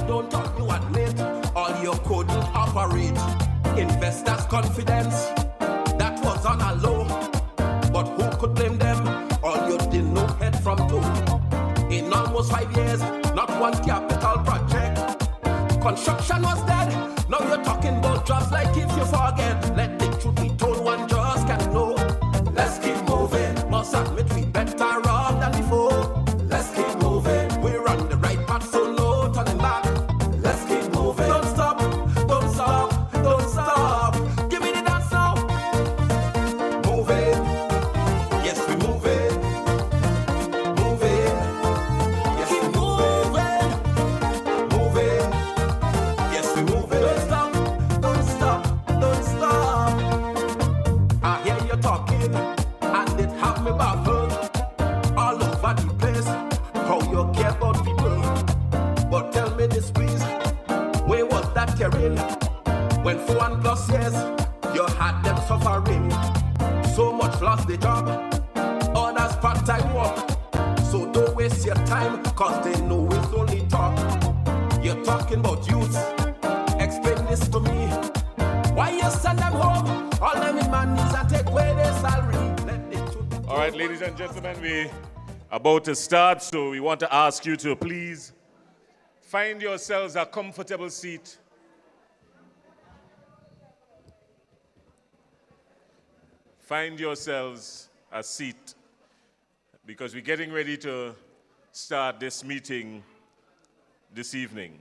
don't talk, you admit all you couldn't operate. Investors' confidence, that was on a low. But who could blame them? All you didn't know head from toe. In almost 5 years, not one capital project. Construction was dead. Now you're talking about jobs like if you forget. Let the truth be told, one just can't know. Let's keep moving. Must admit we better off than before. Let's keep moving. We're on the right path, so no turning back. Let's keep moving. Don't stop, don't stop, don't stop. Give me the dance now. Moving. Yes, we moving. Moving. Yes, we moving. Moving. Yes, we moving. Don't stop, don't stop, don't stop. I hear you talking, and it have me baffled. All over the place, how you care about people. But tell me this please, where was that caring? When for 1+ years, you had them suffering. So much lost the job, others part-time work. So don't waste your time, cause they know it's only talk. You're talking about youth, explain this to me. Why you send them home? All them in money's and take away their salary. Let the truth be All right, ladies and gentlemen, we're about to start, so we want to ask you to please find yourselves a comfortable seat. Find yourselves a seat, because we're getting ready to start this meeting this evening.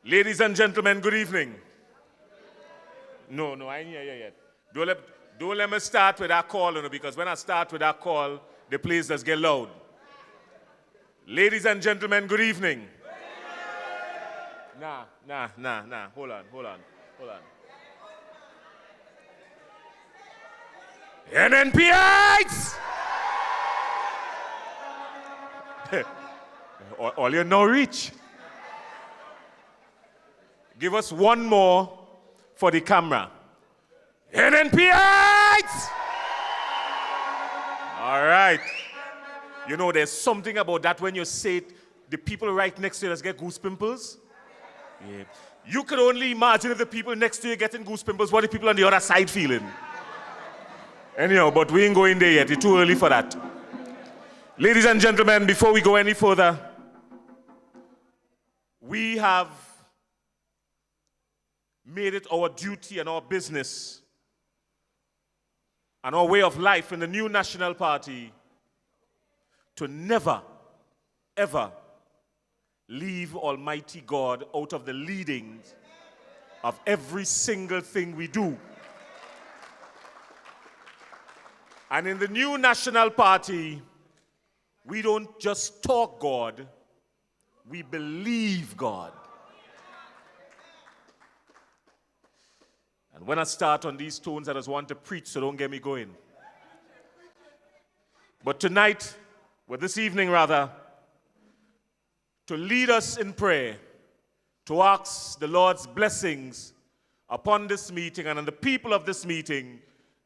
Ladies and gentlemen, good evening. No, I ain't here yet. Don't let me start with that call, because when I start with that call, the place does get loud. Ladies and gentlemen, good evening. Nah. Hold on. NNPites! All you know reach. Give us one more for the camera. NNPites! All right. You know, there's something about that when you say it, the people right next to you just get goose pimples. Yeah. You could only imagine if the people next to you getting goose pimples, what the people on the other side feeling. Anyhow, but we ain't going there yet. It's too early for that. Ladies and gentlemen, before we go any further, we have made it our duty and our business and our way of life in the new National Party to never, ever leave Almighty God out of the leadings of every single thing we do. And in the new National Party, we don't just talk God, we believe God. And when I start on these tones, I just want to preach, so don't get me going. But tonight, well, this evening rather, to lead us in prayer, to ask the Lord's blessings upon this meeting and on the people of this meeting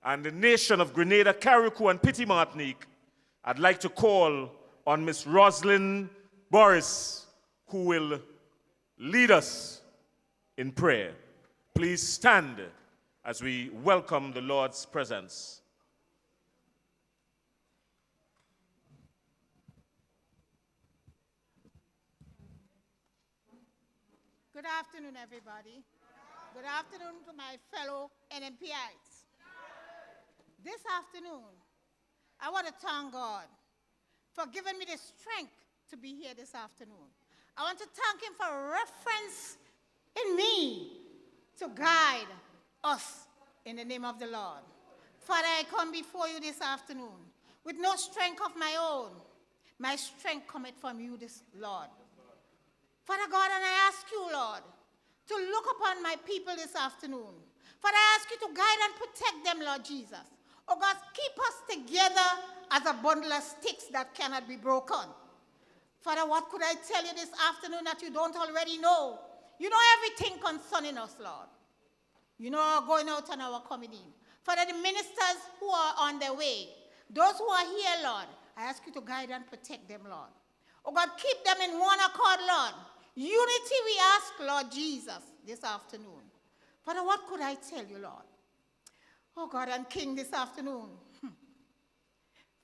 and the nation of Grenada, Carriacou, and Petit Martinique, I'd like to call on Miss Rosalind Boris, who will lead us in prayer. Please stand as we welcome the Lord's presence. Good afternoon, everybody. Good afternoon to my fellow NNPites. This afternoon, I want to thank God for giving me the strength to be here this afternoon. I want to thank Him for reference in me to guide us in the name of the Lord. Father, I come before you this afternoon with no strength of my own. My strength cometh from you, this Lord. Father God, and I ask you, Lord, to look upon my people this afternoon. Father, I ask you to guide and protect them, Lord Jesus. Oh God, keep us together as a bundle of sticks that cannot be broken. Father, what could I tell you this afternoon that you don't already know? You know everything concerning us, Lord. You know our going out and our coming in. Father, the ministers who are on their way, those who are here, Lord, I ask you to guide and protect them, Lord. Oh God, keep them in one accord, Lord. Unity we ask, Lord Jesus, this afternoon. Father, what could I tell you, Lord? Oh God and King, this afternoon.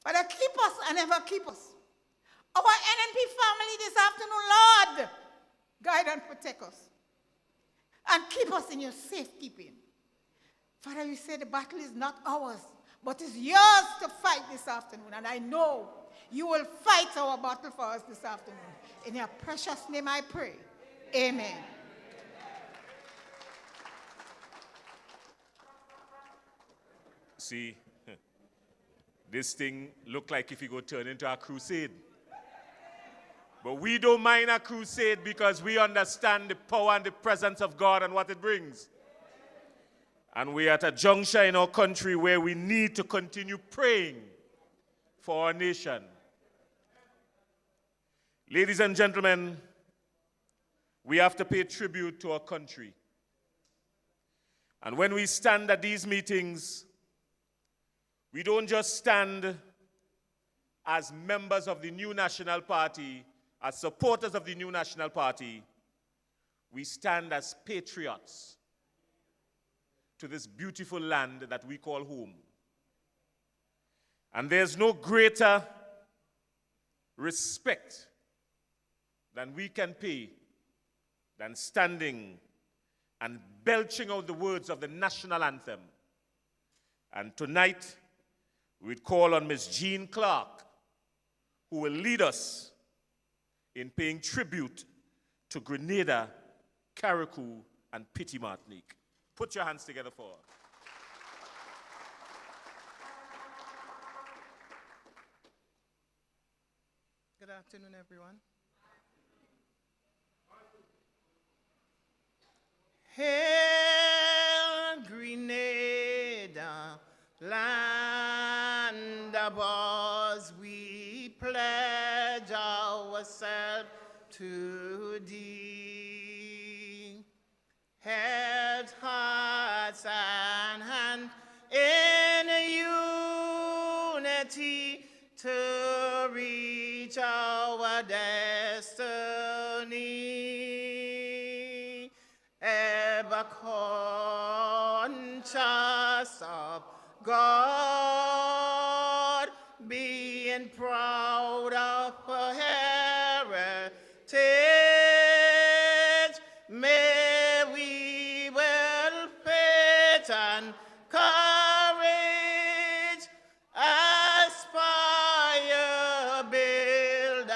Father, keep us and ever keep us. Our NNP family this afternoon, Lord, guide and protect us. And keep us in your safekeeping. Father, you say the battle is not ours, but it's yours to fight this afternoon. And I know you will fight our battle for us this afternoon. In your precious name I pray. Amen. See, this thing look like if it go turn into a crusade. But we don't mind a crusade because we understand the power and the presence of God and what it brings. And we're at a juncture in our country where we need to continue praying for our nation. Ladies and gentlemen, we have to pay tribute to our country. And when we stand at these meetings, we don't just stand as members of the new National Party, as supporters of the new National Party. We stand as patriots to this beautiful land that we call home. And there's no greater respect than we can pay than standing and belching out the words of the national anthem. And tonight, we'd call on Ms. Jean Clark, who will lead us in paying tribute to Grenada, Carriacou, and Petit Martinique. Put your hands together for her. Good afternoon, everyone. Hail, Grenada, land of ours, we pledge ourselves to thee. Heads, hearts, and hands in unity to reach our destiny. Ever conscious of God, being proud of our heritage, may we well faith and courage aspire, build,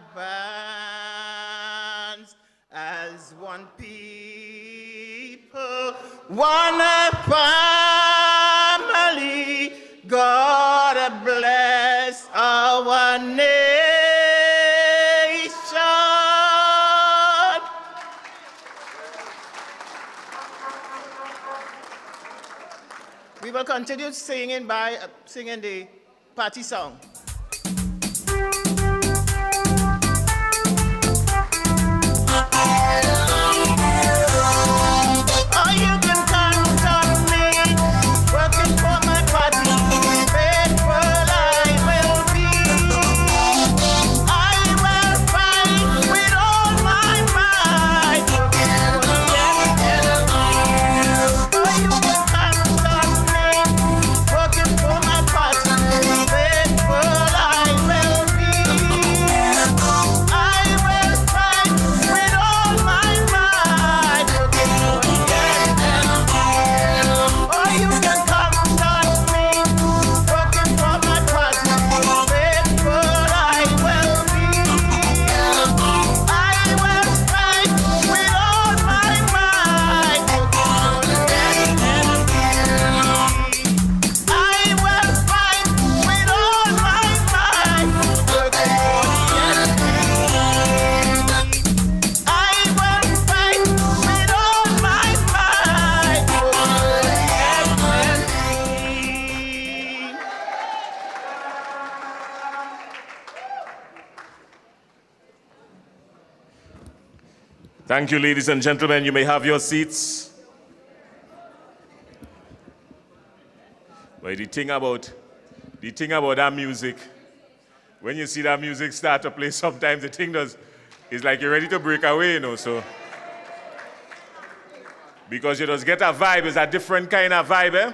advance as one people, one family. God bless our nation. We will continue singing by singing the party song. Oh, you can count on me, working for my party. Faithful I will be. I will fight with all my might. Oh, you can count on me, working for my party. Faithful I will be. I will fight with all my might. Oh, you can count on me, working for my party. Faithful I will be. I will fight with all my might. I will fight with all my might. I will fight with all my might. Thank you, ladies and gentlemen. You may have your seats. But the thing about that music when you see that music start to play, sometimes the thing does, it's like you're ready to break away, you know, so. Because you just get a vibe, it's a different kind of vibe, eh?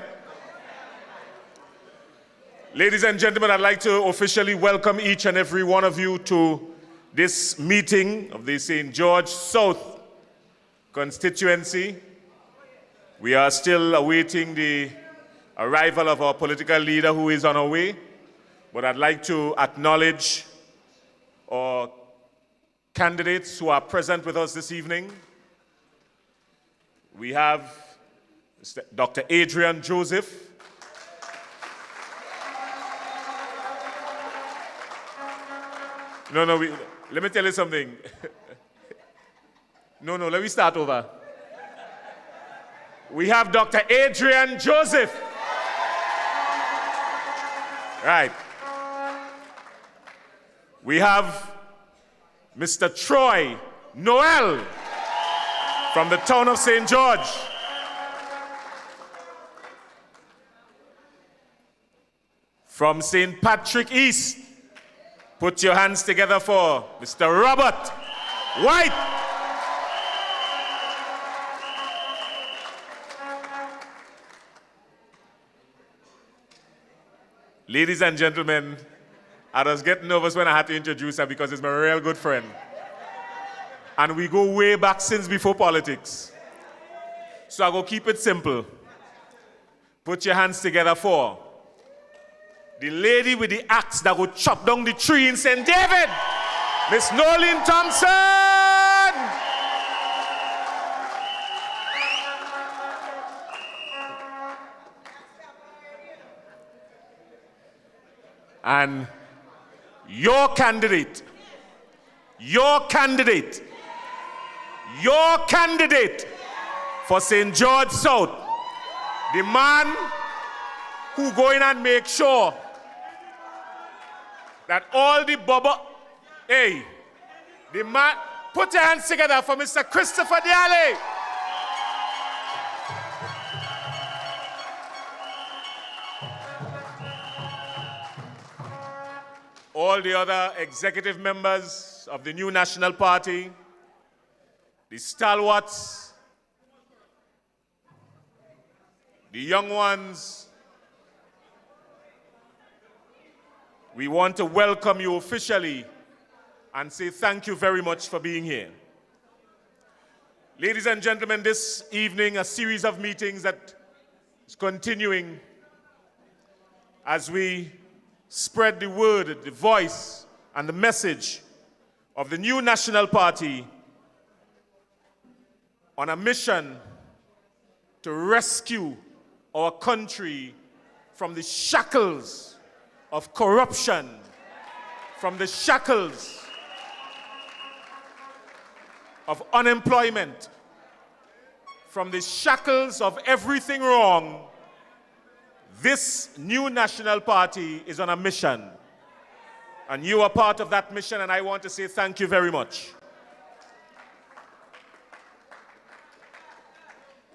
Ladies and gentlemen, I'd like to officially welcome each and every one of you to this meeting of the St. George South constituency. We are still awaiting the arrival of our political leader who is on our way, but I'd like to acknowledge our candidates who are present with us this evening. We have Dr. Adrian Joseph. No, let me tell you something. No, let me start over. We have Dr. Adrian Joseph. Right. We have Mr. Troy Noel from the town of St. George. From St. Patrick East, put your hands together for Mr. Robert White. Ladies and gentlemen, I was getting nervous when I had to introduce her because it's my real good friend. And we go way back since before politics. So I go keep it simple. Put your hands together for the lady with the axe that will chop down the tree in St. David, Miss Nolene Thompson. And your candidate for St. George South, the man who go in and make sure that all the the man, put your hands together for Mr. Christopher Diale. All the other executive members of the new National Party, the stalwarts, the young ones, we want to welcome you officially and say thank you very much for being here. Ladies and gentlemen, this evening, a series of meetings that is continuing as we spread the word, the voice, and the message of the new National Party on a mission to rescue our country from the shackles of corruption, from the shackles of unemployment, from the shackles of everything wrong. This new National Party is on a mission, and you are part of that mission, and I want to say thank you very much.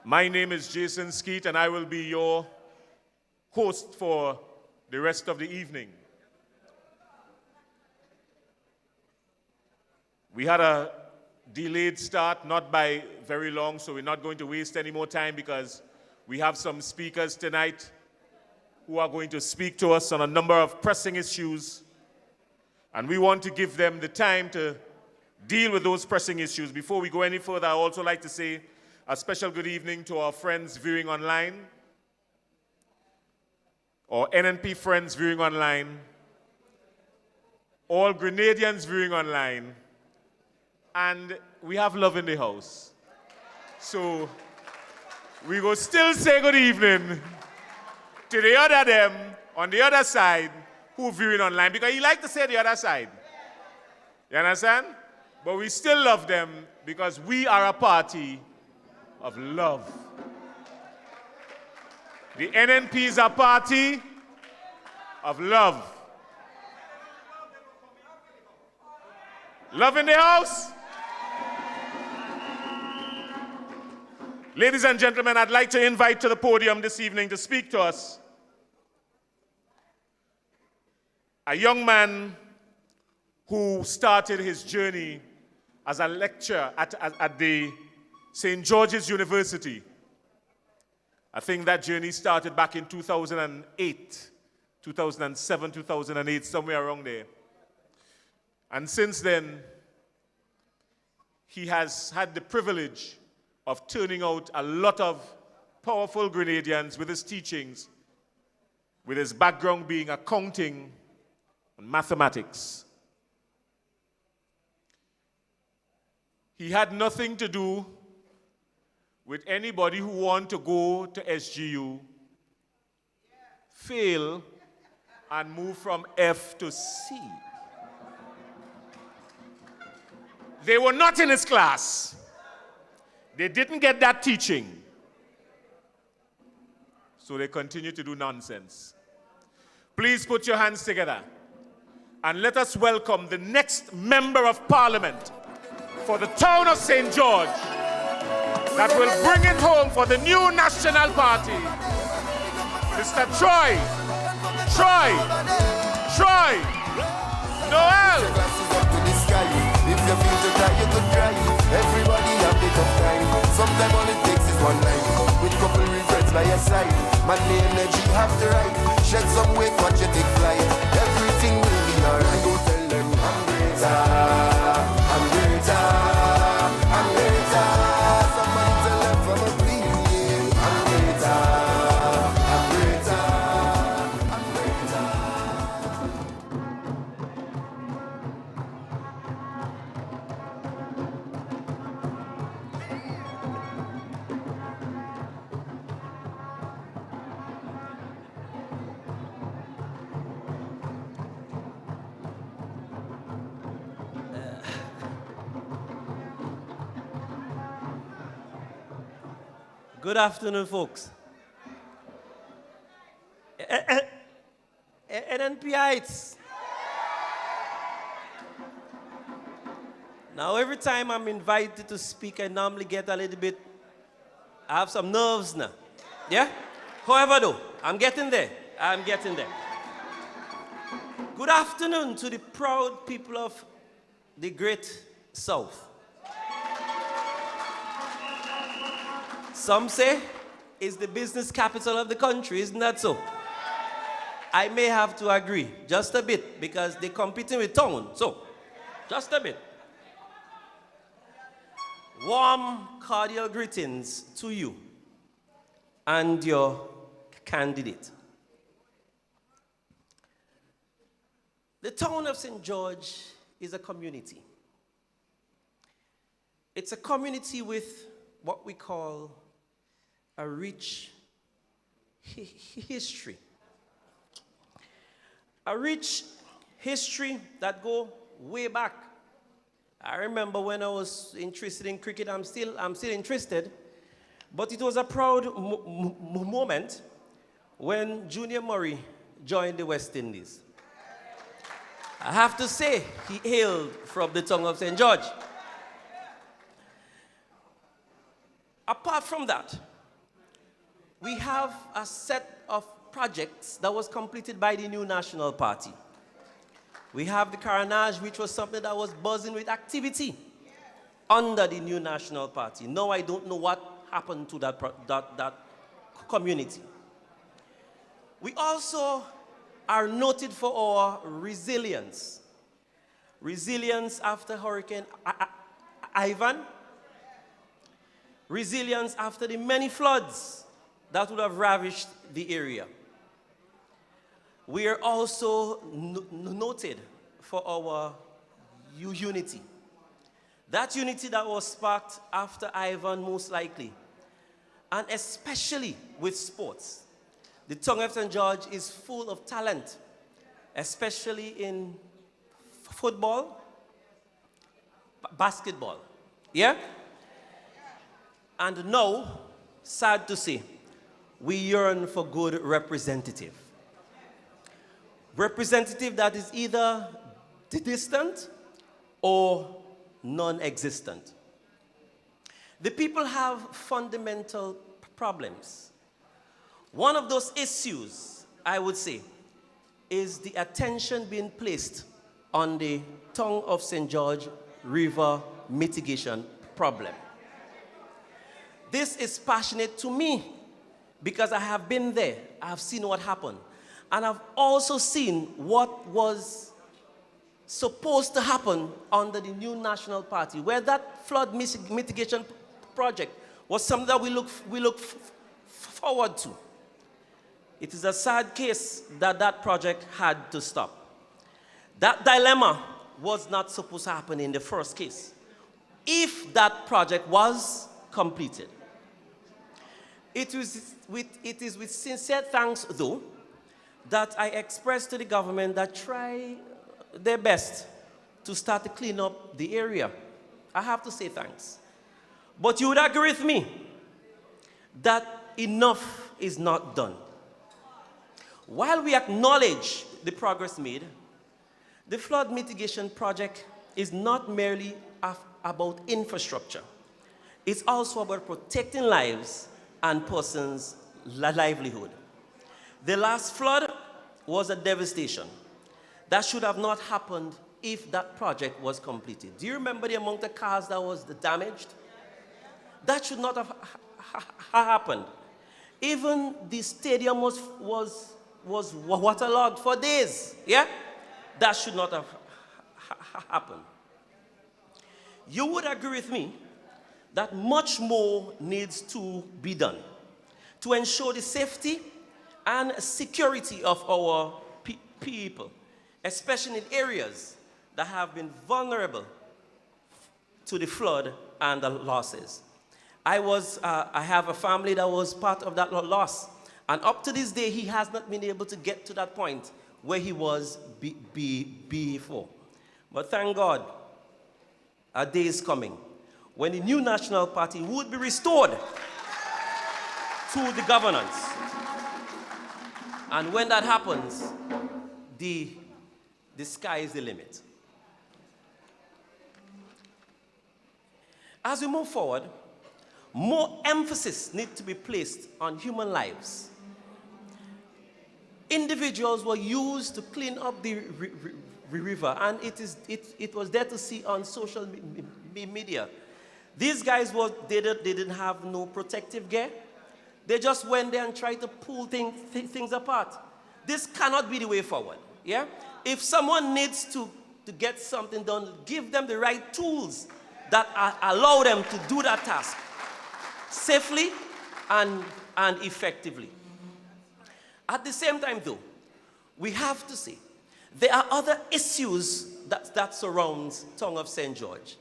My name is Jason Skeet, and I will be your host for the rest of the evening. We had a delayed start, not by very long, so we're not going to waste any more time because we have some speakers tonight who are going to speak to us on a number of pressing issues, and we want to give them the time to deal with those pressing issues. Before we go any further, I also like to say a special good evening to our friends viewing online, our NNP friends viewing online, all Grenadians viewing online, and we have love in the house. So we will still say good evening to the other them on the other side who viewing online, because he like to say the other side. You understand? But we still love them because we are a party of love. The NNP is a party of love. Love in the house? Ladies and gentlemen, I'd like to invite to the podium this evening to speak to us a young man who started his journey as a lecturer at the St. George's University. I think that journey started back in 2008, 2007, 2008, somewhere around there. And since then, he has had the privilege of turning out a lot of powerful Grenadians with his teachings, with his background being accounting and mathematics. He had nothing to do with anybody who want to go to SGU, fail, and move from F to C. They were not in his class. They didn't get that teaching. So they continue to do nonsense. Please put your hands together and let us welcome the next Member of Parliament for the town of St. George that will bring it home for the new National Party, Mr. Troy Noel. If you feel to cry, you could cry. Everybody have a tough time. Sometimes all it takes is one night with couple regrets by your side. Money, energy, have to ride. Shed some weight, watch you take flight. Everything will be alright. Go tell them I'm greater, I'm greater, I'm greater. Somebody tell them from a please, I'm greater, I'm greater, I'm greater. Good afternoon, folks. NNPites. Now, every time I'm invited to speak, I normally get a little bit, I have some nerves now. Yeah? However, though, I'm getting there. I'm getting there. Good afternoon to the proud people of the Great South. Some say it's the business capital of the country, isn't that so? I may have to agree, just a bit, because they're competing with town, so, just a bit. Warm, cordial greetings to you and your candidate. The town of St. George is a community. It's a community with what we call a rich history. A rich history that go way back. I remember when I was interested in cricket, I'm still interested, but it was a proud moment when Junior Murray joined the West Indies. I have to say, he hailed from the tongue of St. George. Apart from that, we have a set of projects that was completed by the new National Party. We have the Carnage, which was something that was buzzing with activity under the new National Party. Now I don't know what happened to that community. We also are noted for our resilience. Resilience after Hurricane Ivan. Resilience after the many floods that would have ravished the area. We are also noted for our unity. That unity that was sparked after Ivan, most likely, and especially with sports. The tongue of St. George is full of talent, especially in football, basketball. Yeah? And now, sad to say, we yearn for good representative. Representative that is either distant or non-existent. The people have fundamental problems. One of those issues, I would say, is the attention being placed on the tongue of St. George River mitigation problem. This is passionate to me because I have been there. I have seen what happened. And I've also seen what was supposed to happen under the new National Party, where that flood mitigation project was something that we look forward to. It is a sad case that that project had to stop. That dilemma was not supposed to happen in the first case, if that project was completed. It is with sincere thanks, though, that I express to the government that try their best to start to clean up the area. I have to say thanks. But you would agree with me that enough is not done. While we acknowledge the progress made, the flood mitigation project is not merely about infrastructure. It's also about protecting lives and persons' livelihood. The last flood was a devastation. That should have not happened if that project was completed. Do you remember the amount of cars that was damaged? That should not have happened. Even the stadium was waterlogged for days. Yeah? That should not have happened. You would agree with me that much more needs to be done to ensure the safety and security of our people, especially in areas that have been vulnerable to the flood and the losses. I have a family that was part of that loss, and up to this day, he has not been able to get to that point where he was before. But thank God, a day is coming when the new National Party would be restored to the governance. And when that happens, the sky is the limit. As we move forward, more emphasis needs to be placed on human lives. Individuals were used to clean up the river, and it was there to see on social media. These guys they didn't have no protective gear. They just went there and tried to pull things apart. This cannot be the way forward. Yeah? If someone needs to get something done, give them the right tools that allow them to do that task safely and effectively. At the same time, though, we have to say there are other issues that surrounds Tongue of St. George.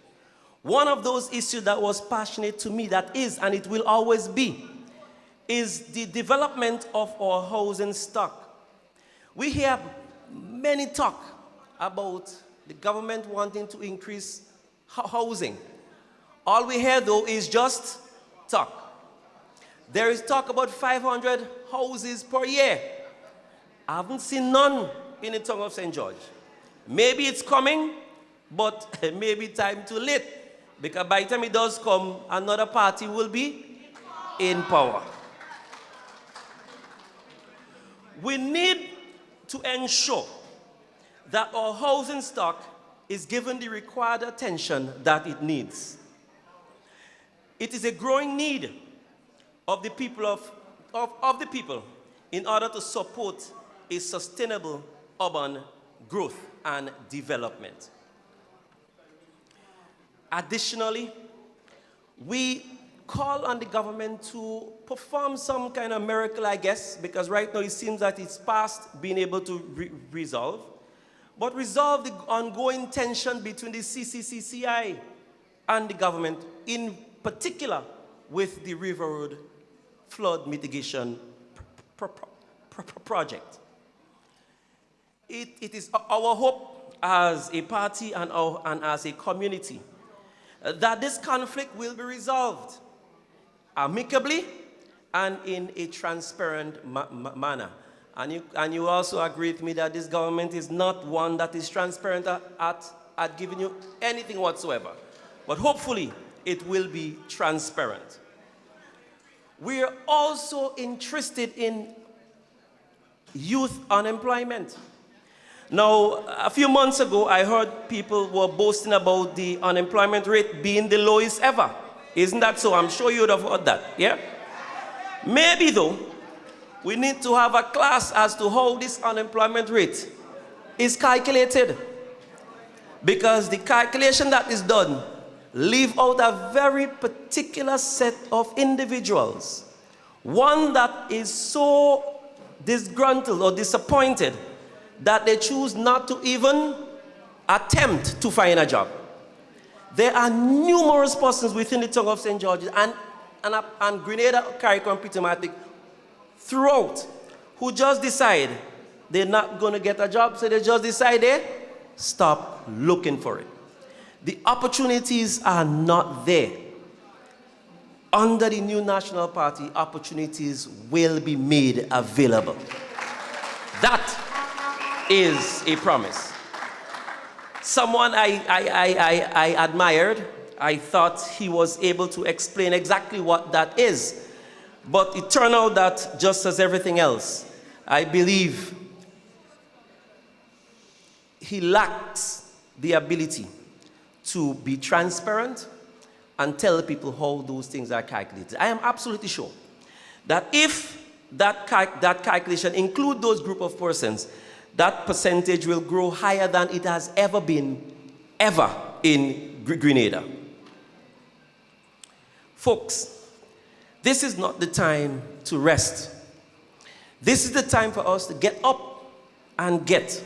One of those issues that was passionate to me, that is, and it will always be, is the development of our housing stock. We hear many talk about the government wanting to increase housing. All we hear, though, is just talk. There is talk about 500 houses per year. I haven't seen none in the Tongue of St. George. Maybe it's coming, but maybe time too late. Because by the time it does come, another party will be in power. We need to ensure that our housing stock is given the required attention that it needs. It is a growing need of the people of the people in order to support a sustainable urban growth and development. Additionally, we call on the government to perform some kind of miracle, I guess, because right now it seems that it's past being able to resolve, but resolve the ongoing tension between the CCCCI and the government, in particular with the River Road flood mitigation project. It is our hope as a party and as a community that this conflict will be resolved amicably and in a transparent manner. And you also agree with me that this government is not one that is transparent at giving you anything whatsoever. But hopefully, it will be transparent. We are also interested in youth unemployment. Now, a few months ago, I heard people were boasting about the unemployment rate being the lowest ever. Isn't that so? I'm sure you would have heard that, yeah? Maybe, though, we need to have a class as to how this unemployment rate is calculated. Because the calculation that is done leave out a very particular set of individuals. One that is so disgruntled or disappointed that they choose not to even attempt to find a job. There are numerous persons within the tongue of St. George's and Grenada, Carriacou, and Petermatic throughout who just decide they're not going to get a job, so they just decide they stop looking for it. The opportunities are not there. Under the new National Party, opportunities will be made available. That is a promise. Someone I admired, I thought he was able to explain exactly what that is. But it turned out that just as everything else, I believe he lacks the ability to be transparent and tell people how those things are calculated. I am absolutely sure that if that calculation includes those group of persons, that percentage will grow higher than it has ever been, ever in Grenada. Folks, this is not the time to rest. This is the time for us to get up and get.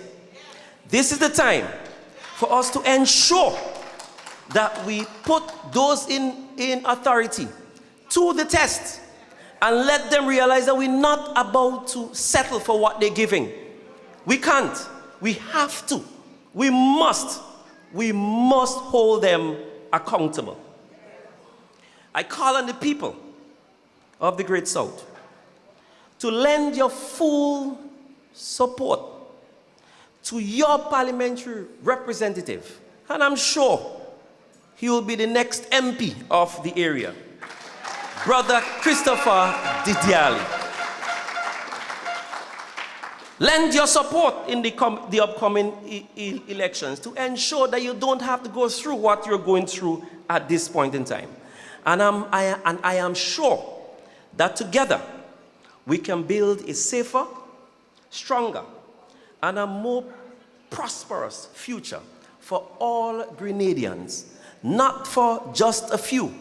This is the time for us to ensure that we put those in authority to the test and let them realize that we're not about to settle for what they're giving. We can't. We have to. We must. We must hold them accountable. I call on the people of the Great South to lend your full support to your parliamentary representative. And I'm sure he will be the next MP of the area, Brother Christopher Didiali. Lend your support in the upcoming elections to ensure that you don't have to go through what you're going through at this point in time. And I am sure that together we can build a safer, stronger, and a more prosperous future for all Grenadians, not for just a few,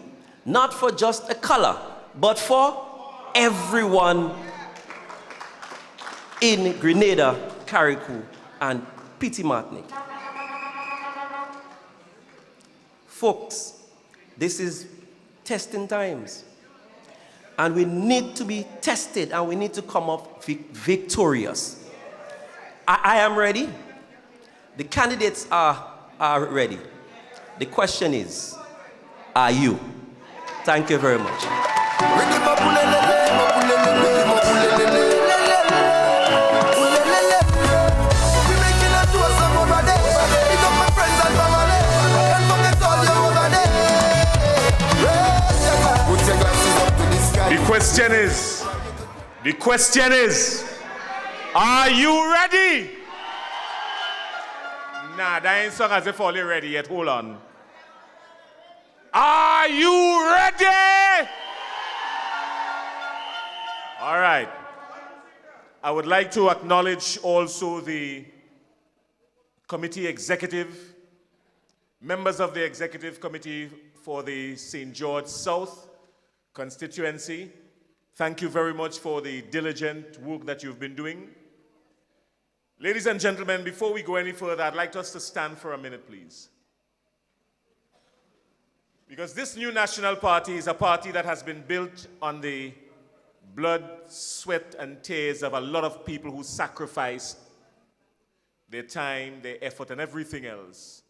not for just a color, but for everyone in Grenada, Carriacou, and Petermatic. Folks, this is testing times. And we need to be tested and we need to come up victorious. I am ready. The candidates are ready. The question is, are you? Thank you very much. The question is, are you ready? Nah, that ain't song as if all you're ready yet. Hold on. Are you ready? All right. I would like to acknowledge also the committee executive, members of the executive committee for the St. George South constituency. Thank you very much for the diligent work that you've been doing. Ladies and gentlemen, before we go any further, I'd like us to stand for a minute, please. Because this new national party is a party that has been built on the blood, sweat, and tears of a lot of people who sacrificed their time, their effort, and everything else.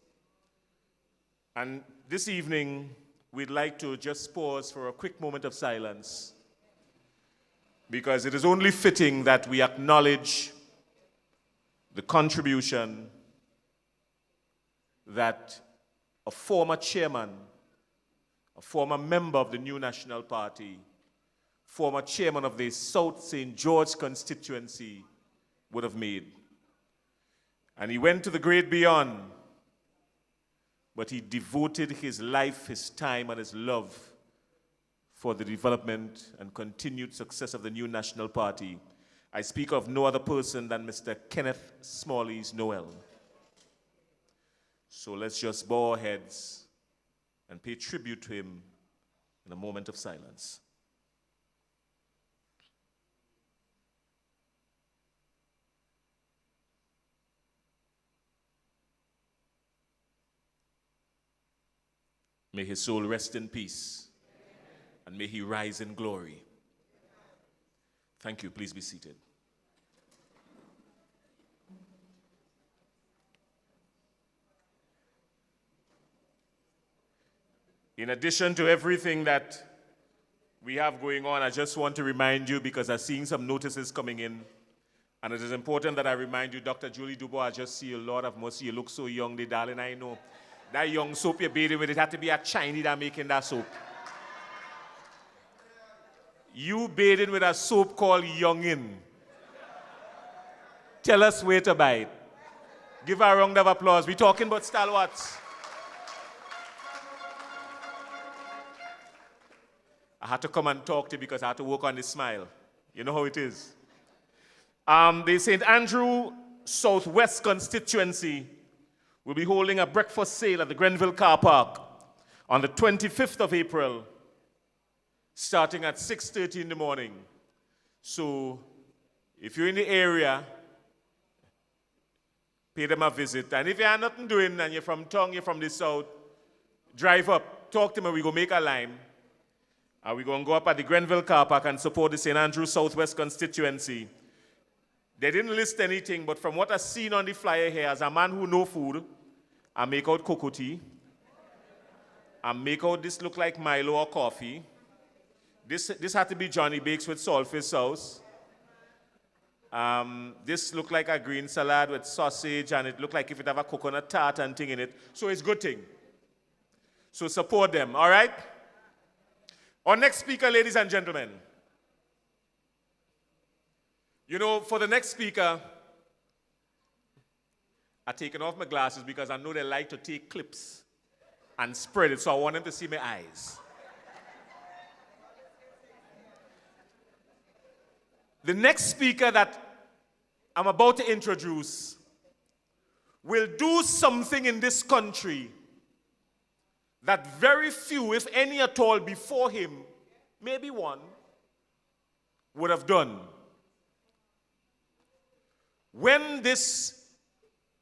And this evening, we'd like to just pause for a quick moment of silence, because it is only fitting that we acknowledge the contribution that a former chairman, a former member of the new national party, former chairman of the South St. George constituency would have made. And he went to the great beyond, but he devoted his life, his time, and his love for the development and continued success of the new National Party. I speak of no other person than Mr. Kenneth Smalley's Noel. So let's just bow our heads and pay tribute to him in a moment of silence. May his soul rest in peace, and may he rise in glory. Thank you. Please be seated. In addition to everything that we have going on, I just want to remind you, because I'm seeing some notices coming in, and it is important that I remind you, Dr. Julie Dubois, I just see you, Lord have mercy, you look so young, the darling, I know. That young soap you're bathing with, it had to be a Chinese that making that soap. You bathing with a soap called Youngin. Tell us where to buy it. Give her a round of applause. We're talking about stalwarts. I had to come and talk to you because I had to work on this smile. You know how it is. The St. Andrew Southwest constituency will be holding a breakfast sale at the Grenville Car Park on the 25th of April, starting at 6:30 in the morning. So if you're in the area, pay them a visit. And if you have nothing doing and you're from town, you're from the south, drive up, talk to me, we go make a line. And we're going to go up at the Grenville Car Park and support the St. Andrew Southwest constituency. They didn't list anything, but from what I've seen on the flyer here, as a man who knows food, I make out cocoa tea. I make out this look like Milo or coffee. This had to be Johnny Bakes with saltfish sauce. This looked like a green salad with sausage, and it looked like if it have a coconut tart and thing in it. So it's a good thing. So support them, all right? Our next speaker, ladies and gentlemen. You know, for the next speaker, I've taken off my glasses because I know they like to take clips and spread it, so I want them to see my eyes. The next speaker that I'm about to introduce will do something in this country that very few, if any at all, before him, maybe one, would have done. When this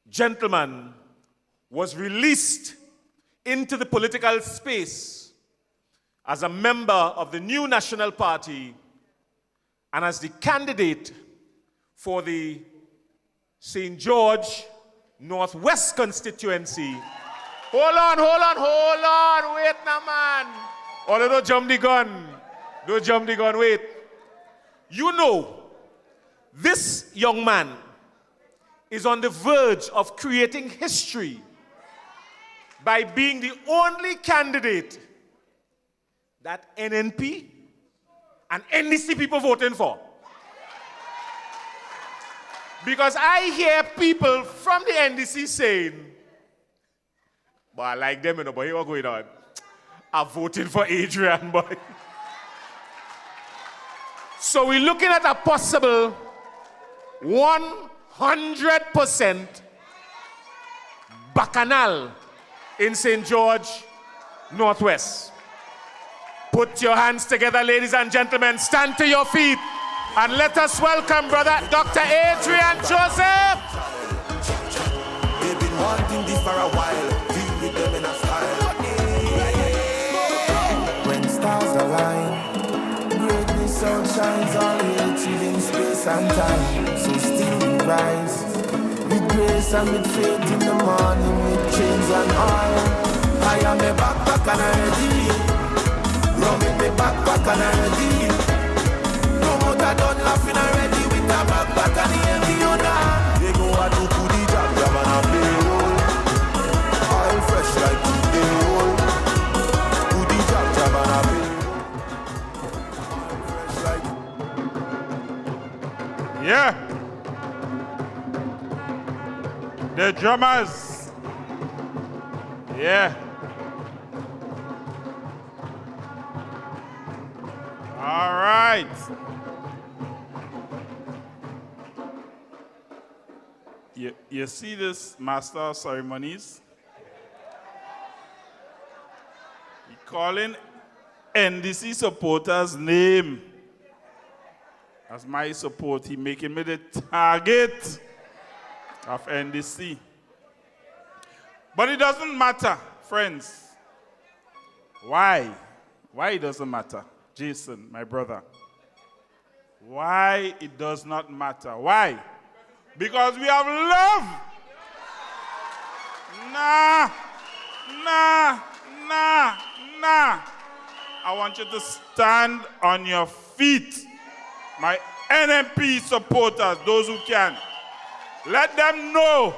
gentleman was released into the political space as a member of the new National Party and as the candidate for the St. George Northwest constituency. Hold on, wait now, man. Oh, don't jump the gun, wait. You know, this young man is on the verge of creating history by being the only candidate that NNP and NDC people voting for. Because I hear people from the NDC saying, but I like them, you know, but here what's going on? I'm voting for Adrian, boy. So we're looking at a possible 100% bacchanal in St. George Northwest. Put your hands together, ladies and gentlemen. Stand to your feet and let us welcome brother Dr. Adrian Joseph. They've been wanting this for a while. Deal with them in a style. When stars align, greatness outshines all created in space and time. So still we rise with grace and with faith in the morning, with chains and oil. I am a backpack and I'm ready. Rum in the backpack and I'm ready. Promoter done laughing already with a backpack and the heavy owner. They go a do the job and a play roll. Oil fresh like today roll. Do the job and a play roll. Oil fresh like. Yeah. The drummers. Yeah. All right. You see this master of ceremonies? He calling NDC supporters' name as my support. He making me the target of NDC. But it doesn't matter, friends. Why? Why it doesn't matter? Jason, my brother. Why it does not matter? Why? Because we have love. Nah. I want you to stand on your feet. My NNP supporters, those who can. Let them know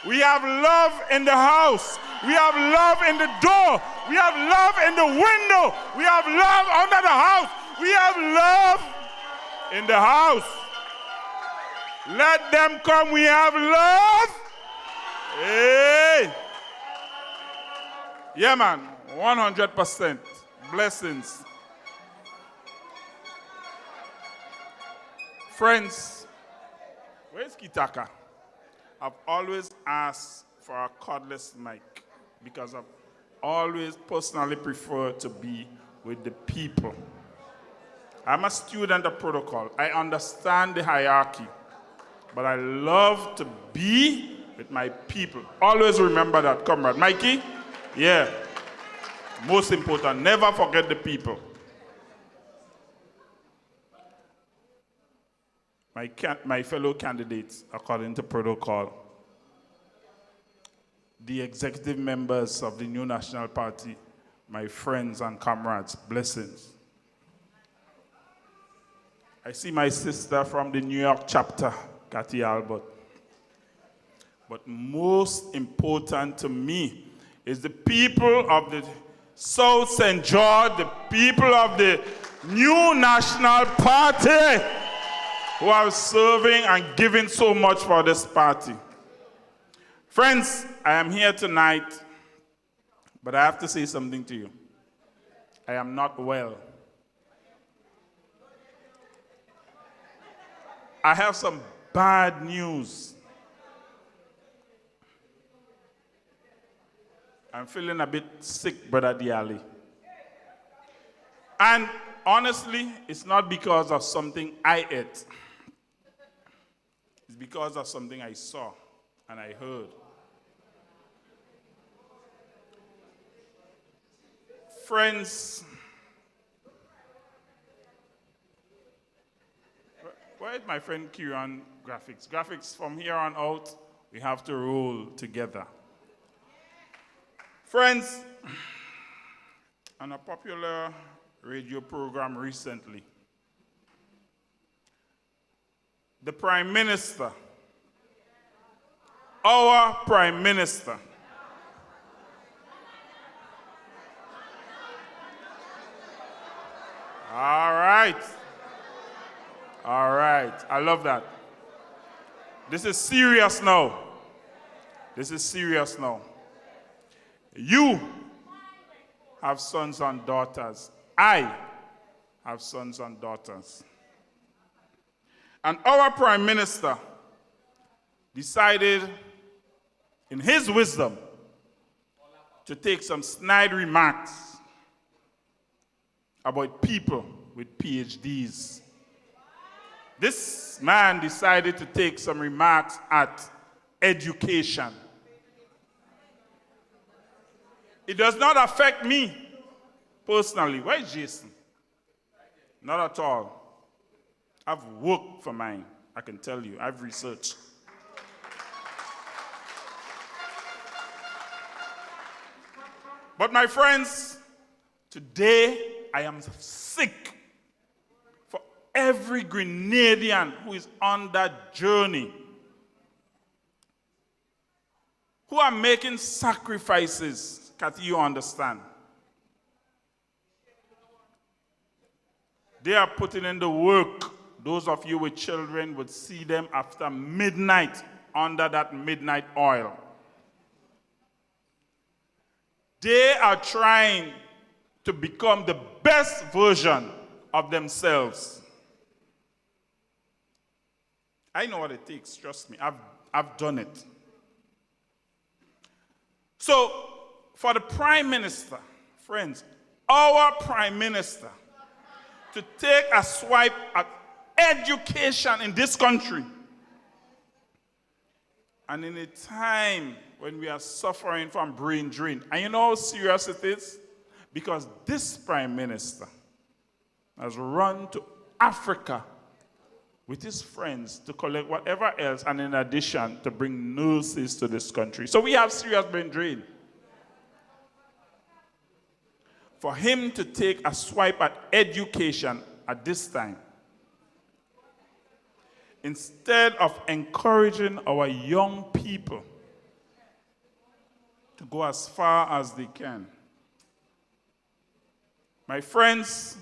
we have love in the house. We have love in the door. We have love in the window. We have love under the house. We have love in the house. Let them come. We have love. Hey. Yeah, man. 100%. Blessings. Friends, where's Kitaka? I've always asked for a cordless mic because I've always personally preferred to be with the people. I'm a student of protocol. I understand the hierarchy, but I love to be with my people. Always remember that, comrade. Mikey? Yeah. Most important, never forget the people. My fellow candidates, according to protocol, the executive members of the new National Party, my friends and comrades, blessings. I see my sister from the New York chapter, Kathy Albert. But most important to me is the people of the South St. George, the people of the new National Party, who are serving and giving so much for this party. Friends, I am here tonight, but I have to say something to you. I am not well. I have some bad news. I'm feeling a bit sick, Brother Diali. And honestly, it's not because of something I ate. It's because of something I saw and I heard. Friends, where is my friend Kieran Graphics? Graphics, from here on out, we have to roll together. Friends, on a popular radio program recently, the Prime Minister, our Prime Minister, all right, I love that. This is serious now. This is serious now. You have sons and daughters. I have sons and daughters. And our Prime Minister decided, in his wisdom, to take some snide remarks about people with PhDs. This man decided to take some remarks at education. It does not affect me personally. Where is Jason? Not at all. I've worked for mine, I can tell you. I've researched. But my friends, today I am sick for every Grenadian who is on that journey, who are making sacrifices. Kathy, you understand? They are putting in the work. Those of you with children would see them after midnight under that midnight oil. They are trying to become the best version of themselves. I know what it takes, trust me. I've done it. So, for the Prime Minister, friends, our Prime Minister, to take a swipe at education in this country, and in a time when we are suffering from brain drain, and you know how serious it is? Because this Prime Minister has run to Africa with his friends to collect whatever else, and in addition, to bring nurses to this country. So we have serious brain drain. For him to take a swipe at education at this time, instead of encouraging our young people to go as far as they can. My friends,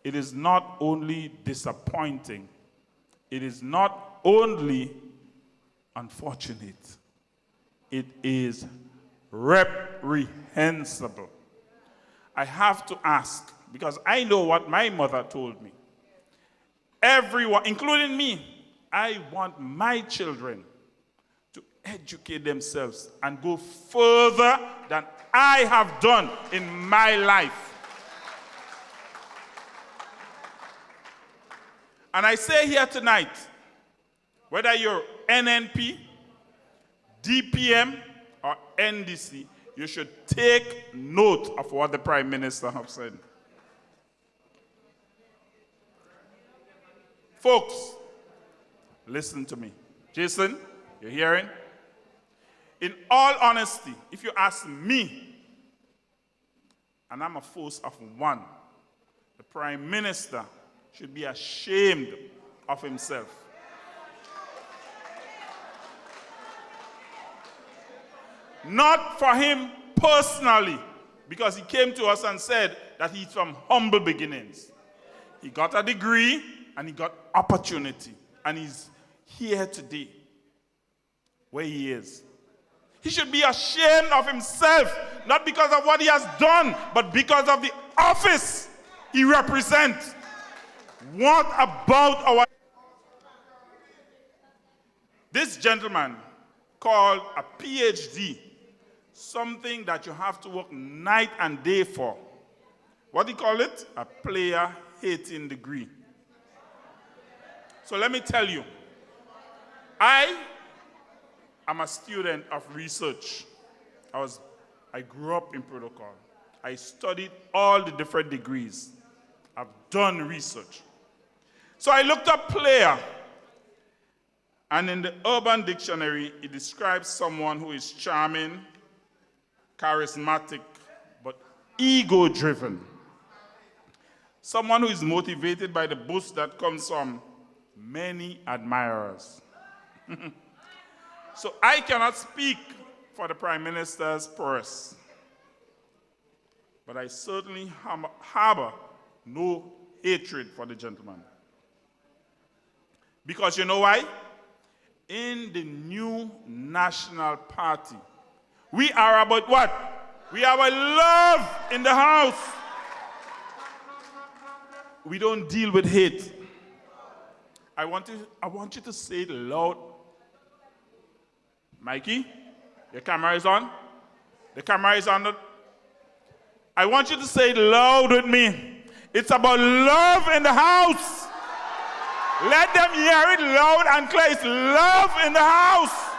it is not only disappointing, it is not only unfortunate, it is reprehensible. I have to ask, because I know what my mother told me. Everyone, including me, I want my children to educate themselves and go further than I have done in my life. And I say here tonight, whether you're NNP, DPM, or NDC, you should take note of what the Prime Minister has said. Folks, listen to me. Jason, you're hearing? In all honesty, if you ask me, and I'm a force of one, the Prime Minister should be ashamed of himself. Not for him personally, because he came to us and said that he's from humble beginnings. He got a degree and he got opportunity, and he's here today where he is. He should be ashamed of himself, not because of what he has done, but because of the office he represents. What about our... This gentleman called a PhD, something that you have to work night and day for. What do you call it? A player hating degree. So let me tell you, I am a student of research. I grew up in protocol. I studied all the different degrees. I've done research. So I looked up player, and in the Urban Dictionary, it describes someone who is charming, charismatic, but ego-driven. Someone who is motivated by the boost that comes from many admirers. So I cannot speak for the Prime Minister's purse, but I certainly harbor no hatred for the gentleman. Because you know why? In the new National Party, we are about what? We are about love in the house. We don't deal with hate. I want you to say it loud. Mikey, your camera is on? The camera is on. I want you to say it loud with me. It's about love in the house. Let them hear it loud and clear. It's love in the house.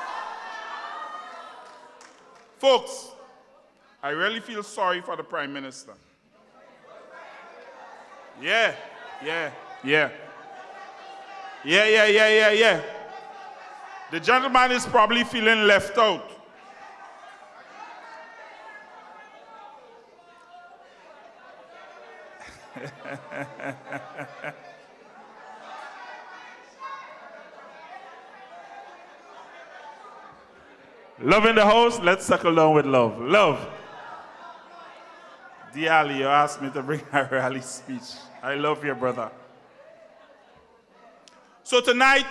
Folks, I really feel sorry for the Prime Minister. Yeah. The gentleman is probably feeling left out. Love in the house, let's settle down with love. Love. Dear Ali, you asked me to bring a rally speech. I love your brother. So tonight,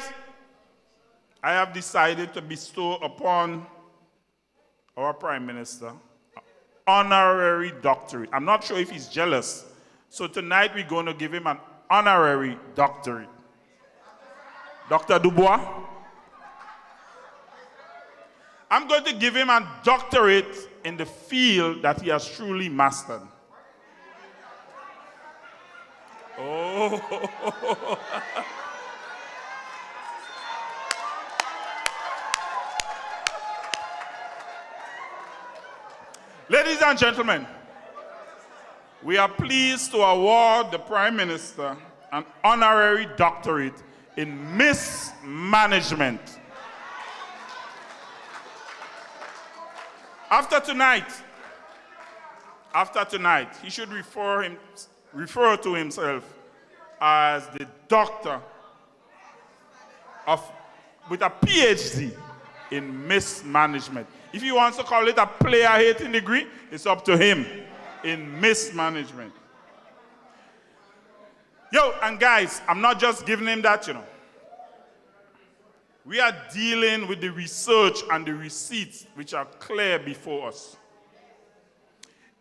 I have decided to bestow upon our Prime Minister an honorary doctorate. I'm not sure if he's jealous. So tonight we're going to give him an honorary doctorate. Dr. Dubois, I'm going to give him a doctorate in the field that he has truly mastered. Oh. Ladies and gentlemen, we are pleased to award the Prime Minister an honorary doctorate in mismanagement. After tonight, he should refer to himself as the doctor with a PhD in mismanagement. If he wants to call it a player-hating degree, it's up to him in mismanagement. Yo, and guys, I'm not just giving him that, you know. We are dealing with the research and the receipts which are clear before us.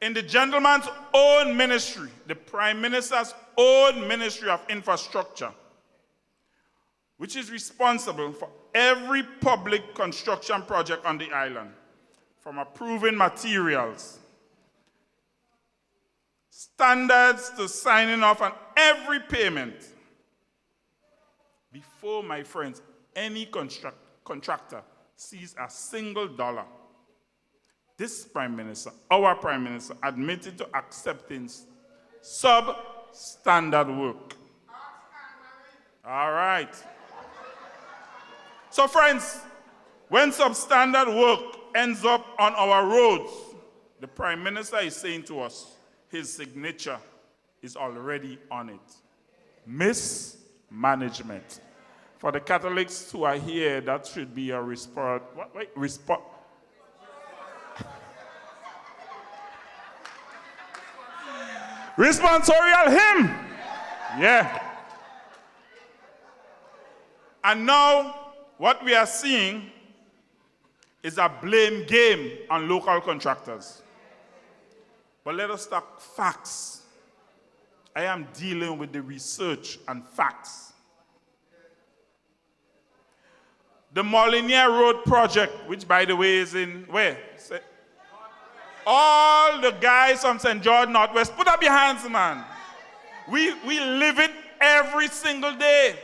In the gentleman's own ministry, the Prime Minister's own Ministry of Infrastructure, which is responsible for every public construction project on the island, from approving materials, standards to signing off on every payment. Before, my friends, any contractor sees a single dollar, this Prime Minister, our Prime Minister, admitted to accepting substandard work. All right. So friends, when substandard work ends up on our roads, the Prime Minister is saying to us, his signature is already on it. Mismanagement. For the Catholics who are here, that should be a responsorial hymn. Yeah. And now, what we are seeing is a blame game on local contractors. But let us talk facts. I am dealing with the research and facts. The Molinier Road project, which by the way is in where? All the guys from St. George Northwest, put up your hands, man. We live it every single day.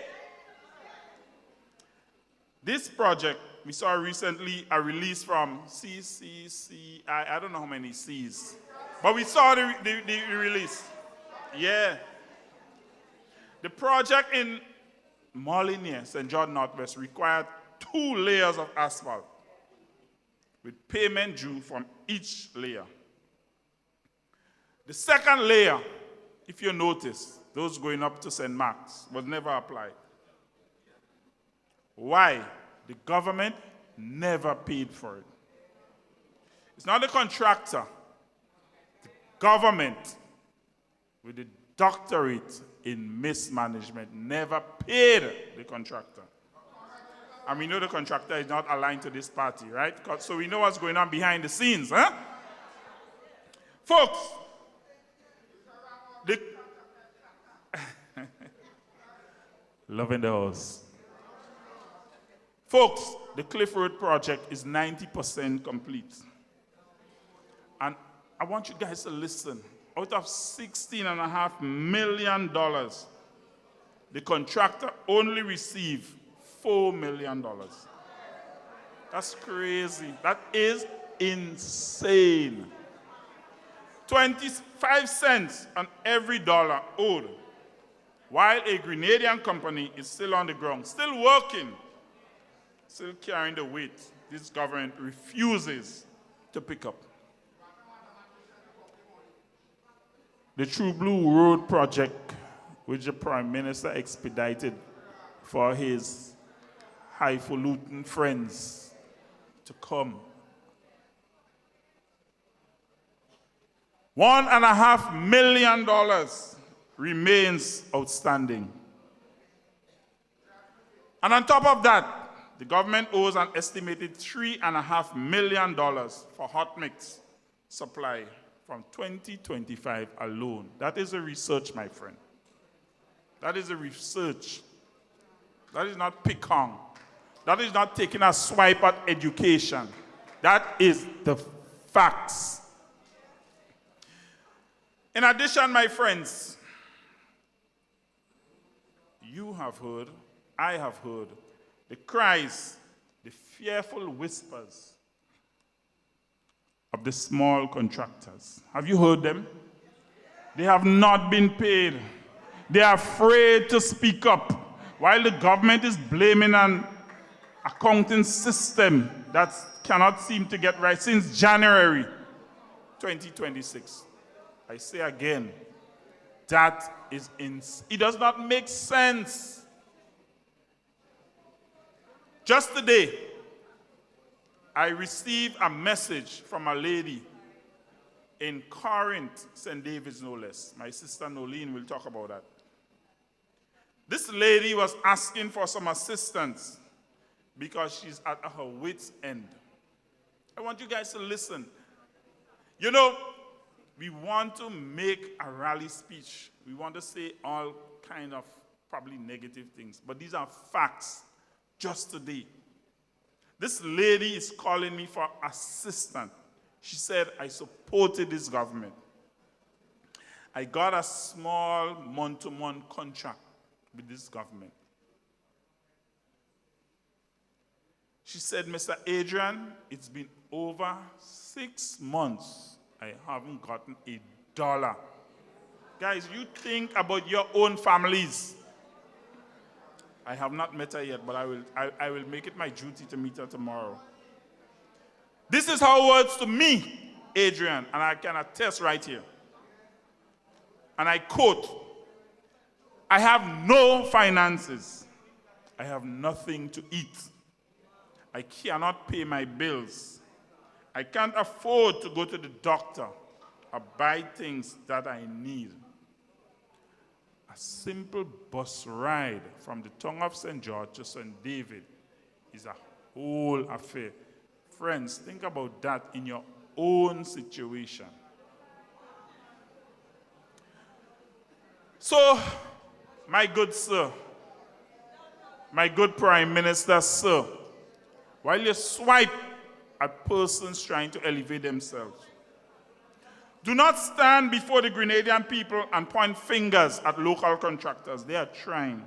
This project, we saw recently a release from CCC, I don't know how many C's, but we saw the release. Yeah. The project in Molinier, St. George Northwest, required 2 layers of asphalt with payment due from each layer. The second layer, if you notice, those going up to St. Mark's, was never applied. Why? The government never paid for it. It's not the contractor. The government, with the doctorate in mismanagement, never paid the contractor. And we know the contractor is not aligned to this party, right? So we know what's going on behind the scenes, huh? Folks, love in the house. Folks, the Cliff Road project is 90% complete. And I want you guys to listen. Out of $16.5 million, the contractor only received $4 million. That's crazy. That is insane. 25 cents on every dollar owed, while a Grenadian company is still on the ground, still working, still carrying the weight this government refuses to pick up. The True Blue Road project, which the Prime Minister expedited for his highfalutin friends to come. $1.5 million remains outstanding. And on top of that, The government owes an estimated $3.5 million for hot mix supply from 2025 alone. That is a research, my friend. That is a research. That is not pick-on. That is not taking a swipe at education. That is the facts. In addition, my friends, you have heard, I have heard, the cries, the fearful whispers of the small contractors. Have you heard them? They have not been paid. They are afraid to speak up, while the government is blaming an accounting system that cannot seem to get right since January 2026. I say again, it does not make sense. Just today, I received a message from a lady in Corinth, St. David's, no less. My sister Nolene will talk about that. This lady was asking for some assistance because she's at her wit's end. I want you guys to listen. You know, we want to make a rally speech. We want to say all kind of probably negative things, but these are facts. Just today, this lady is calling me for assistance. She said, I supported this government. I got a small month-to-month contract with this government. She said, Mr. Adrian, it's been over 6 months. I haven't gotten $1. Guys, you think about your own families. I have not met her yet, but I will make it my duty to meet her tomorrow. This is her words to me, Adrian, and I can attest right here. And I quote, I have no finances. I have nothing to eat. I cannot pay my bills. I can't afford to go to the doctor or buy things that I need. A simple bus ride from the tongue of St. George to St. David is a whole affair. Friends, think about that in your own situation. So, my good sir, my good Prime Minister, sir, while you swipe at persons trying to elevate themselves, do not stand before the Grenadian people and point fingers at local contractors. They are trying.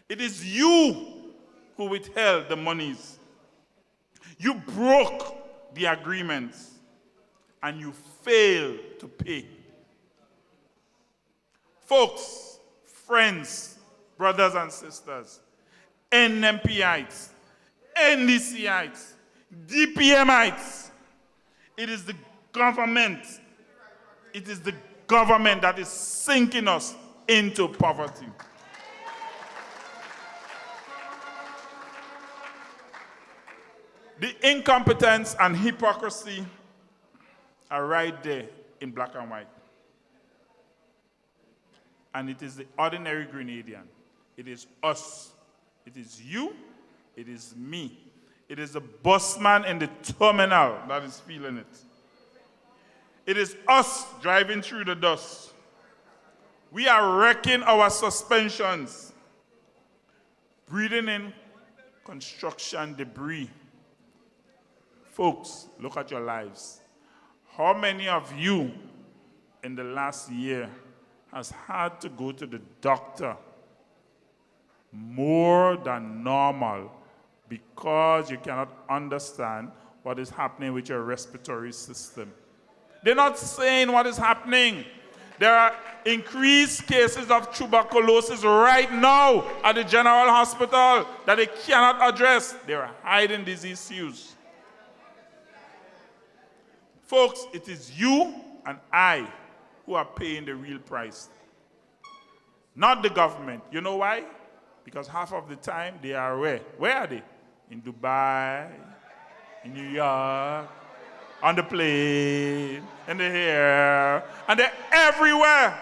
It is you who withheld the monies. You broke the agreements and you failed to pay. Folks, friends, brothers and sisters, NNPites, NDCites, DPMites, it is the government that is sinking us into poverty. The incompetence and hypocrisy are right there in black and white. And it is the ordinary Grenadian. It is us. It is you. It is me. It is the busman in the terminal that is feeling it. It is us driving through the dust. We are wrecking our suspensions, breathing in construction debris. Folks, look at your lives. How many of you in the last year has had to go to the doctor more than normal because you cannot understand what is happening with your respiratory system? They're not saying what is happening. There are increased cases of tuberculosis right now at the General Hospital that they cannot address. They are hiding these issues. Folks, it is you and I who are paying the real price, not the government. You know why? Because half of the time they are where? Where are they? In Dubai, in New York, on the plane, in the air, and they're everywhere.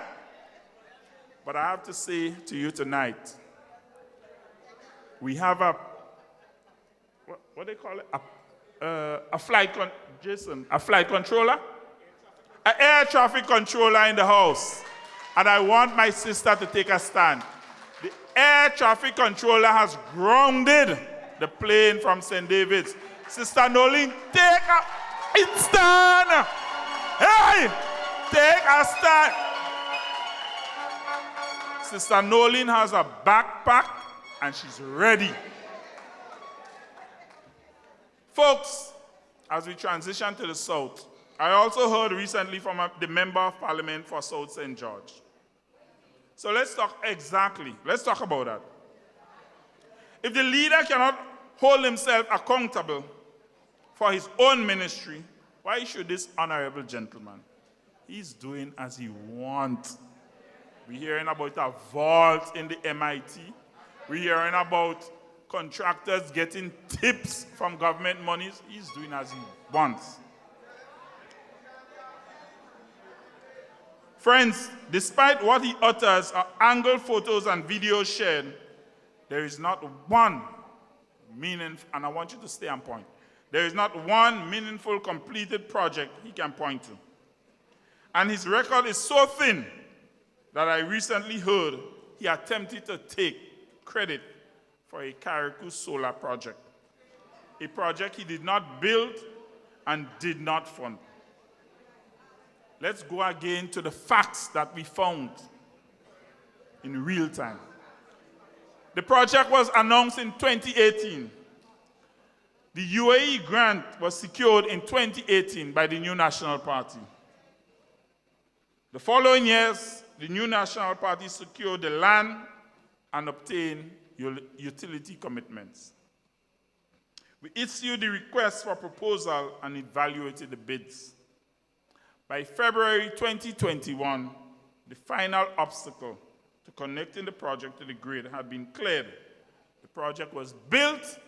But I have to say to you tonight, we have a what they call it? A flight controller? An air traffic controller in the house. And I want my sister to take a stand. The air traffic controller has grounded the plane from St. David's. Sister Nolene, take a stand! Hey! Take a stand! Sister Nolene has a backpack and she's ready. Folks, as we transition to the South, I also heard recently from the Member of Parliament for South St. George. So let's talk about that. If the leader cannot hold himself accountable for his own ministry, why should this honorable gentleman? He's doing as he wants. We're hearing about a vault in the MIT. We're hearing about contractors getting tips from government monies. He's doing as he wants. Friends, despite what he utters are angled photos and videos shared, there is not one meaningful, and I want you to stay on point, there is not one meaningful completed project he can point to. And his record is so thin that I recently heard he attempted to take credit for a Carriacou solar project, a project he did not build and did not fund. Let's go again to the facts that we found in real time. The project was announced in 2018. The UAE grant was secured in 2018 by the New National Party. The following years, the New National Party secured the land and obtained utility commitments. We issued the request for proposal and evaluated the bids. By February 2021, the final obstacle to connecting the project to the grid had been cleared. The project was built,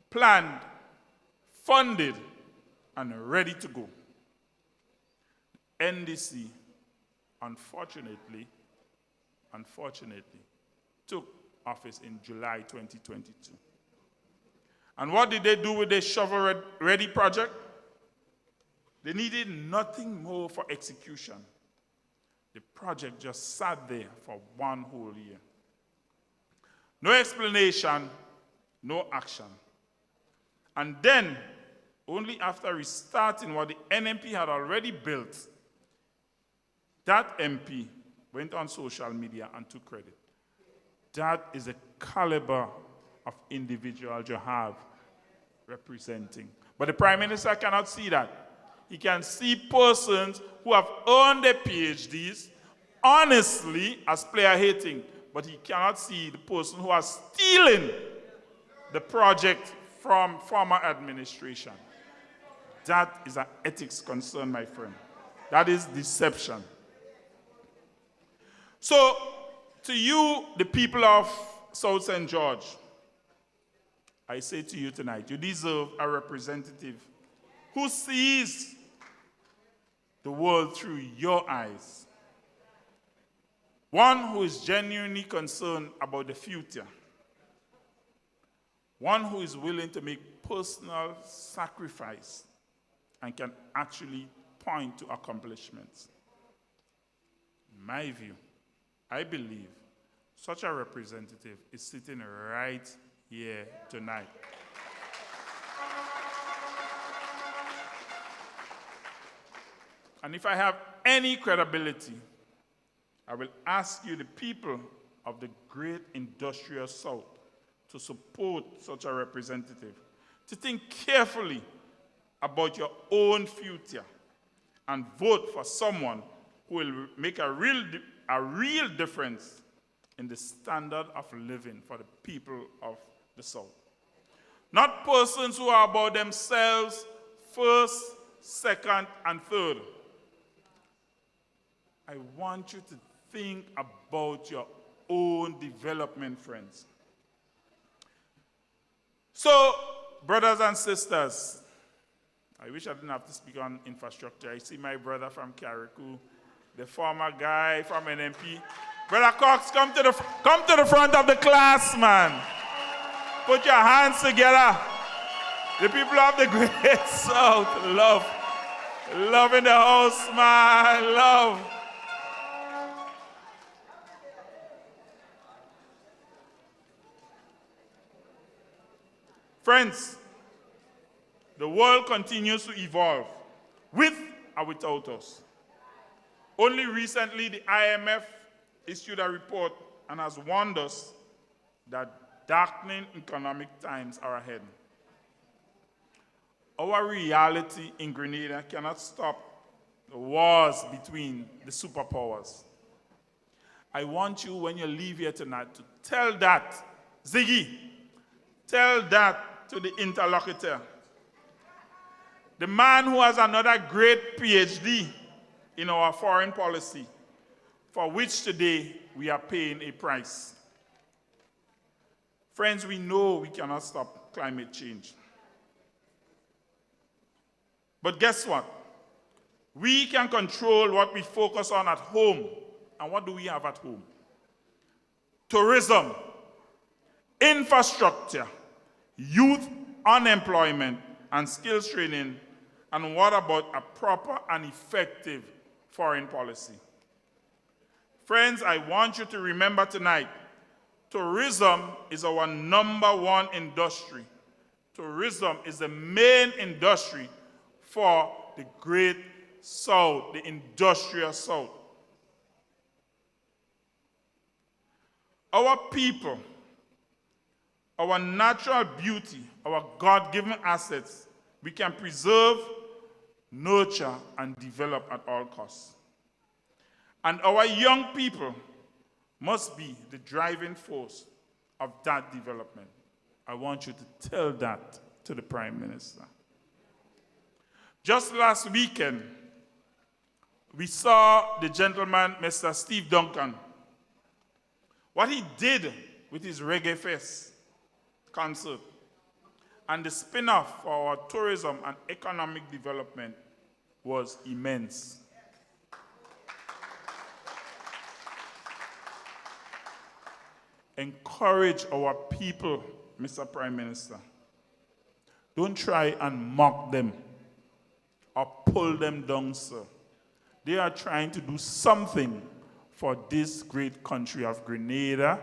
planned, funded, and ready to go. NDC, unfortunately, took office in July 2022. And what did they do with the shovel-ready project? They needed nothing more for execution. The project just sat there for one whole year. No explanation, no action. And then, only after restarting what the NNP had already built, that MP went on social media and took credit. That is the caliber of individual you have representing. But the Prime Minister cannot see that. He can see persons who have earned their PhDs honestly as player-hating, but he cannot see the person who are stealing the project from former administration. That is an ethics concern, my friend. That is deception. So, to you, the people of South St. George, I say to you tonight, you deserve a representative who sees the world through your eyes. One who is genuinely concerned about the future. One who is willing to make personal sacrifice and can actually point to accomplishments. In my view, I believe such a representative is sitting right here tonight. And if I have any credibility, I will ask you, the people of the great industrial South, to support such a representative, to think carefully about your own future and vote for someone who will make a real difference in the standard of living for the people of the South. Not persons who are about themselves first, second, and third. I want you to think about your own development, friends. So, brothers and sisters, I wish I didn't have to speak on infrastructure. I see my brother from Carriacou, the former guy from NNP. Brother Cox, come to the front of the class, man. Put your hands together. The people of the Great South, love. Love in the house, man, love. Friends, the world continues to evolve, with or without us. Only recently, the IMF issued a report and has warned us that darkening economic times are ahead. Our reality in Grenada cannot stop the wars between the superpowers. I want you, when you leave here tonight, to tell that, Ziggy, tell that to the interlocutor. The man who has another great PhD in our foreign policy, for which today we are paying a price. Friends, we know we cannot stop climate change. But guess what? We can control what we focus on at home. And what do we have at home? Tourism, infrastructure, youth unemployment, and skills training. And what about a proper and effective foreign policy? Friends, I want you to remember tonight, tourism is our #1 industry. Tourism is the main industry for the Great South, the industrial South. Our people, our natural beauty, our God-given assets, we can preserve, nurture, and develop at all costs. And our young people must be the driving force of that development. I want you to tell that to the Prime Minister. Just last weekend, we saw the gentleman, Mr. Steve Duncan, what he did with his Reggae Fest concert and the spin-off for our tourism and economic development was immense. Encourage our people, Mr. Prime Minister. Don't try and mock them or pull them down, sir. They are trying to do something for this great country of Grenada,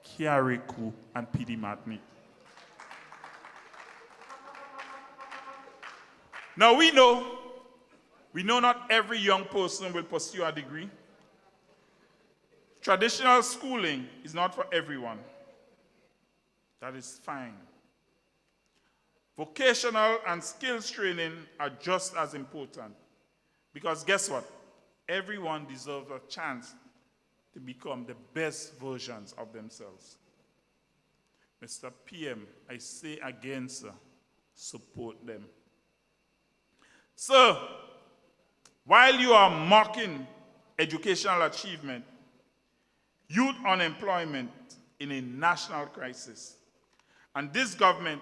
Carriacou, and Pidi Martinique. Now we know not every young person will pursue a degree. Traditional schooling is not for everyone. That is fine. Vocational and skills training are just as important. Because guess what? Everyone deserves a chance to become the best versions of themselves. Mr. PM, I say again, sir, support them. Sir, while you are mocking educational achievement, youth unemployment in a national crisis, and this government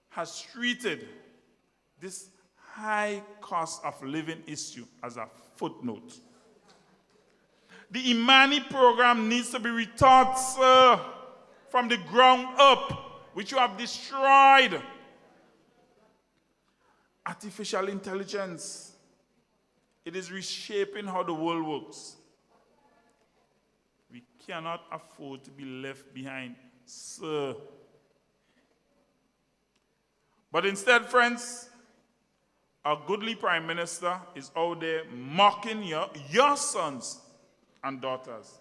has treated this high cost of living issue as a footnote. The Imani program needs to be rethought, sir, from the ground up, which you have destroyed. Artificial intelligence, it is reshaping how the world works. We cannot afford to be left behind, sir. But instead, friends, our goodly Prime Minister is out there mocking your sons and daughters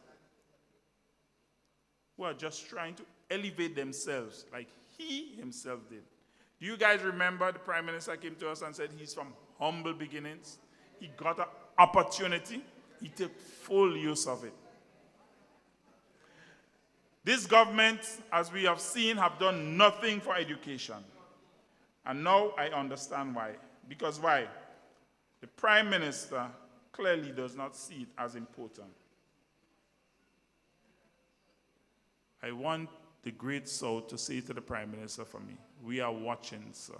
who are just trying to elevate themselves like he himself did. Do you guys remember the Prime Minister came to us and said he's from humble beginnings? He got an opportunity. He took full use of it. This government, as we have seen, have done nothing for education. And now I understand why. Because why? The Prime Minister clearly does not see it as important. I want the Great South to say to the Prime Minister for me, we are watching, sir.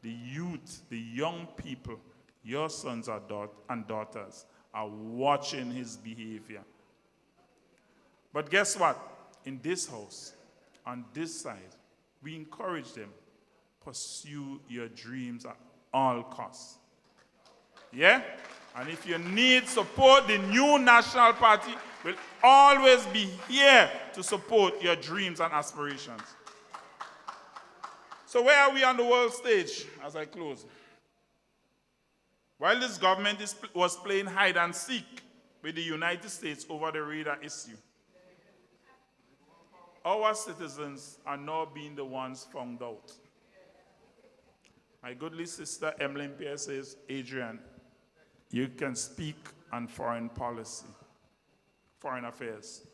The youth, the young people, your sons and daughters are watching his behavior. But guess what? In this house, on this side, we encourage them pursue your dreams at all costs. Yeah? And if you need support, the new National Party will always be here to support your dreams and aspirations. So where are we on the world stage as I close? While this government was playing hide and seek with the United States over the radar issue, our citizens are now being the ones found out. My goodly sister Emiline Pierre says, Adrian, you can speak on foreign policy, foreign affairs.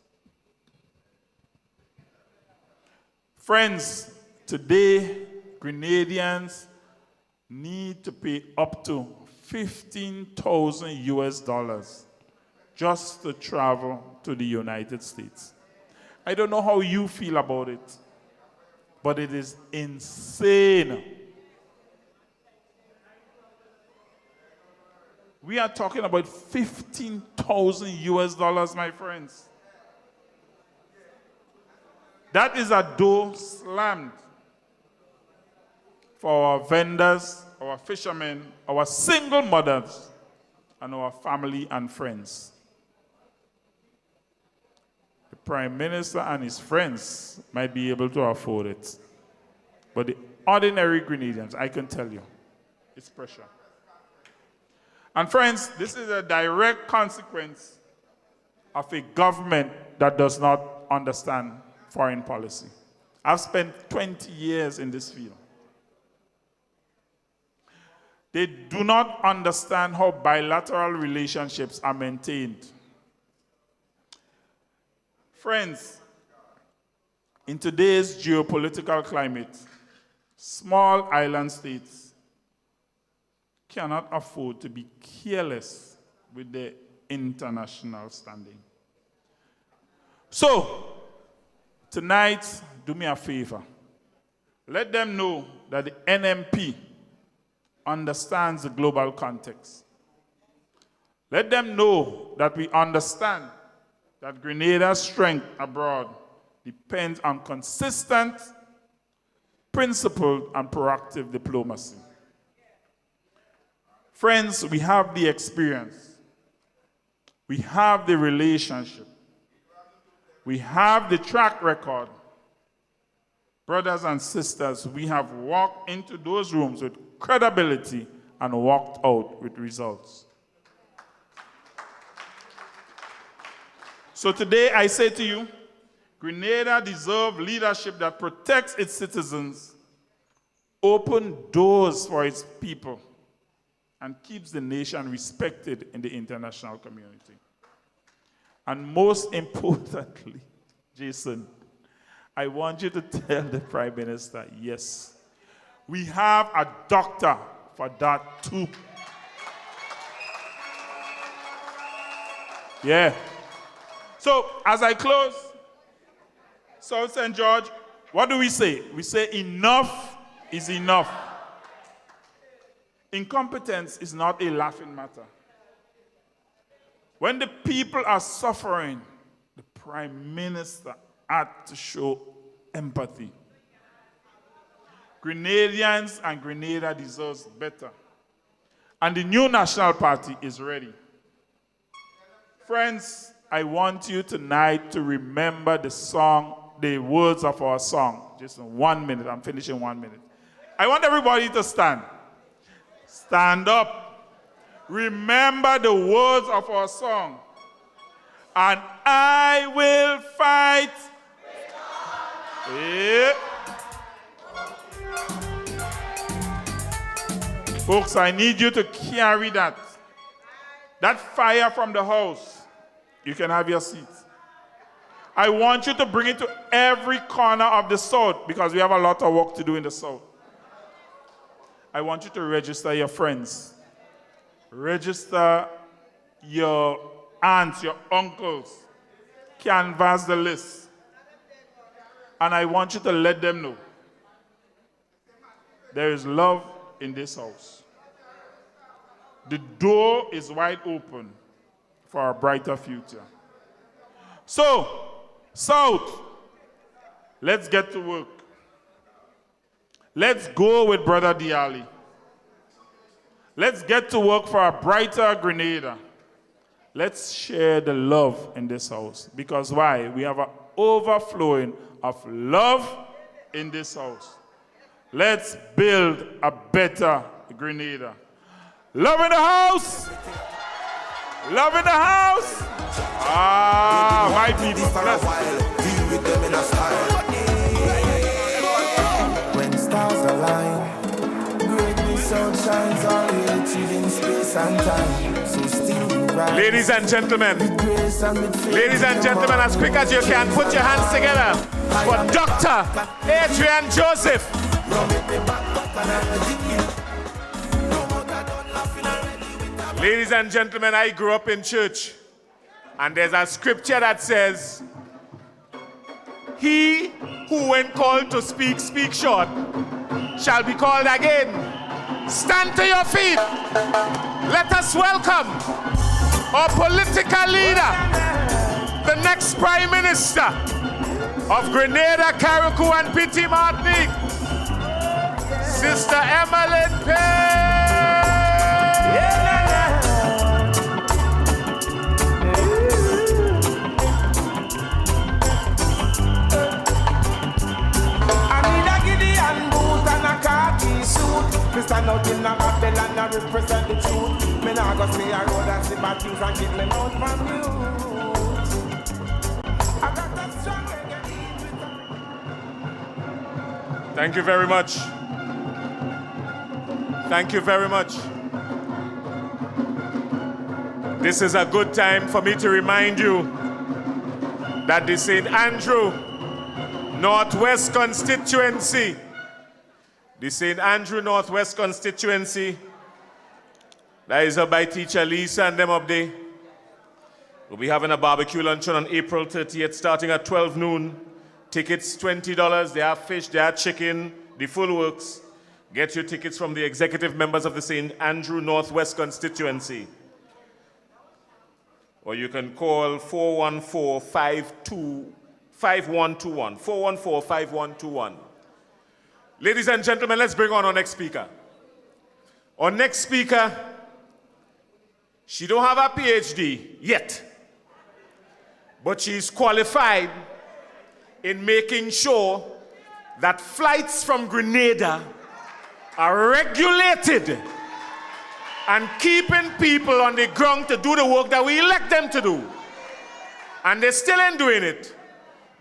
Friends, today, Grenadians need to pay up to $15,000 US just to travel to the United States. I don't know how you feel about it, but it is insane. We are talking about $15,000 US, my friends. That is a door slammed for our vendors, our fishermen, our single mothers, and our family and friends. The Prime Minister and his friends might be able to afford it. But the ordinary Grenadians, I can tell you, it's pressure. And friends, this is a direct consequence of a government that does not understand foreign policy. I've spent 20 years in this field. They do not understand how bilateral relationships are maintained. Friends, in today's geopolitical climate, small island states cannot afford to be careless with their international standing. So, tonight, do me a favor. Let them know that the NNP understands the global context. Let them know that we understand that Grenada's strength abroad depends on consistent, principled, and proactive diplomacy. Friends, we have the experience. We have the relationship. We have the track record. Brothers and sisters, we have walked into those rooms with credibility and walked out with results. So today I say to you, Grenada deserves leadership that protects its citizens, opens doors for its people, and keeps the nation respected in the international community. And most importantly, Jason, I want you to tell the Prime Minister, yes, we have a doctor for that too. Yeah. So, as I close, South St. George, what do we say? We say enough is enough. Incompetence is not a laughing matter. When the people are suffering, the Prime Minister had to show empathy. Grenadians and Grenada deserves better. And the new National Party is ready. Friends, I want you tonight to remember the song, the words of our song. Just in 1 minute, I'm finishing 1 minute. I want everybody to stand. Stand up. Remember the words of our song. And I will fight. Yeah. Folks, I need you to carry that. That fire from the house. You can have your seat. I want you to bring it to every corner of the South because we have a lot of work to do in the South. I want you to register your friends. Register your aunts, your uncles. Canvass the list. And I want you to let them know there is love in this house. The door is wide open for a brighter future. So, South, let's get to work. Let's go with Brother Diali. Let's get to work for a brighter Grenada. Let's share the love in this house. Because why? We have an overflowing of love in this house. Let's build a better Grenada. Love in the house! Love in the house! Ah, my people. Deal with them in a style. When stars align, greatness outshines all the achieving space and time. So still you rise. Ladies and gentlemen, as quick as you can, put your hands together for Dr. Adrian Joseph. Ladies and gentlemen, I grew up in church, and there's a scripture that says, he who when called to speak, speak short, shall be called again. Stand to your feet. Let us welcome our political leader, the next Prime Minister of Grenada, Carriacou, and Petit Martinique, Sister Emiline Pierre. Stand out in a battle and I represent the truth. Me nah go stay a road and see bad things and keep me out from you. I got that strong reggae. Thank you very much. Thank you very much. This is a good time for me to remind you that the St. Andrew Northwest constituency, the St. Andrew Northwest constituency, that is up by Teacher Lisa and them up there. We'll be having a barbecue luncheon on April 30th, starting at 12 noon. Tickets, $20. They have fish, they have chicken, the full works. Get your tickets from the executive members of the St. Andrew Northwest constituency. Or you can call 414-5121, 414-5121. Ladies and gentlemen, let's bring on our next speaker. Our next speaker, she don't have a PhD yet, but she's qualified in making sure that flights from Grenada are regulated and keeping people on the ground to do the work that we elect them to do. And they still ain't doing it,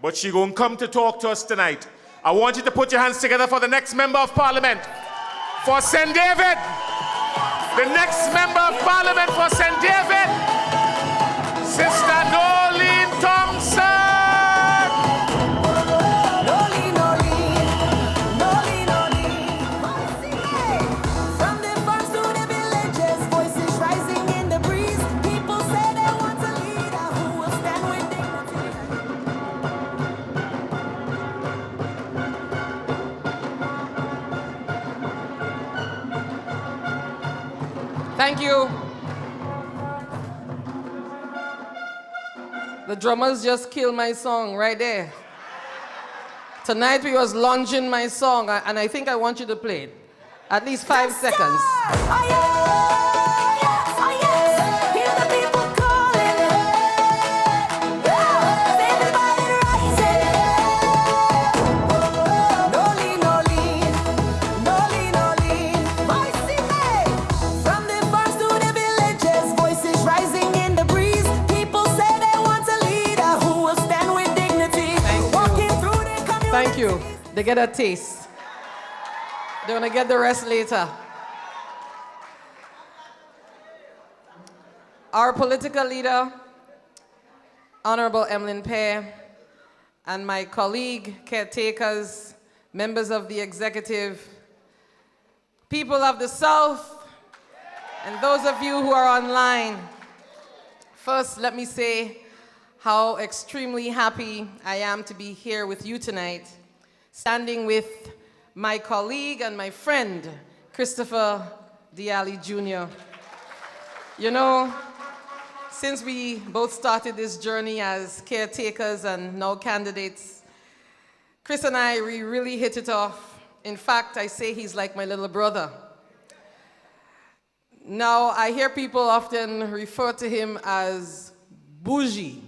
but she gonna come to talk to us tonight. I want you to put your hands together for the next Member of Parliament for St. David. The next Member of Parliament for St. David, Sister Nolene Thompson. From the farms to the villages, voices rising in the breeze. People say they want a leader who will stand with dignity. Thank you. The drummers just killed my song right there. Tonight we was launching my song, and I think I want you to play it. At least 5 seconds. Oh yeah, oh yeah. Hear the people calling. Everybody rising. Nolene, Nolene, Nolene, Nolene. My city. From the farms to the villages, voices rising in the breeze. People say they want a leader who will stand with dignity. Walking through the community. Thank you. They get a taste. They're gonna get the rest later. Our political leader, Honorable Emiline Pierre, and my colleague, caretakers, members of the executive, people of the South, and those of you who are online. First, let me say how extremely happy I am to be here with you tonight, standing with my colleague and my friend, Christopher Diali Jr. You know, since we both started this journey as caretakers and now candidates, Chris and I, we really hit it off In fact, I say he's like my little brother. Now, I hear people often refer to him as bougie.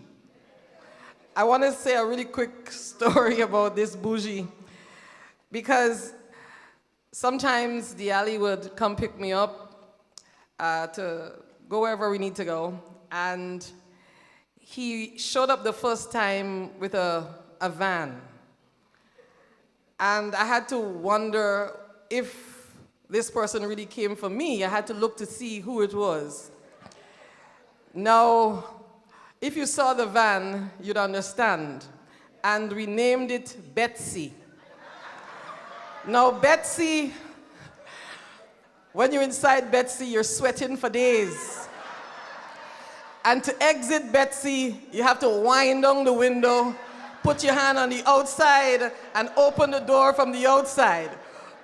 I want to say a really quick story about this bougie, because sometimes Diali would come pick me up to go wherever we need to go, and he showed up the first time with a van. And I had to wonder if this person really came for me. I had to look to see who it was. Now, if you saw the van, you'd understand. And we named it Betsy. Now, Betsy, when you're inside Betsy, you're sweating for days. And to exit Betsy, you have to wind down the window, put your hand on the outside, and open the door from the outside.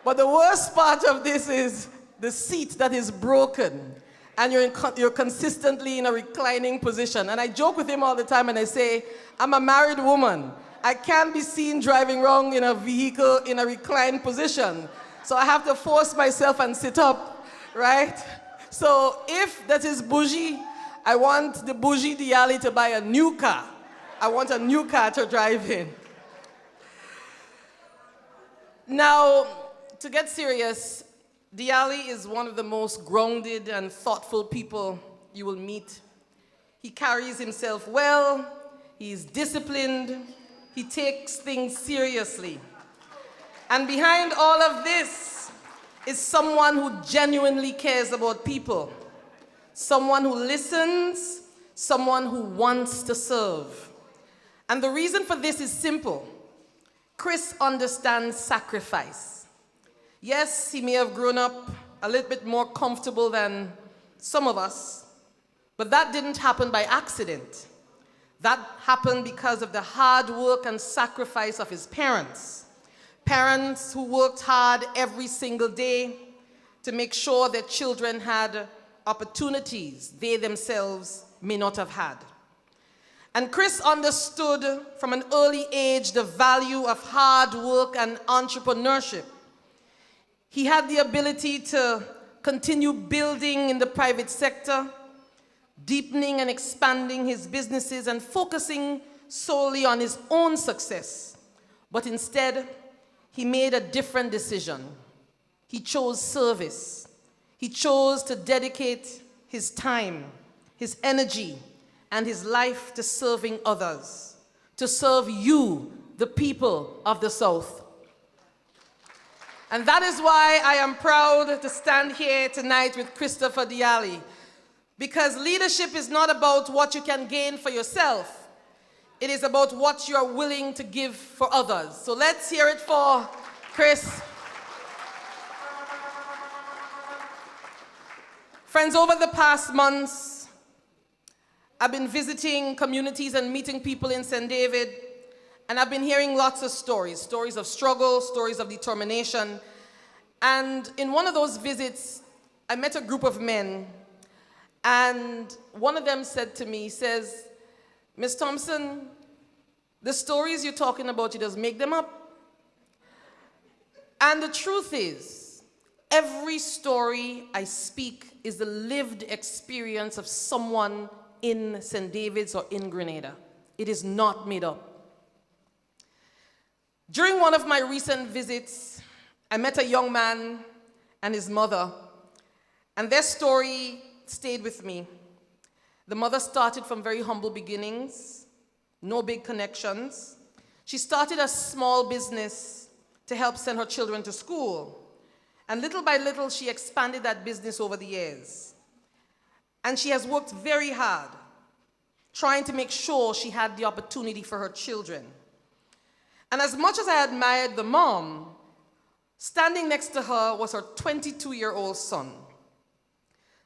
But the worst part of this is the seat that is broken, and you're consistently in a reclining position. And I joke with him all the time, and I say, I'm a married woman. I can't be seen driving around in a vehicle in a reclined position. So I have to force myself and sit up, right? So if that is bougie, I want the bougie Diali to buy a new car. I want a new car to drive in. Now, to get serious, Diali is one of the most grounded and thoughtful people you will meet. He carries himself well, he's disciplined, he takes things seriously. And behind all of this is someone who genuinely cares about people, someone who listens, someone who wants to serve. And the reason for this is simple. Chris understands sacrifice. Yes, he may have grown up a little bit more comfortable than some of us, but that didn't happen by accident. That happened because of the hard work and sacrifice of his parents. Parents who worked hard every single day to make sure their children had opportunities they themselves may not have had. And Chris understood from an early age the value of hard work and entrepreneurship. He had the ability to continue building in the private sector, deepening and expanding his businesses and focusing solely on his own success. But instead, he made a different decision. He chose service. He chose to dedicate his time, his energy, and his life to serving others, to serve you, the people of the South. And that is why I am proud to stand here tonight with Christopher Diali, because leadership is not about what you can gain for yourself. It is about what you are willing to give for others. So let's hear it for Chris. Friends, over the past months, I've been visiting communities and meeting people in St. David, and I've been hearing lots of stories, stories of struggle, stories of determination. And in one of those visits, I met a group of men, and one of them said to me, he says, Ms. Thompson, the stories you're talking about, you just make them up. And the truth is, every story I speak is the lived experience of someone in St. David's or in Grenada. It is not made up. During one of my recent visits, I met a young man and his mother, and their story stayed with me. The mother started from very humble beginnings, no big connections. She started a small business to help send her children to school. And little by little, she expanded that business over the years. And she has worked very hard, trying to make sure she had the opportunity for her children. And as much as I admired the mom, standing next to her was her 22-year-old son.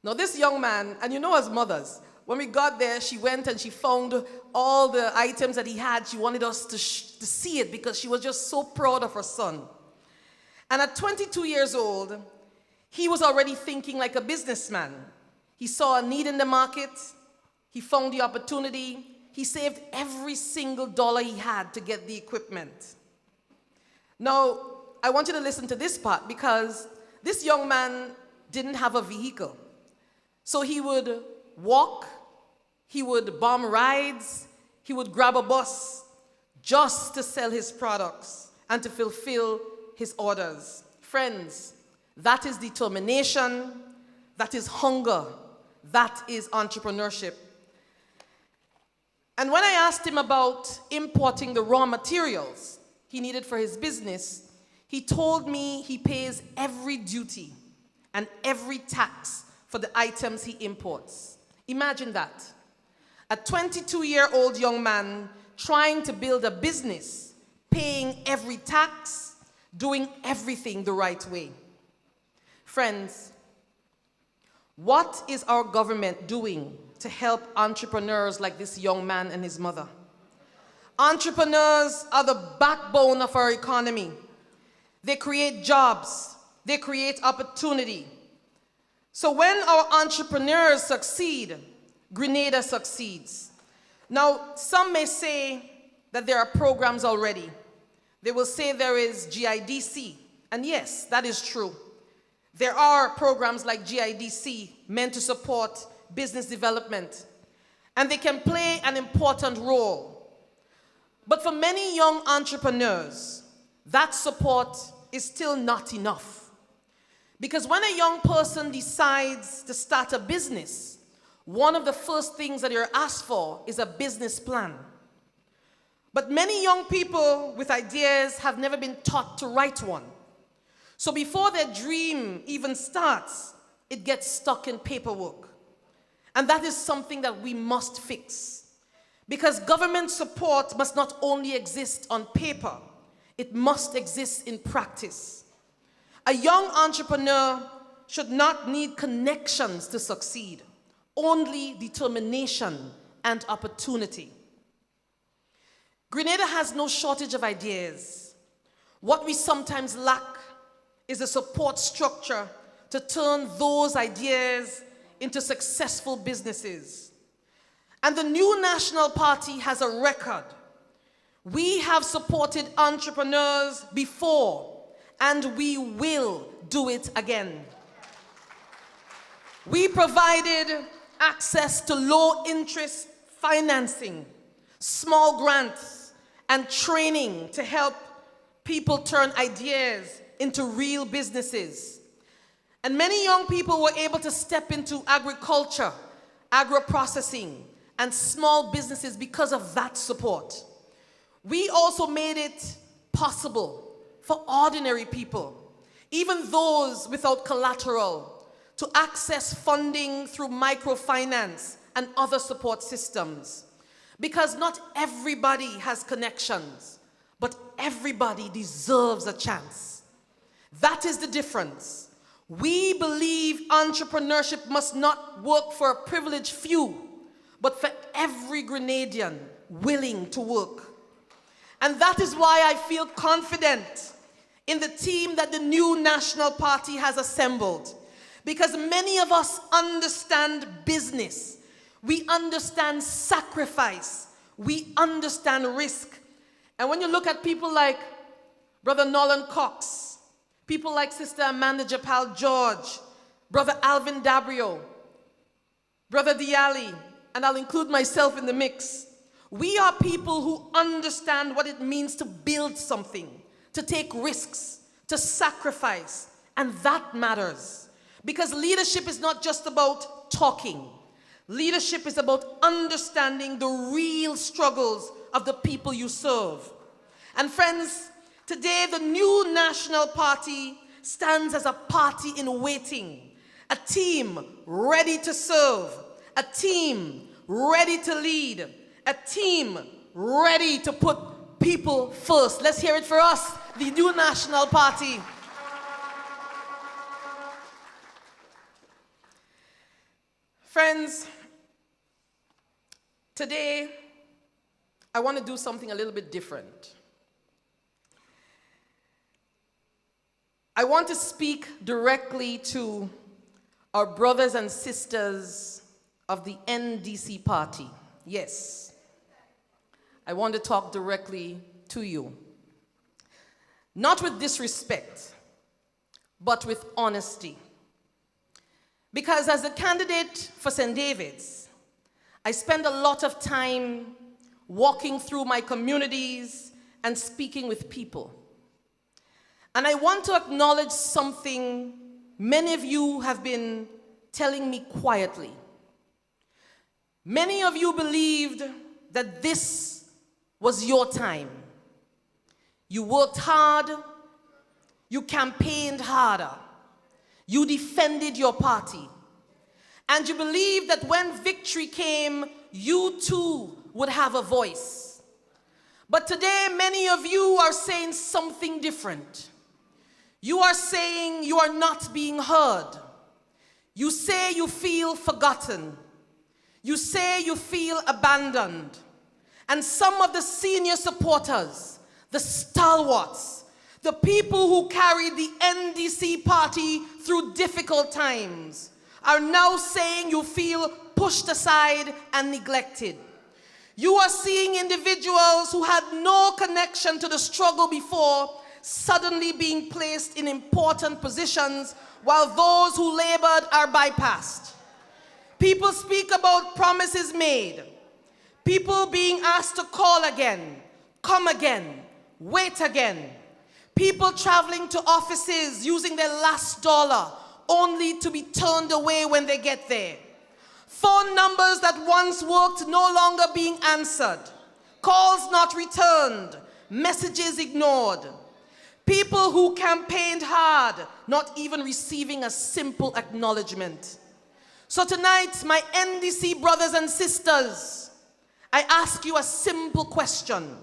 Now this young man, and you know as mothers, when we got there, she went and she found all the items that he had. She wanted us to see it because she was just so proud of her son. And at 22 years old, he was already thinking like a businessman. He saw a need in the market. He found the opportunity. He saved every single dollar he had to get the equipment. Now, I want you to listen to this part because this young man didn't have a vehicle. So he would walk, he would bomb rides, he would grab a bus just to sell his products and to fulfill his orders. Friends, that is determination, that is hunger, that is entrepreneurship. And when I asked him about importing the raw materials he needed for his business, he told me he pays every duty and every tax for the items he imports. Imagine that. A 22-year-old young man trying to build a business, paying every tax, doing everything the right way. Friends, what is our government doing to help entrepreneurs like this young man and his mother? Entrepreneurs are the backbone of our economy. They create jobs, they create opportunity. So when our entrepreneurs succeed, Grenada succeeds. Now, some may say that there are programs already. They will say there is GIDC, and yes, that is true. There are programs like GIDC meant to support business development, and they can play an important role. But for many young entrepreneurs, that support is still not enough. Because when a young person decides to start a business, one of the first things that you're asked for is a business plan. But many young people with ideas have never been taught to write one. So before their dream even starts, it gets stuck in paperwork. And that is something that we must fix. Because government support must not only exist on paper, it must exist in practice. A young entrepreneur should not need connections to succeed, only determination and opportunity. Grenada has no shortage of ideas. What we sometimes lack is a support structure to turn those ideas into successful businesses. And the new National Party has a record. We have supported entrepreneurs before, and we will do it again. We provided access to low-interest financing, small grants, and training to help people turn ideas into real businesses. And many young people were able to step into agriculture, agro-processing, and small businesses because of that support. We also made it possible for ordinary people, even those without collateral, to access funding through microfinance and other support systems. Because not everybody has connections, but everybody deserves a chance. That is the difference. We believe entrepreneurship must not work for a privileged few, but for every Grenadian willing to work. And that is why I feel confident in the team that the new National Party has assembled. Because many of us understand business. We understand sacrifice. We understand risk. And when you look at people like Brother Nolan Cox, people like Sister Amanda Japal George, Brother Alvin Dabrio, Brother Diali, and I'll include myself in the mix. We are people who understand what it means to build something, to take risks, to sacrifice, and that matters. Because leadership is not just about talking. Leadership is about understanding the real struggles of the people you serve. And friends, today the new National Party stands as a party in waiting, a team ready to serve, a team ready to lead, a team ready to put people first. Let's hear it for us, the new National Party. Friends, today I want to do something a little bit different. I want to speak directly to our brothers and sisters of the NDC party. Yes, I want to talk directly to you. not with disrespect, but with honesty. Because as a candidate for St. David's, I spend a lot of time walking through my communities and speaking with people. And I want to acknowledge something many of you have been telling me quietly. Many of you believed that this was your time. You worked hard, you campaigned harder, you defended your party, and you believed that when victory came, you too would have a voice. But today, many of you are saying something different. You are saying you are not being heard. You say you feel forgotten. You say you feel abandoned. And some of the senior supporters, the stalwarts, the people who carried the NDC party through difficult times, are now saying you feel pushed aside and neglected. You are seeing individuals who had no connection to the struggle before suddenly being placed in important positions while those who labored are bypassed. People speak about promises made, people being asked to call again, come again, wait again, people traveling to offices using their last dollar only to be turned away when they get there. Phone numbers that once worked no longer being answered, calls not returned, messages ignored. People who campaigned hard, not even receiving a simple acknowledgement. So tonight, my NDC brothers and sisters, I ask you a simple question.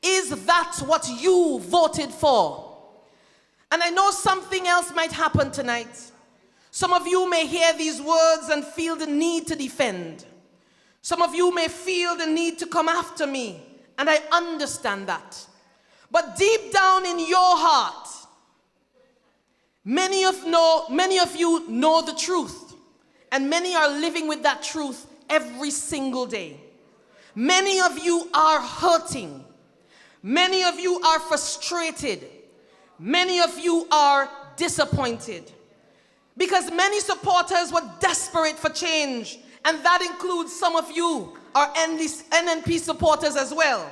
Is that what you voted for? And I know something else might happen tonight. Some of you may hear these words and feel the need to defend. Some of you may feel the need to come after me, and I understand that. But deep down in your heart, many of you know the truth, and many are living with that truth every single day. Many of you are hurting. Many of you are frustrated. Many of you are disappointed. Because many supporters were desperate for change, and that includes some of you, our NNP supporters as well.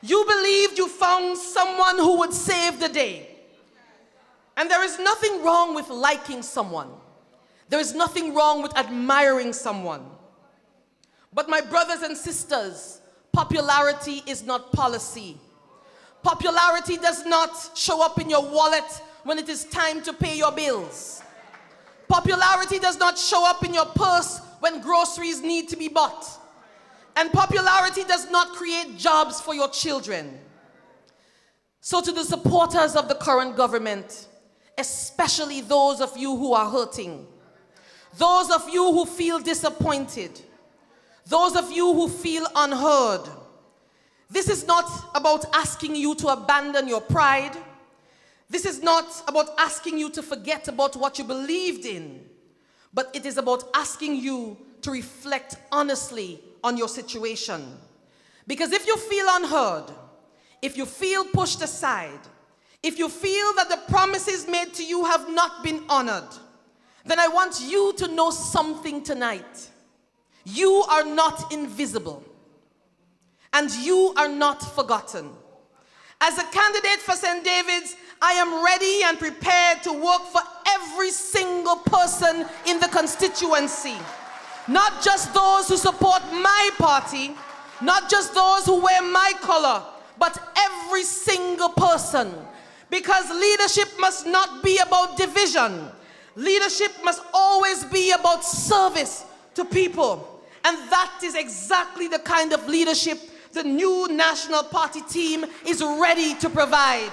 You believed you found someone who would save the day. And there is nothing wrong with liking someone. There is nothing wrong with admiring someone. But my brothers and sisters, popularity is not policy. Popularity does not show up in your wallet when it is time to pay your bills. Popularity does not show up in your purse when groceries need to be bought. And popularity does not create jobs for your children. So to the supporters of the current government, especially those of you who are hurting, those of you who feel disappointed, those of you who feel unheard, this is not about asking you to abandon your pride. This is not about asking you to forget about what you believed in, but it is about asking you to reflect honestly on your situation. Because if you feel unheard, if you feel pushed aside, if you feel that the promises made to you have not been honored, then I want you to know something tonight. You are not invisible, and you are not forgotten. As a candidate for St. David's, I am ready and prepared to work for every single person in the constituency. Not just those who support my party, not just those who wear my color, but every single person. Because leadership must not be about division. Leadership must always be about service to people. And that is exactly the kind of leadership the new National Party team is ready to provide.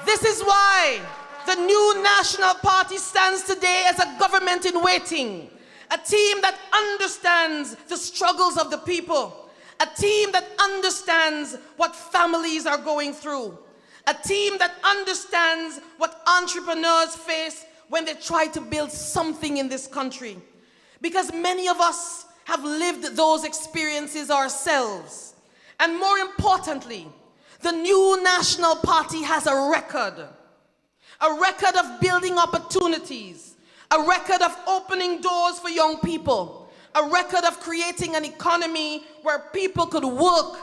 This is why the new National Party stands today as a government in waiting. A team that understands the struggles of the people. A team that understands what families are going through. A team that understands what entrepreneurs face when they try to build something in this country. Because many of us have lived those experiences ourselves. And more importantly, The new National Party has a record of building opportunities, a record of opening doors for young people, a record of creating an economy where people could work,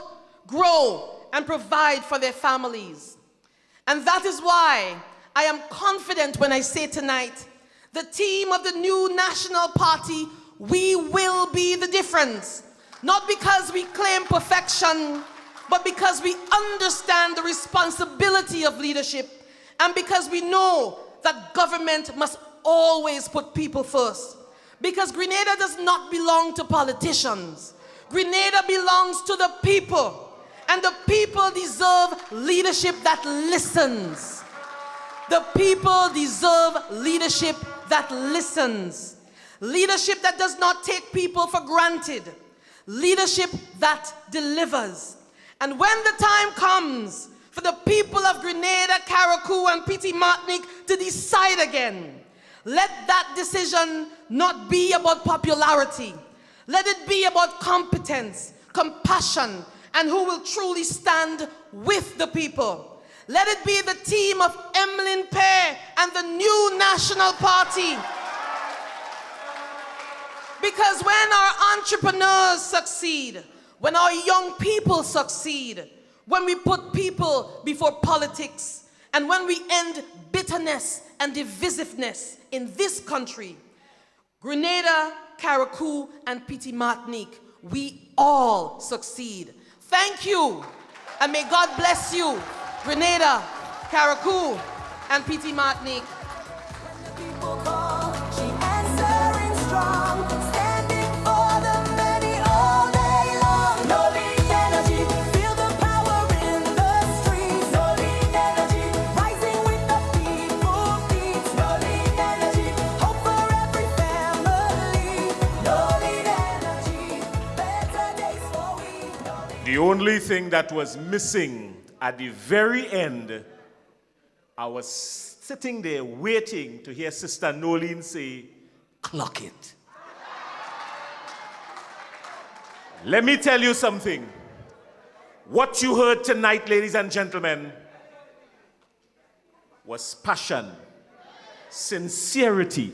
grow, and provide for their families. And that is why I am confident when I say tonight, the team of the new National Party, we will be the difference. Not because we claim perfection, but because we understand the responsibility of leadership, and because we know that government must always put people first. Because Grenada does not belong to politicians. Grenada belongs to the people. And the people deserve leadership that listens. The people deserve leadership that listens. Leadership that does not take people for granted. Leadership that delivers. And when the time comes for the people of Grenada, Carriacou, and Petit Martinique to decide again, let that decision not be about popularity. Let it be about competence, compassion, and who will truly stand with the people. Let it be the team of Emiline, Pierre, and the new National Party. Because when our entrepreneurs succeed, when our young people succeed, when we put people before politics, and when we end bitterness and divisiveness in this country, Grenada, Carriacou, and Petit Martinique, we all succeed. Thank you, and may God bless you, Grenada, Carriacou, and Petit Martinique. People call, she answering strong, standing for the many all day long. Nolene energy, feel the power in the streets. Nolene energy, rising with the people beats. Nolene energy, hope for every family. Nolene energy, better days for we. The only thing that was missing at the very end, I was sitting there waiting to hear Sister Nolene say, "Clock it." Let me tell you something. What you heard tonight, ladies and gentlemen, was passion, sincerity,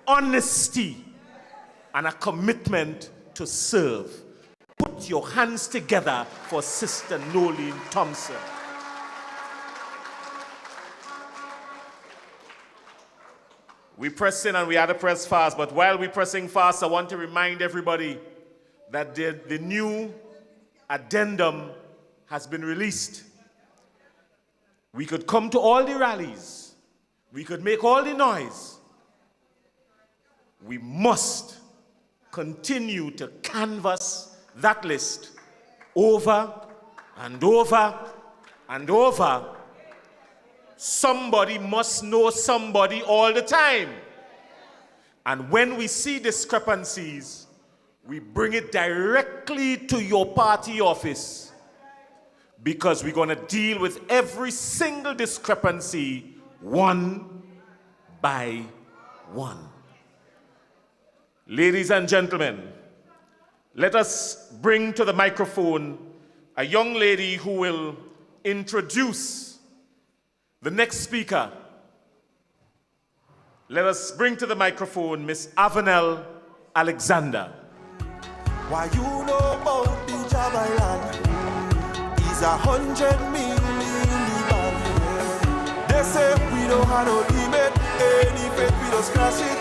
honesty, and a commitment to serve. Put your hands together for Sister Nolene Thompson. We press in and we had to press fast, but while we're pressing fast, I want to remind everybody that the new addendum has been released. We could come to all the rallies. We could make all the noise. We must continue to canvass that list over and over and over. Somebody must know somebody all the time. And when we see discrepancies, we bring it directly to your party office, because we're going to deal with every single discrepancy one by one. Ladies and gentlemen, let us bring to the microphone a young lady who will introduce the next speaker. Let us bring to the microphone Miss Avenel Alexander. Why you know about the job I ran? Is 100 million the band. They say we don't have no limit. Any faith we just crash it.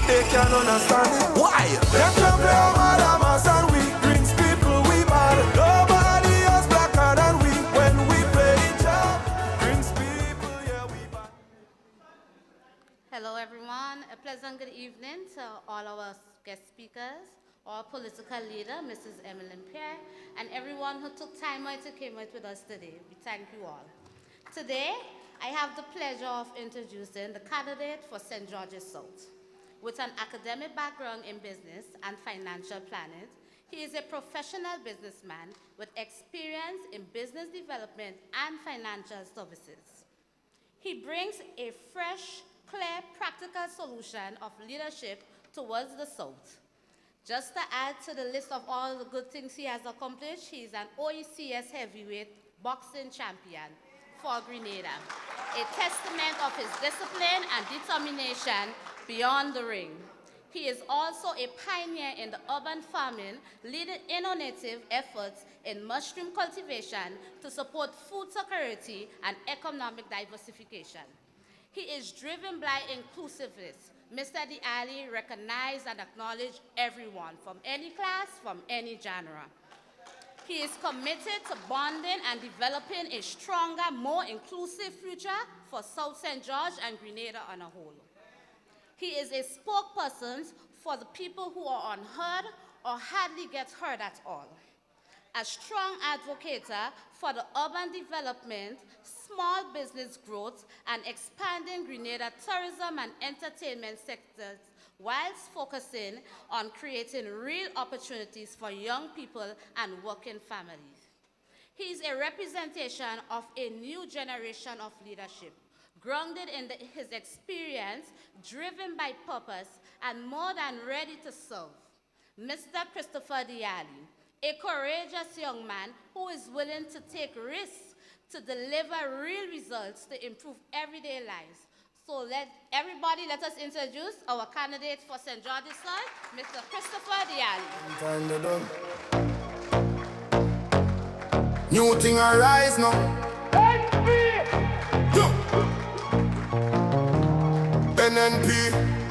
They can't understand it. Why? Them can play over the mass and we drinks people we bad. Nobody else blacker than we when we play the job. Drinks people, yeah, we bad. Hello everyone, a pleasant good evening to all our guest speakers, our political leader, Mrs. Emiline Pierre, and everyone who took time out to come out with us today. We thank you all. Today, I have the pleasure of introducing the candidate for St. George's South. With an academic background in business and financial planning, he is a professional businessman with experience in business development and financial services. He brings a fresh, clear, practical solution of leadership towards the South. Just to add to the list of all the good things he has accomplished, he is an OECS heavyweight boxing champion for Grenada, a testament of his discipline and determination beyond the ring. He is also a pioneer in the urban farming, leading innovative efforts in mushroom cultivation to support food security and economic diversification. He is driven by inclusiveness. Mr. Diali recognizes and acknowledges everyone from any class, from any genre. He is committed to bonding and developing a stronger, more inclusive future for South St. George and Grenada on a whole. He is a spokesperson for the people who are unheard or hardly get heard at all. A strong advocate for the urban development, small business growth, and expanding Grenada tourism and entertainment sectors, whilst focusing on creating real opportunities for young people and working families. He is a representation of a new generation of leadership, grounded in his experience, driven by purpose, and more than ready to serve. Mr. Christopher Diali, a courageous young man who is willing to take risks to deliver real results to improve everyday lives. So let us introduce our candidate for St. George's Soil, Mr. Christopher Diali. New thing arise now. NNP.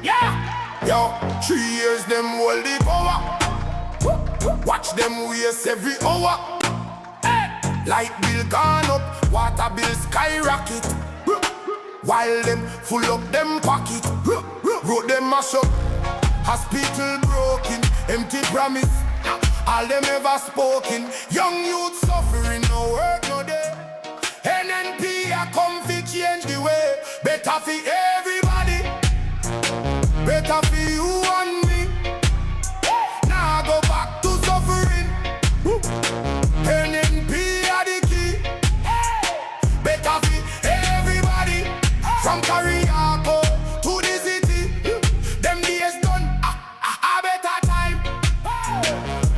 Yeah. Yo, 3 years them hold the power. Watch them waste every hour. Light bill gone up, water bill skyrocket. While them full up them pocket. Road them mash up, hospital broken, empty promise. All them ever spoken. Young youth suffering, no work, no day. NNP a come fi change the way. Better for everybody, better for you and me. Now go back to suffering. NNP are the key. Better for everybody, from Kariako to the city. Them days done, a better time.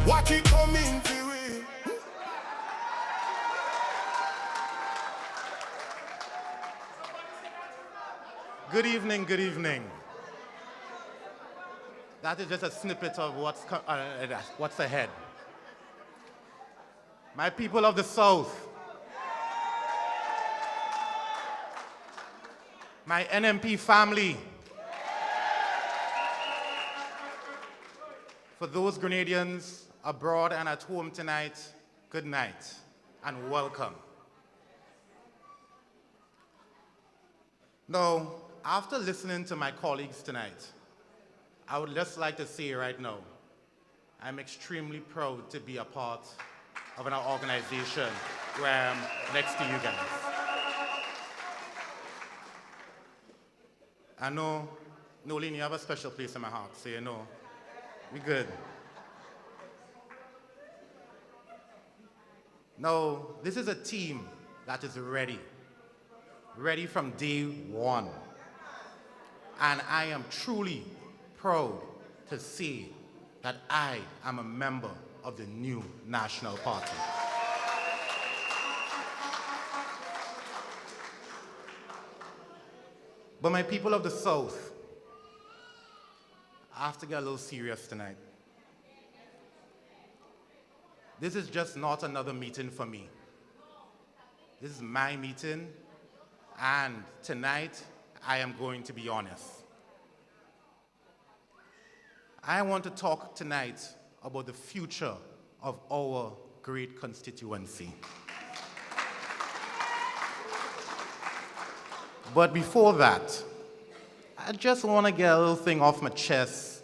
Watch it coming for we. Good evening, good evening. That is just a snippet of what's ahead. My people of the South, my NNP family, for those Grenadians abroad and at home tonight, good night and welcome. Now, after listening to my colleagues tonight, I would just like to say right now, I'm extremely proud to be a part of an organization where I'm next to you guys. I know, Nolene, you have a special place in my heart, so you know, we good. Now, this is a team that is ready from day one. And I am truly proud to say that I am a member of the new National Party. But my people of the South, I have to get a little serious tonight. This is just not another meeting for me. This is my meeting, and tonight I am going to be honest. I want to talk tonight about the future of our great constituency. But before that, I just want to get a little thing off my chest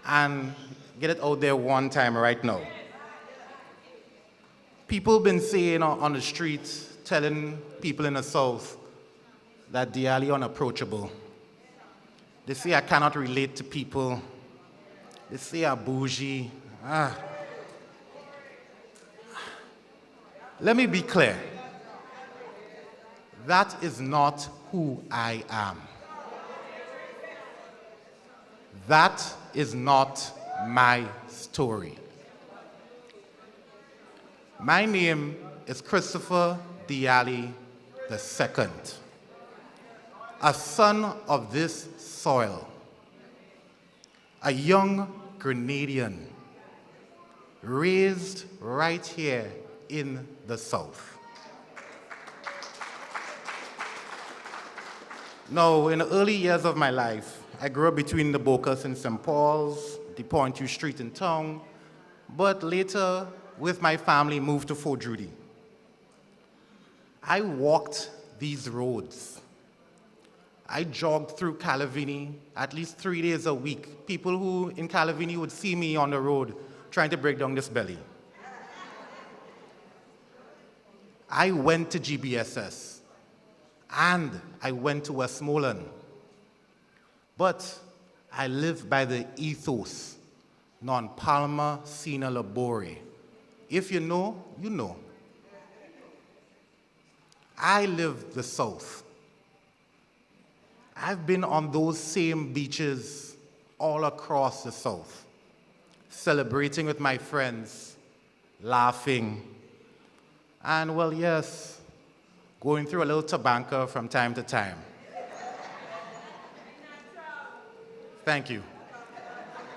and get it out there one time right now. People been saying on the streets, telling people in the South that Diali unapproachable. They say I cannot relate to people. They say I'm bougie. Let me be clear. That is not who I am. That is not my story. My name is Christopher Diali II, a son of this soil, a young Grenadian raised right here in the South. Now, in the early years of my life, I grew up between the Bocas and St. Paul's, the Pointe Street in town, but later, with my family, moved to Fort Drudy. I walked these roads. I jogged through Calavini at least 3 days a week. People who in Calavini would see me on the road trying to break down this belly. I went to GBSS. And I went to Westmoreland. But I live by the ethos, non palma sine labore. If you know, you know. I live the South. I've been on those same beaches all across the South, celebrating with my friends, laughing, and well, yes, going through a little tabanca from time to time. Thank you.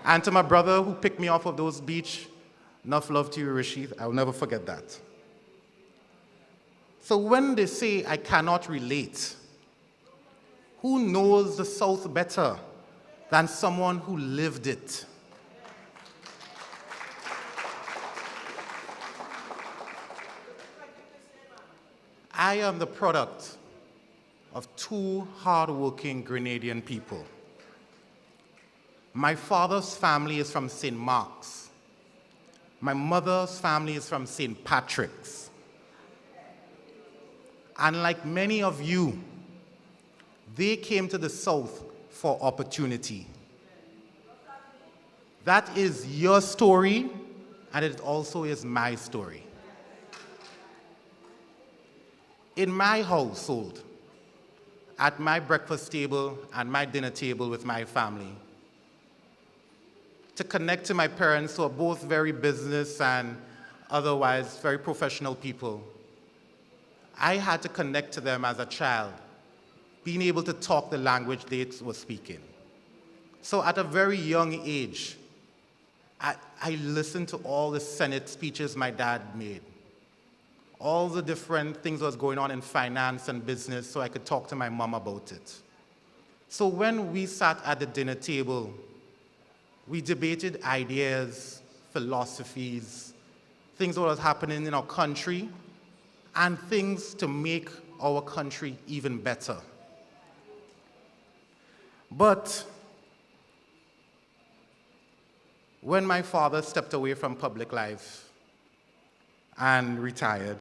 And to my brother who picked me off of those beach, enough love to you, Rashid. I will never forget that. So when they say I cannot relate, who knows the South better than someone who lived it? I am the product of two hardworking Grenadian people. My father's family is from St. Mark's. My mother's family is from St. Patrick's. And like many of you, they came to the South for opportunity. That is your story, and it also is my story. In my household, at my breakfast table and my dinner table with my family, to connect to my parents who are both very business and otherwise very professional people, I had to connect to them as a child, being able to talk the language they were speaking. So at a very young age, I listened to all the Senate speeches my dad made, all the different things that was going on in finance and business so I could talk to my mom about it. So when we sat at the dinner table, we debated ideas, philosophies, things that was happening in our country, and things to make our country even better. But when my father stepped away from public life and retired,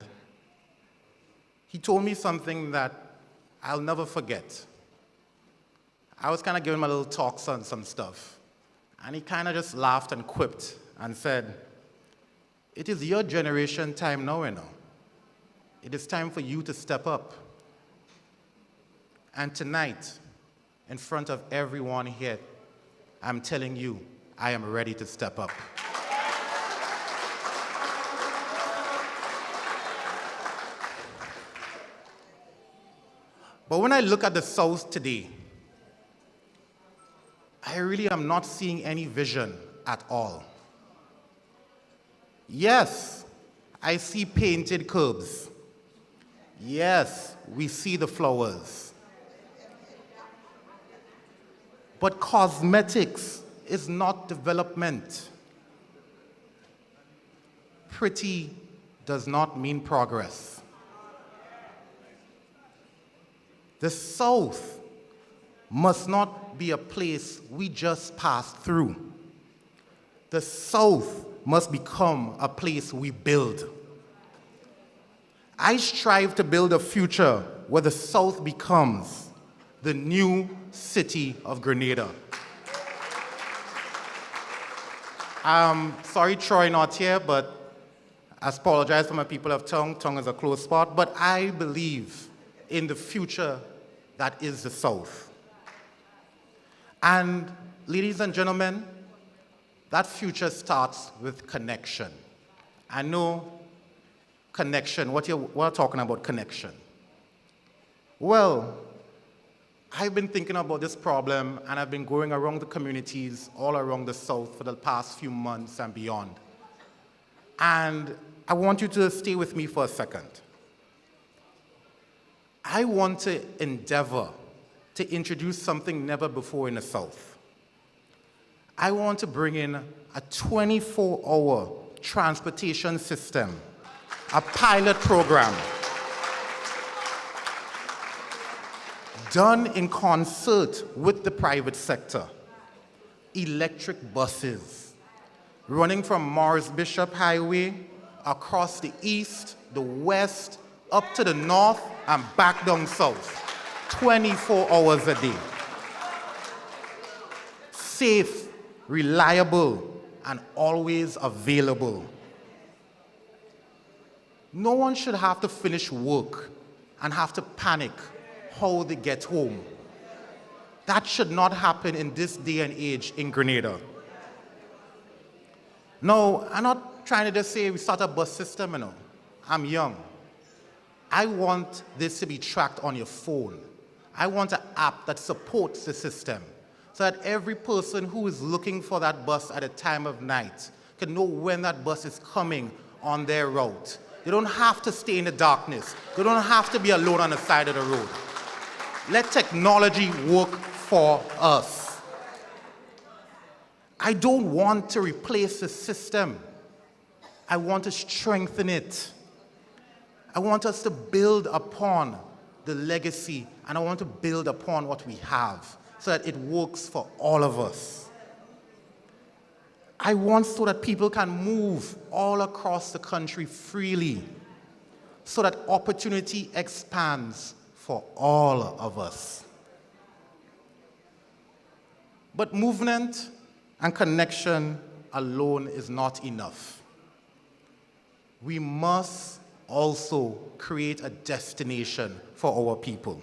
he told me something that I'll never forget. I was kind of giving him a little talks on some stuff, and he kind of just laughed and quipped and said, "It is your generation time now, you know. It is time for you to step up." And tonight, in front of everyone here, I'm telling you, I am ready to step up. But when I look at the South today, I really am not seeing any vision at all. Yes, I see painted curbs. Yes, we see the flowers. But cosmetics is not development. Pretty does not mean progress. The South must not be a place we just pass through. The South must become a place we build. I strive to build a future where the South becomes the new city of Grenada. Sorry Troy not here, but I apologize for my people of Tongue. Tongue is a close spot, but I believe in the future that is the South. And ladies and gentlemen, that future starts with connection. I know connection, we're talking about connection. Well, I've been thinking about this problem, and I've been going around the communities all around the South for the past few months and beyond. And I want you to stay with me for a second. I want to endeavor to introduce something never before in the South. I want to bring in a 24-hour transportation system, a pilot program, done in concert with the private sector. Electric buses running from Morris Bishop Highway across the east, the west, up to the north, and back down south. 24 hours a day. Safe, reliable, and always available. No one should have to finish work and have to panic how they get home. That should not happen in this day and age in Grenada. No, I'm not trying to just say we start a bus system, you know. I'm young. I want this to be tracked on your phone. I want an app that supports the system so that every person who is looking for that bus at a time of night can know when that bus is coming on their route. They don't have to stay in the darkness. They don't have to be alone on the side of the road. Let technology work for us. I don't want to replace the system. I want to strengthen it. I want us to build upon the legacy, and I want to build upon what we have so that it works for all of us. I want so that people can move all across the country freely so that opportunity expands for all of us. But movement and connection alone is not enough. We must also create a destination for our people.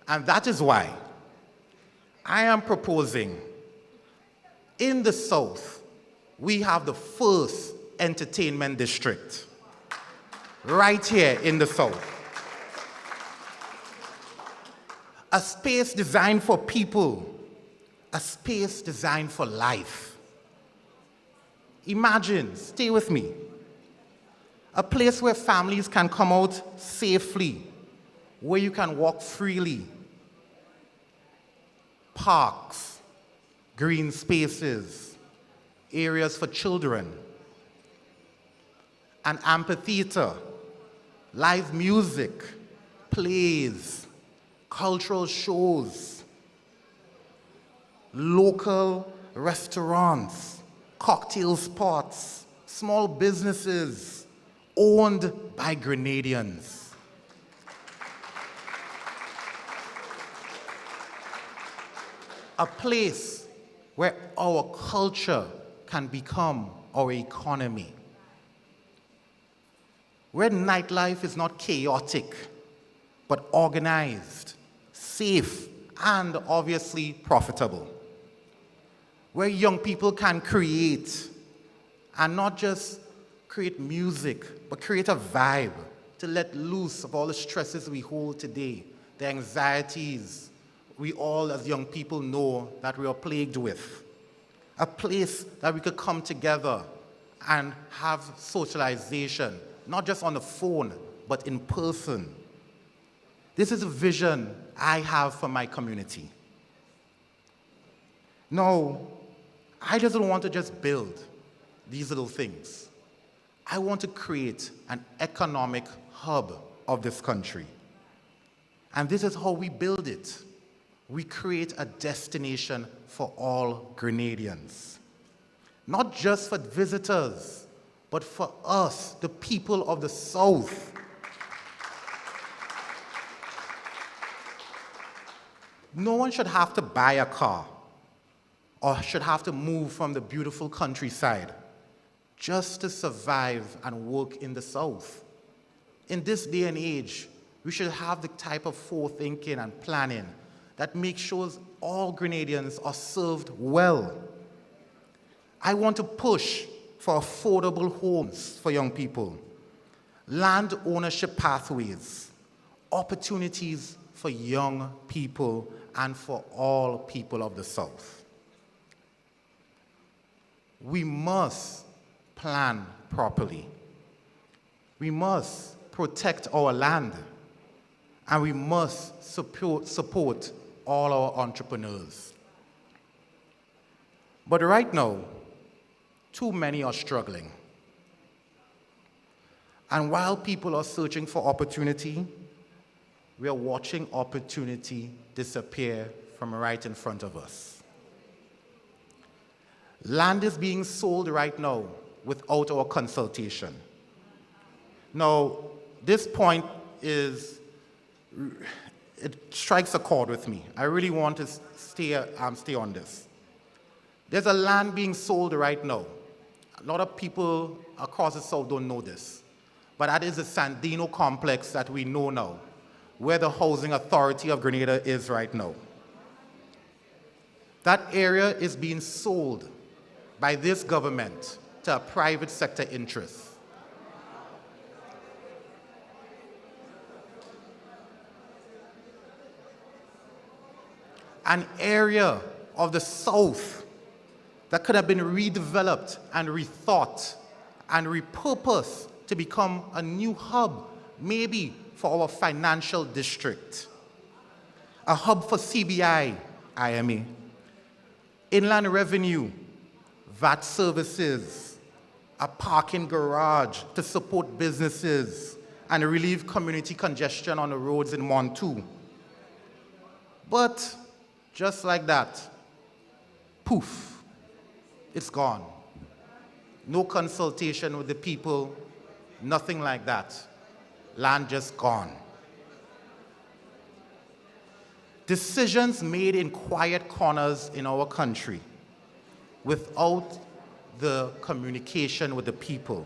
And that is why I am proposing in the South, we have the first entertainment district right here in the South. A space designed for people, a space designed for life. Imagine, stay with me, a place where families can come out safely, where you can walk freely. Parks, green spaces, areas for children, an amphitheater, live music, plays, cultural shows, local restaurants, cocktail spots, small businesses owned by Grenadians. A place where our culture can become our economy. Where nightlife is not chaotic, but organized, safe, and obviously profitable. Where young people can create, and not just create music, but create a vibe to let loose of all the stresses we hold today, the anxieties we all as young people know that we are plagued with. A place that we could come together and have socialization, not just on the phone, but in person. This is a vision I have for my community. No, I just don't want to just build these little things. I want to create an economic hub of this country. And this is how we build it. We create a destination for all Grenadians. Not just for visitors, but for us, the people of the South. No one should have to buy a car or should have to move from the beautiful countryside just to survive and work in the South. In this day and age, we should have the type of forethinking and planning that makes sure all Grenadians are served well. I want to push for affordable homes for young people, land ownership pathways, opportunities for young people and for all people of the South. We must plan properly. We must protect our land, and we must support all our entrepreneurs. But right now, too many are struggling. And while people are searching for opportunity, we are watching opportunity disappear from right in front of us. Land is being sold right now without our consultation. Now, this point it strikes a chord with me. I really want to stay on this. There's a land being sold right now. A lot of people across the South don't know this, but that is the Sandino complex that we know now, where the Housing Authority of Grenada is right now. That area is being sold by this government to a private sector interest. An area of the South that could have been redeveloped and rethought and repurposed to become a new hub, maybe for our financial district, a hub for CBI, IME, inland revenue, VAT services, a parking garage to support businesses and relieve community congestion on the roads in Montu. But just like that, poof, it's gone. No consultation with the people, nothing like that. Land just gone. Decisions made in quiet corners in our country without the communication with the people,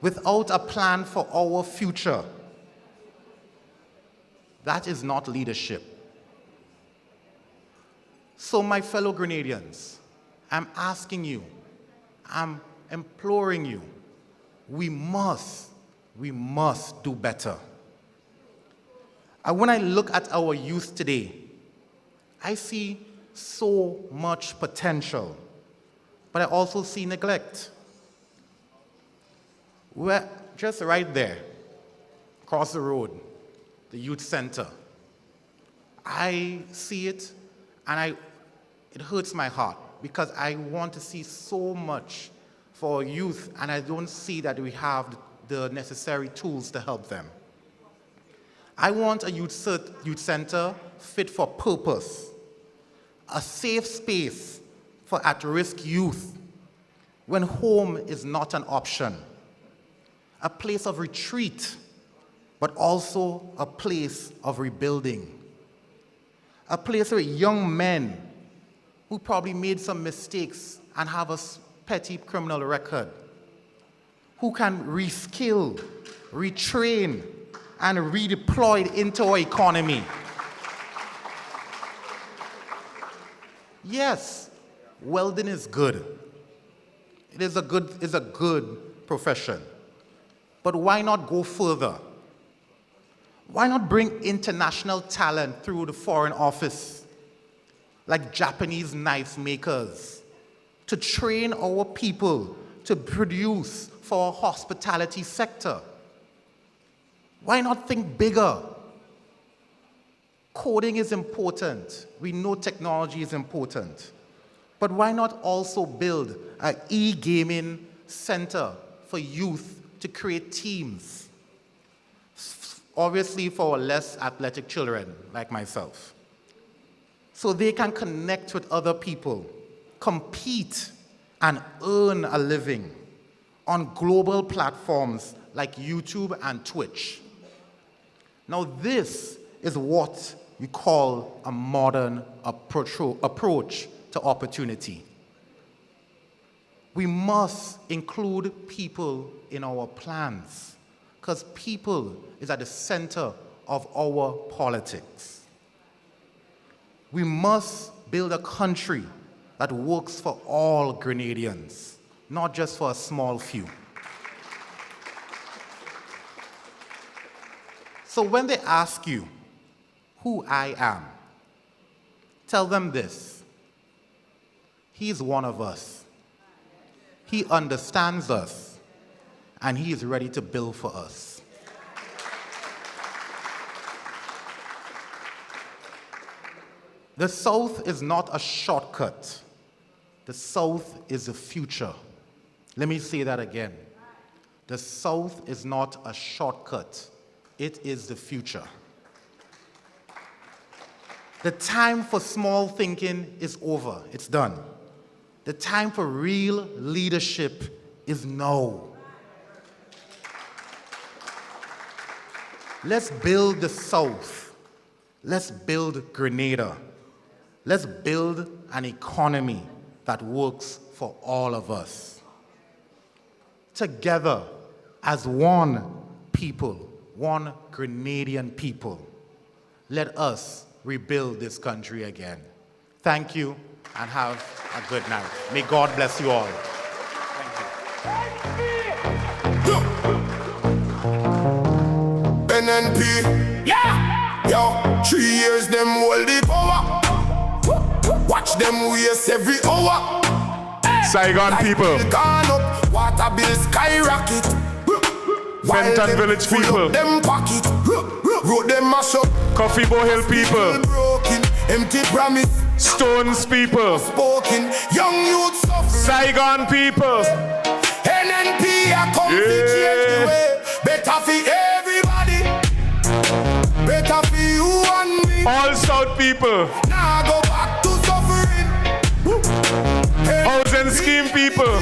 without a plan for our future. That is not leadership. So my fellow Grenadians, I'm asking you, I'm imploring you, we must do better. And when I look at our youth today, I see so much potential, but I also see neglect. We're just right there, across the road, the youth center. I see it, and it hurts my heart because I want to see so much for our youth, and I don't see that we have the necessary tools to help them. I want a youth center fit for purpose, a safe space for at-risk youth when home is not an option, a place of retreat, but also a place of rebuilding, a place where young men who probably made some mistakes and have a petty criminal record, who can reskill, retrain, and redeploy into our economy. Yes, welding is good. It's a good profession. But why not go further? Why not bring international talent through the Foreign Office, like Japanese knife makers, to train our people to produce for our hospitality sector? Why not think bigger? Coding is important. We know technology is important. But why not also build an e-gaming center for youth to create teams? Obviously for less athletic children like myself, so they can connect with other people, compete, and earn a living on global platforms like YouTube and Twitch. Now this is what we call a modern approach to opportunity. We must include people in our plans, because people is at the center of our politics. We must build a country that works for all Grenadians, not just for a small few. So when they ask you who I am, tell them this. He's one of us. He understands us, and he is ready to build for us. The South is not a shortcut. The South is the future. Let me say that again. The South is not a shortcut. It is the future. The time for small thinking is over. It's done. The time for real leadership is now. Let's build the South. Let's build Grenada. Let's build an economy that works for all of us. Together, as one people, one Grenadian people, let us rebuild this country again. Thank you, and have a good night. May God bless you all. NNP, yeah. Yo, 3 years them hold the power. Watch them waste every hour. Saigon people. Gone up, water bill skyrocket. Fenton Village people. Them pocket. Road them mash up. Coffee Bow Hill people. Broken, empty promise. Stones people. Spoken, young youth suffering. Saigon people. NNP a come to change the way. Better for everybody. Better for you and me. All South people. Now go back to suffering. Housing scheme people.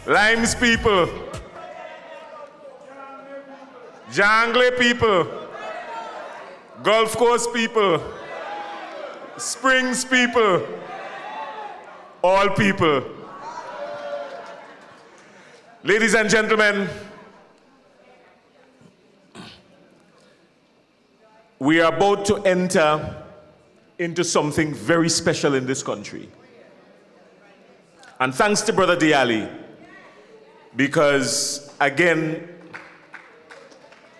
Limes people. Jangle people. Gulf Coast people. Springs people. All people. Ladies and gentlemen, we are about to enter into something very special in this country. And thanks to Brother Diali, because again,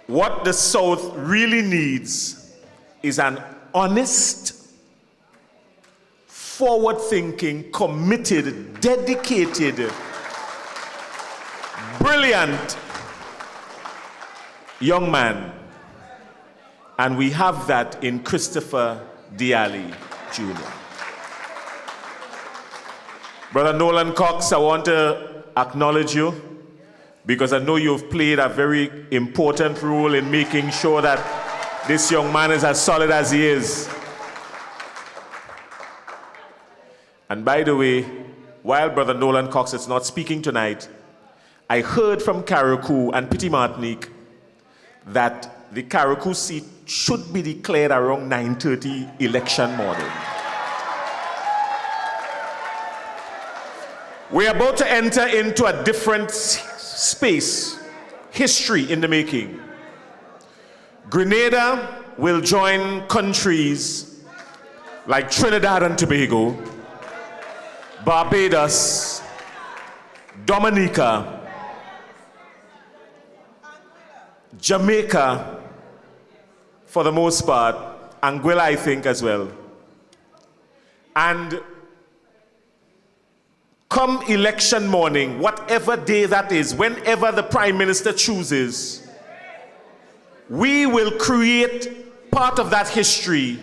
what the South really needs is an honest, forward-thinking, committed, dedicated, brilliant young man. And we have that in Christopher Diali Jr. Brother Nolan Cox, I want to acknowledge you because I know you've played a very important role in making sure that this young man is as solid as he is. And by the way, while Brother Nolan Cox is not speaking tonight, I heard from Carriacou and Petit Martinique that the Carriacou seat should be declared around 9:30 election morning. We're about to enter into a different space, history in the making. Grenada will join countries like Trinidad and Tobago, Barbados, Dominica, Jamaica, for the most part, Anguilla, I think, as well. And come election morning, whatever day that is, whenever the Prime Minister chooses, we will create part of that history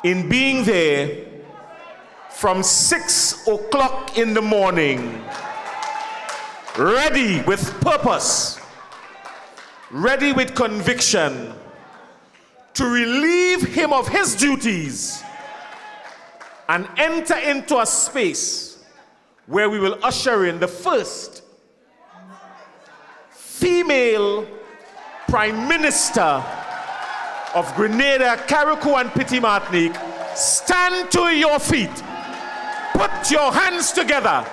in being there from 6 o'clock in the morning, ready with purpose, ready with conviction, to relieve him of his duties and enter into a space where we will usher in the first female Prime Minister of Grenada, Carriacou and Petit Martinique. Stand to your feet, put your hands together,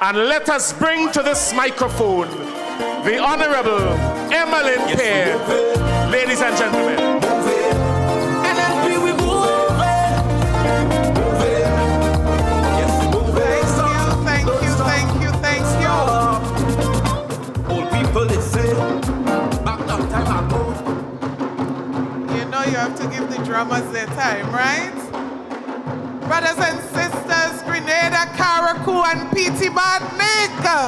and let us bring to this microphone the Honorable Emiline Pierre. Ladies and gentlemen. Old people, they say, back to Ramazet time, right? Brothers and sisters, Grenada, Carriacou, and Petite Martinique.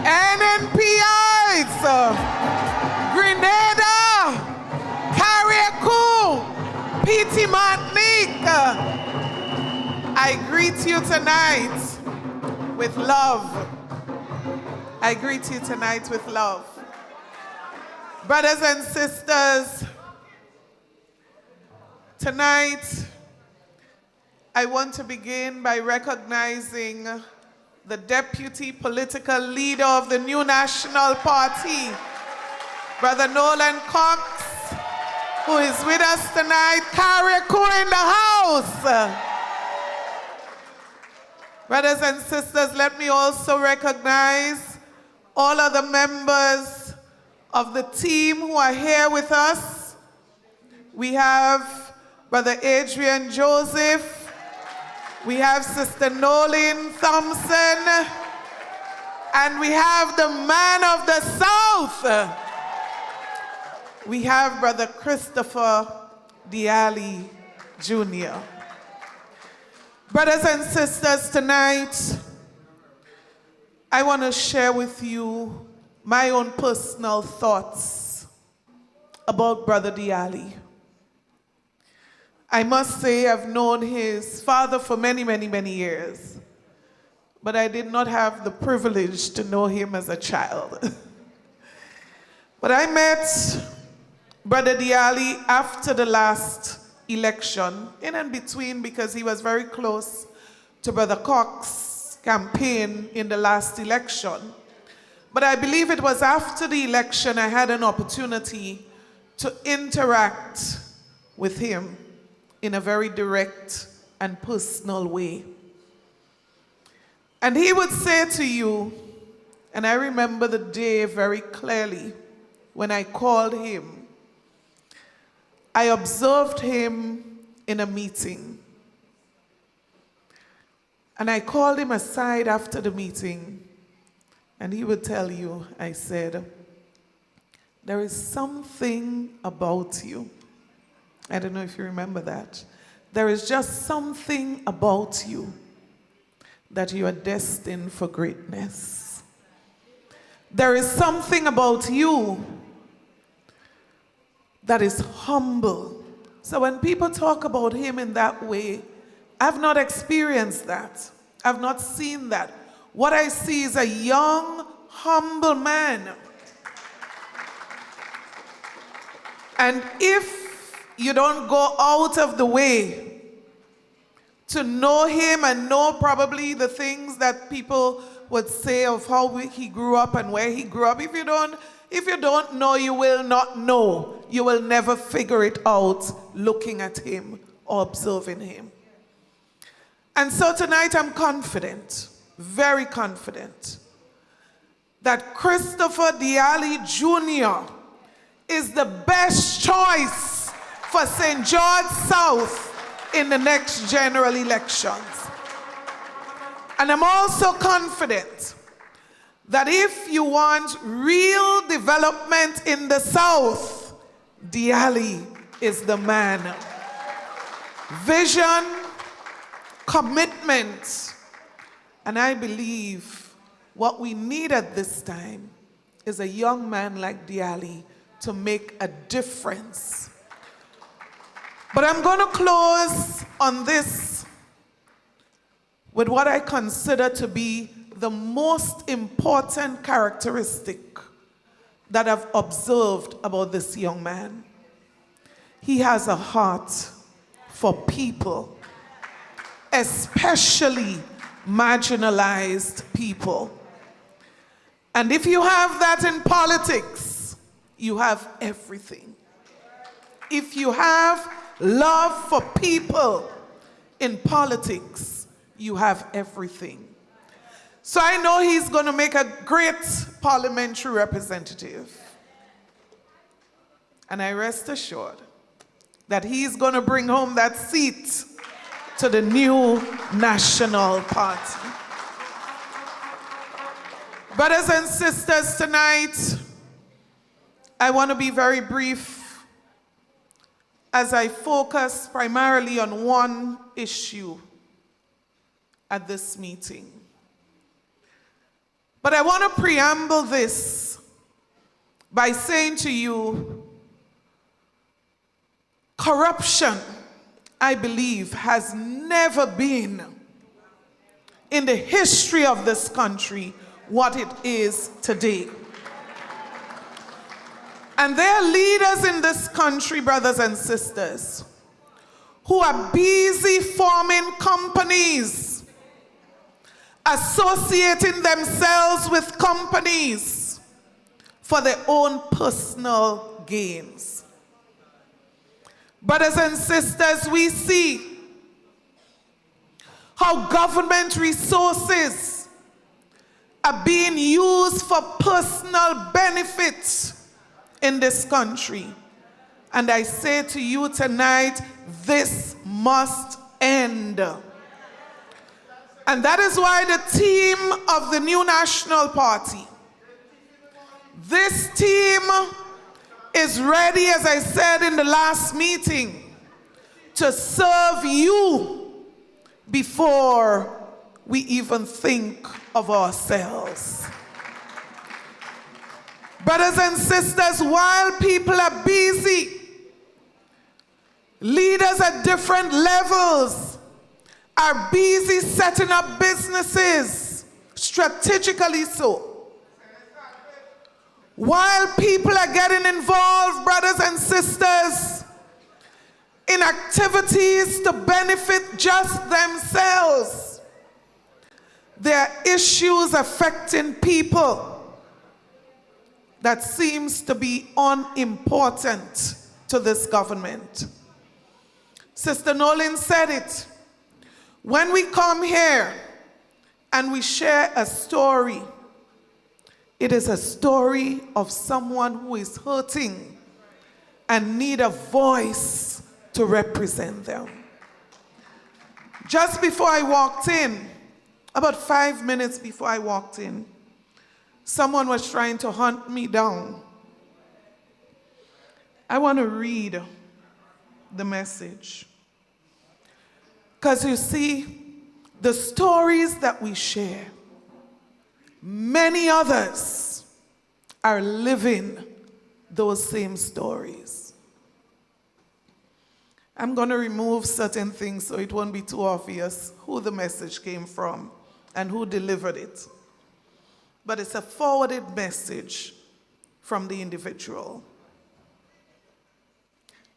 NNPites. Grenada, Carriacou, Petite Martinique. I greet you tonight with love. I greet you tonight with love. Brothers and sisters, tonight I want to begin by recognizing the deputy political leader of the New National Party, Brother Noel Cox, who is with us tonight. Carriacou in the house. Brothers and sisters, let me also recognize all of the members of the team who are here with us. We have Brother Adrian Joseph. We have Sister Nolene Thompson. And we have the man of the South. We have Brother Christopher Diali Jr. Brothers and sisters, tonight, I want to share with you my own personal thoughts about Brother Diali. I must say I've known his father for many, many, many years, but I did not have the privilege to know him as a child. But I met Brother Diali after the last election, in and between, because he was very close to Brother Cox's campaign in the last election. But I believe it was after the election I had an opportunity to interact with him in a very direct and personal way. And he would say to you, and I remember the day very clearly when I called him, I observed him in a meeting. And I called him aside after the meeting, and he would tell you, I said, there is something about you. I don't know if you remember that. There is just something about you that you are destined for greatness. There is something about you that is humble. So when people talk about him in that way, I've not experienced that. I've not seen that. What I see is a young, humble man. And if you don't go out of the way to know him and know probably the things that people would say of how he grew up and where he grew up, if you don't know, you will not know. You will never figure it out looking at him or observing him. And so tonight I'm confident, very confident, that Christopher Diali Jr. is the best choice for St. George South in the next general elections. And I'm also confident that if you want real development in the South, Diali is the man. Vision, commitment, and I believe what we need at this time is a young man like Diali to make a difference. But I'm going to close on this with what I consider to be the most important characteristic that I've observed about this young man. He has a heart for people, especially marginalized people. And if you have that in politics, you have everything. If you have love for people in politics, you have everything. So I know he's going to make a great parliamentary representative. And I rest assured that he's going to bring home that seat to the New National Party. Brothers and sisters, tonight, I want to be very brief as I focus primarily on one issue at this meeting. But I want to preamble this by saying to you, corruption, I believe, has never been in the history of this country what it is today. And there are leaders in this country, brothers and sisters, who are busy forming companies, associating themselves with companies for their own personal gains. Brothers and sisters, we see how government resources are being used for personal benefits in this country. And I say to you tonight, this must end. And that is why the team of the New National Party, this team is ready, as I said in the last meeting, to serve you before we even think of ourselves. Brothers and sisters, while people are busy, leaders at different levels are busy setting up businesses, strategically so. While people are getting involved, brothers and sisters, in activities to benefit just themselves, there are issues affecting people that seems to be unimportant to this government. Sister Nolene said it. When we come here and we share a story, it is a story of someone who is hurting and need a voice to represent them. Just before I walked in, about 5 minutes before I walked in, someone was trying to hunt me down. I want to read the message. Because you see, the stories that we share, many others are living those same stories. I'm going to remove certain things so it won't be too obvious who the message came from and who delivered it. But it's a forwarded message from the individual.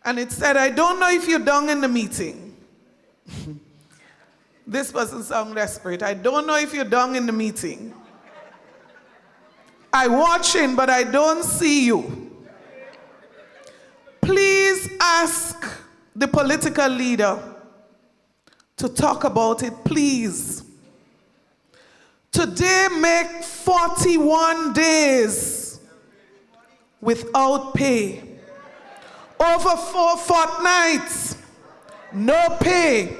And it said, I don't know if you're done in the meeting. This person sounds desperate. I don't know if you're done in the meeting. I'm watching, but I don't see you. Please ask the political leader to talk about it, please. Today make 41 days without pay. Over 4 fortnights, no pay.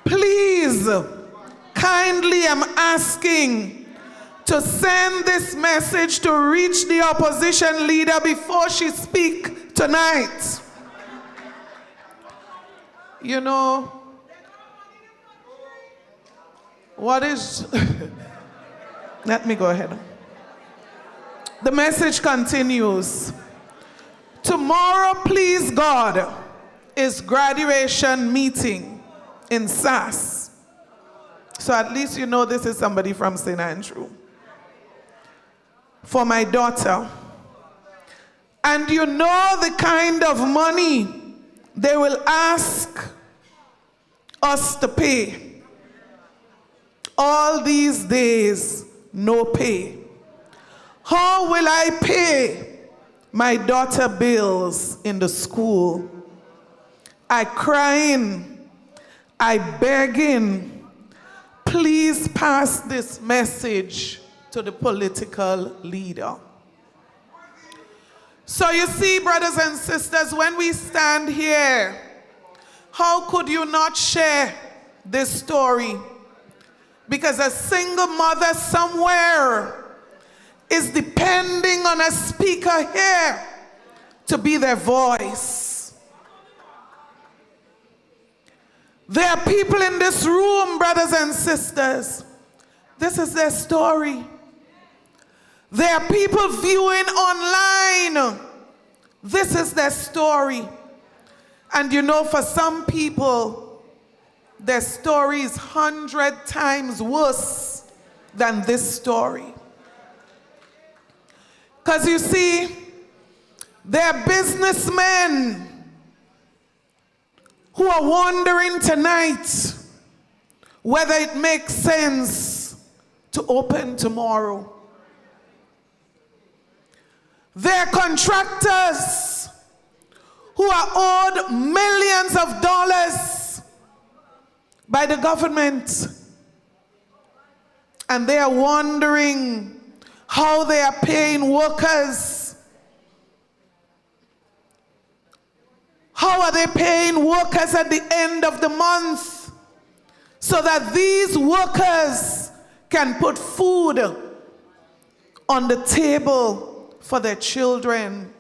Please, kindly I'm asking to send this message to reach the opposition leader before she speaks tonight. You know, what is... Let me go ahead. The message continues. Tomorrow, please God, is graduation meeting in SAS. So at least you know this is somebody from St. Andrew. For my daughter. And you know the kind of money they will ask us to pay. All these days, no pay. How will I pay my daughter bills in the school? I crying, I begging, please pass this message to the political leader. So you see, brothers and sisters, when we stand here, how could you not share this story? Because a single mother somewhere is depending on a speaker here to be their voice. There are people in this room, brothers and sisters. This is their story. There are people viewing online. This is their story. And you know, for some people, their story is 100 times worse than this story. Because you see, there are businessmen who are wondering tonight whether it makes sense to open tomorrow. There are contractors who are owed millions of dollars by the government, and they are wondering how they are paying workers. How are they paying workers at the end of the month so that these workers can put food on the table for their children?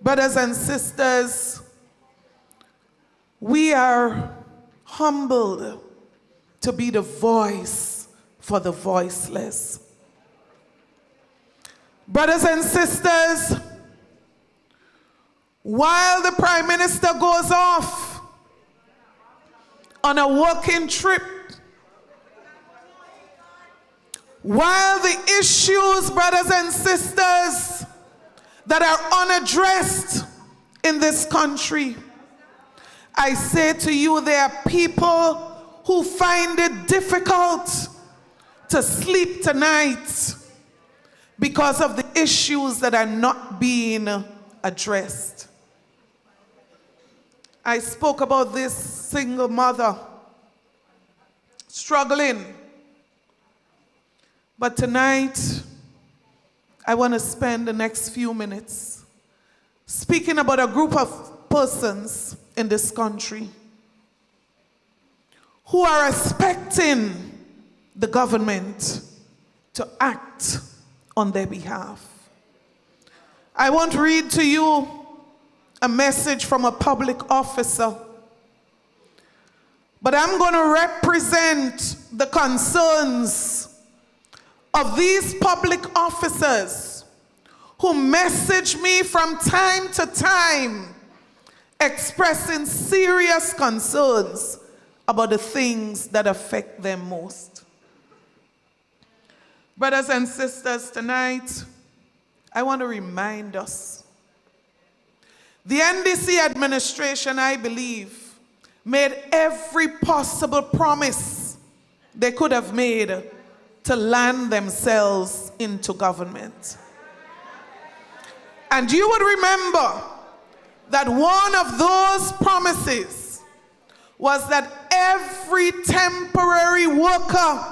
Brothers and sisters, we are humbled to be the voice for the voiceless. Brothers and sisters, while the Prime Minister goes off on a working trip, while the issues, brothers and sisters, that are unaddressed in this country, I say to you, there are people who find it difficult to sleep tonight because of the issues that are not being addressed. I spoke about this single mother struggling. But tonight, I want to spend the next few minutes speaking about a group of persons in this country who are expecting the government to act on their behalf. I want to read to you a message from a public officer, but I'm going to represent the concerns of these public officers who message me from time to time expressing serious concerns about the things that affect them most. Brothers and sisters, tonight, I want to remind us, the NDC administration, I believe, made every possible promise they could have made to land themselves into government. And you would remember that one of those promises was that every temporary worker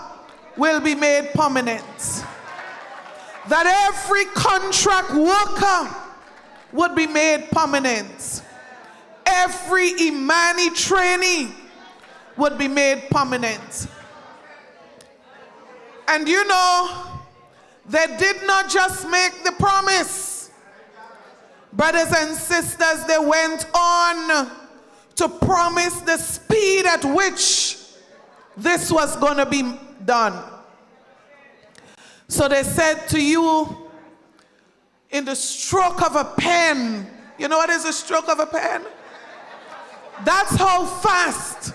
will be made permanent. That every contract worker would be made permanent. Every Imani trainee would be made permanent. And you know, they did not just make the promise. Brothers and sisters, they went on to promise the speed at which this was going to be done. So they said to you, in the stroke of a pen. You know what is a stroke of a pen? That's how fast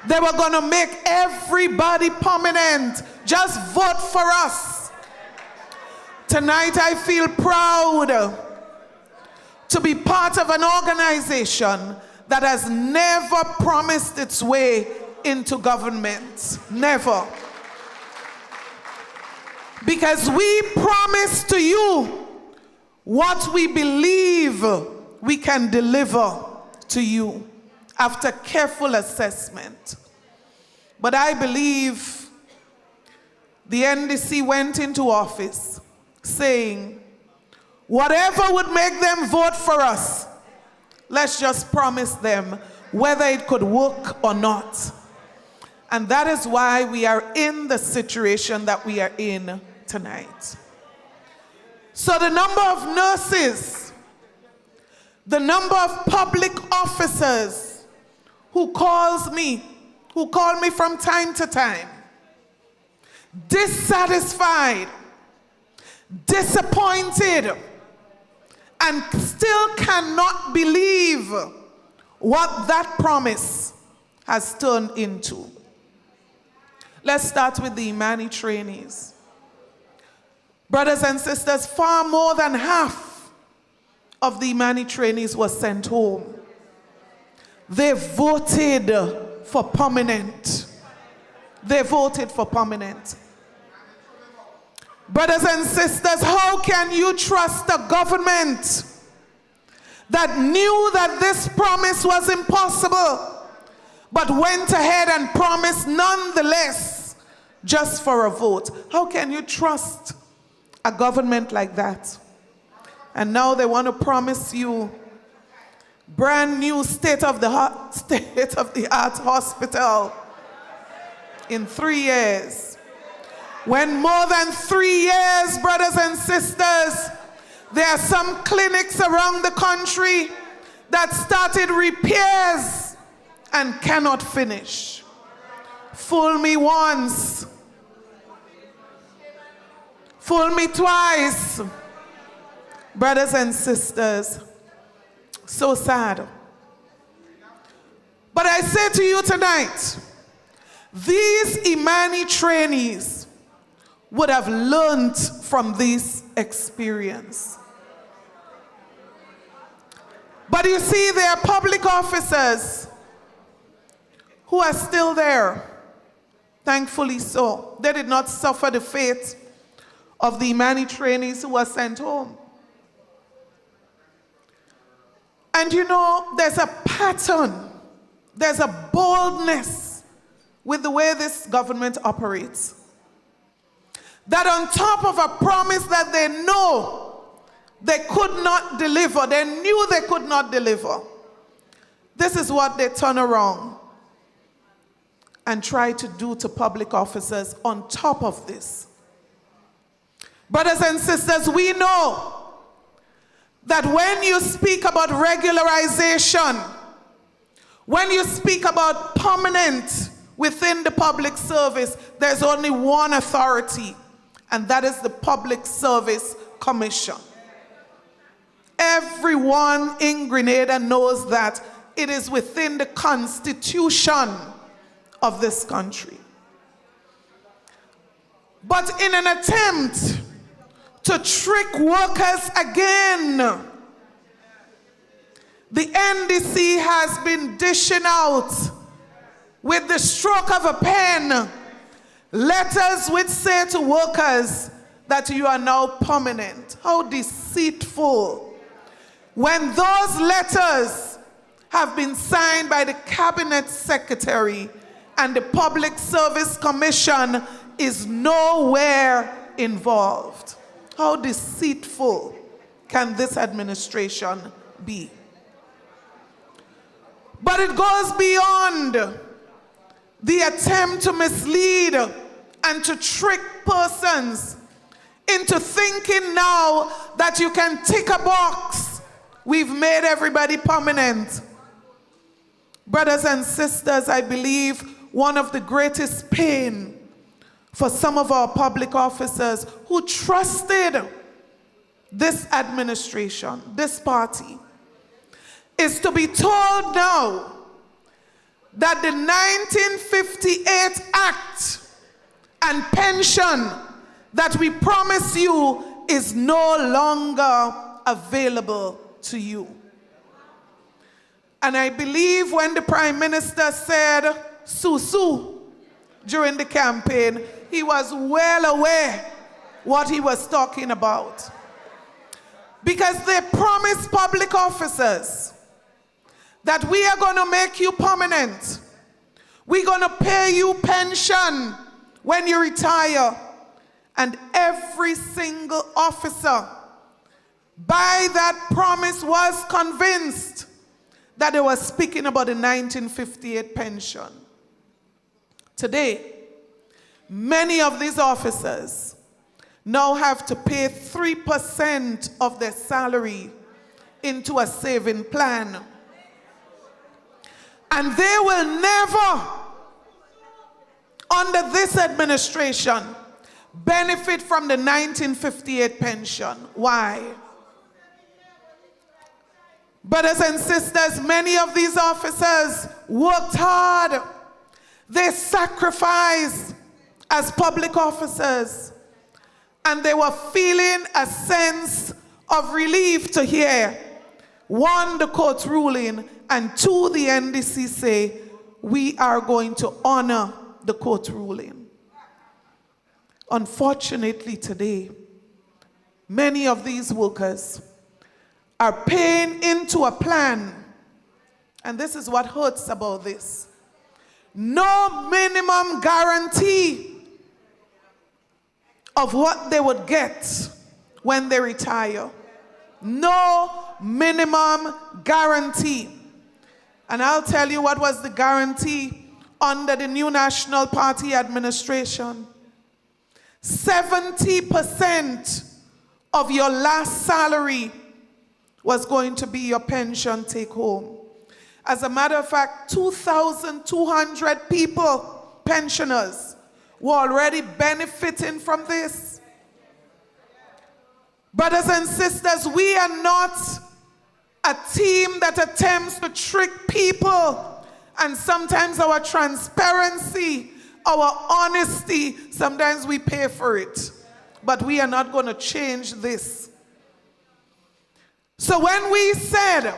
they were going to make everybody permanent. Just vote for us. Tonight I feel proud to be part of an organization that has never promised its way into government. Never. Because we promise to you what we believe we can deliver to you after careful assessment. But I believe the NDC went into office saying, whatever would make them vote for us, let's just promise them whether it could work or not. And that is why we are in the situation that we are in tonight. So the number of nurses, the number of public officers who call me from time to time, dissatisfied, disappointed, and still cannot believe what that promise has turned into. Let's start with the Imani trainees. Brothers and sisters, far more than half of the Imani trainees were sent home. They voted for permanent. They voted for permanent. Brothers and sisters, how can you trust a government that knew that this promise was impossible, but went ahead and promised nonetheless just for a vote? How can you trust a government like that? And now they want to promise you brand new state-of-the-art hospital in 3 years. When more than 3 years, brothers and sisters, there are some clinics around the country that started repairs and cannot finish. Fool me once, fool me twice. Brothers and sisters, so sad. But I say to you tonight, these Imani trainees would have learned from this experience. But you see, there are public officers who are still there. Thankfully so. They did not suffer the fate of the Imani trainees who were sent home. And you know, there's a pattern, there's a boldness with the way this government operates. That on top of a promise that they know they could not deliver, they knew they could not deliver, this is what they turn around and try to do to public officers on top of this. Brothers and sisters, we know that when you speak about regularization, when you speak about permanent within the public service, there's only one authority, and that is the Public Service Commission. Everyone in Grenada knows that it is within the constitution of this country. But in an attempt to trick workers again, the NDC has been dishing out with the stroke of a pen letters which say to workers that you are now permanent. How deceitful. When those letters have been signed by the Cabinet Secretary and the Public Service Commission is nowhere involved. How deceitful can this administration be? But it goes beyond the attempt to mislead and to trick persons into thinking now that you can tick a box. We've made everybody permanent. Brothers and sisters, I believe one of the greatest pain for some of our public officers who trusted this administration, this party, is to be told now that the 1958 Act and pension that we promise you is no longer available to you. And I believe when the Prime Minister said "Susu" during the campaign, he was well aware what he was talking about. Because they promised public officers that we are going to make you permanent. We're going to pay you pension when you retire. And every single officer by that promise was convinced that they were speaking about the 1958 pension. Today, many of these officers now have to pay 3% of their salary into a saving plan. And they will never, under this administration, benefit from the 1958 pension. Why? Brothers and sisters, many of these officers worked hard. They sacrificed as public officers. And they were feeling a sense of relief to hear, one, the court's ruling, and two, the NDC say, we are going to honor the court ruling. Unfortunately today, many of these workers are paying into a plan, and this is what hurts about this. No minimum guarantee of what they would get when they retire. No minimum guarantee. And I'll tell you what was the guarantee under the new National Party administration. 70% of your last salary was going to be your pension take home. As a matter of fact, 2,200 people, pensioners, were already benefiting from this. Brothers and sisters, we are not a team that attempts to trick people, and sometimes our transparency, our honesty, sometimes we pay for it. But we are not going to change this. So when we said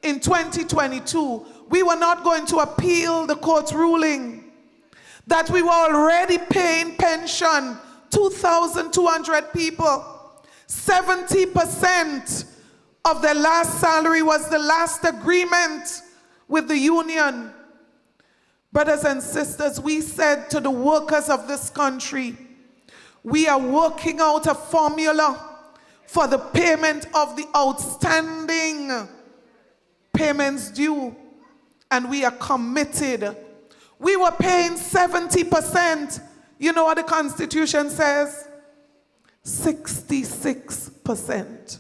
in 2022, we were not going to appeal the court's ruling, that we were already paying pension, 2,200 people, 70% of their last salary was the last agreement with the union. Brothers and sisters, we said to the workers of this country, we are working out a formula for the payment of the outstanding payments due, and we are committed. We were paying 70%. You know what the Constitution says? 66%.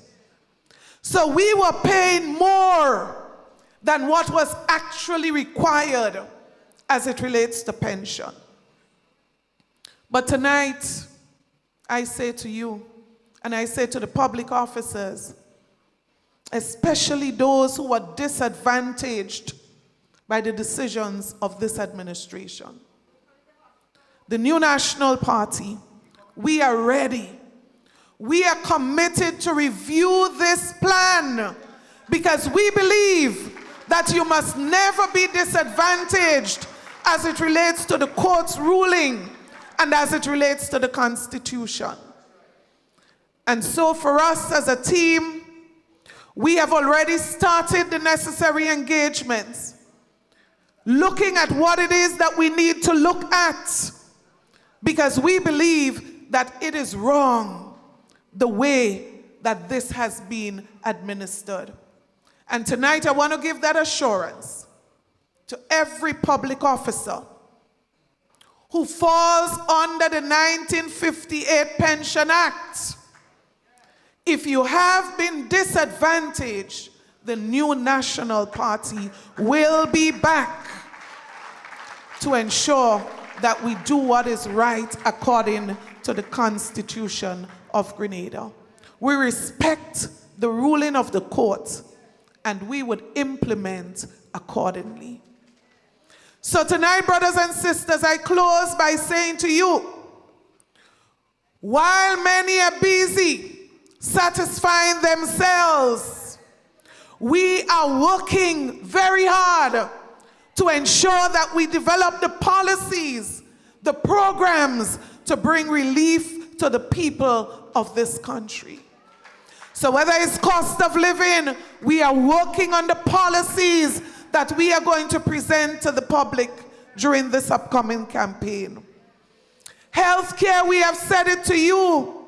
So we were paying more than what was actually required as it relates to pension. But tonight, I say to you, and I say to the public officers, especially those who are disadvantaged by the decisions of this administration. The new National Party, we are ready. We are committed to review this plan because we believe that you must never be disadvantaged as it relates to the court's ruling and as it relates to the Constitution. And so for us as a team, we have already started the necessary engagements, looking at what it is that we need to look at, because we believe that it is wrong the way that this has been administered. And tonight I want to give that assurance to every public officer who falls under the 1958 Pension Act. If you have been disadvantaged, the new National Party will be back to ensure that we do what is right according to the Constitution of Grenada. We respect the ruling of the court, and we would implement accordingly. So tonight, brothers and sisters, I close by saying to you, while many are busy satisfying themselves, we are working very hard to ensure that we develop the policies, the programs to bring relief to the people of this country. So whether it's cost of living, we are working on the policies that we are going to present to the public during this upcoming campaign. Healthcare, we have said it to you.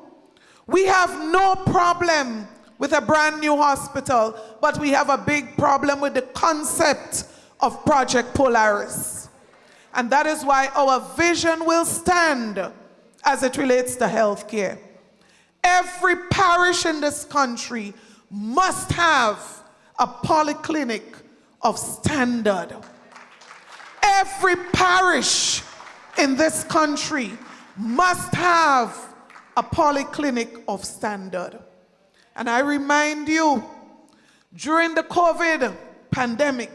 We have no problem with a brand new hospital, but we have a big problem with the concept of Project Polaris. And that is why our vision will stand as it relates to healthcare. Every parish in this country must have a polyclinic of standard. every parish in this country must have a polyclinic of standard. And I remind you, during the COVID pandemic,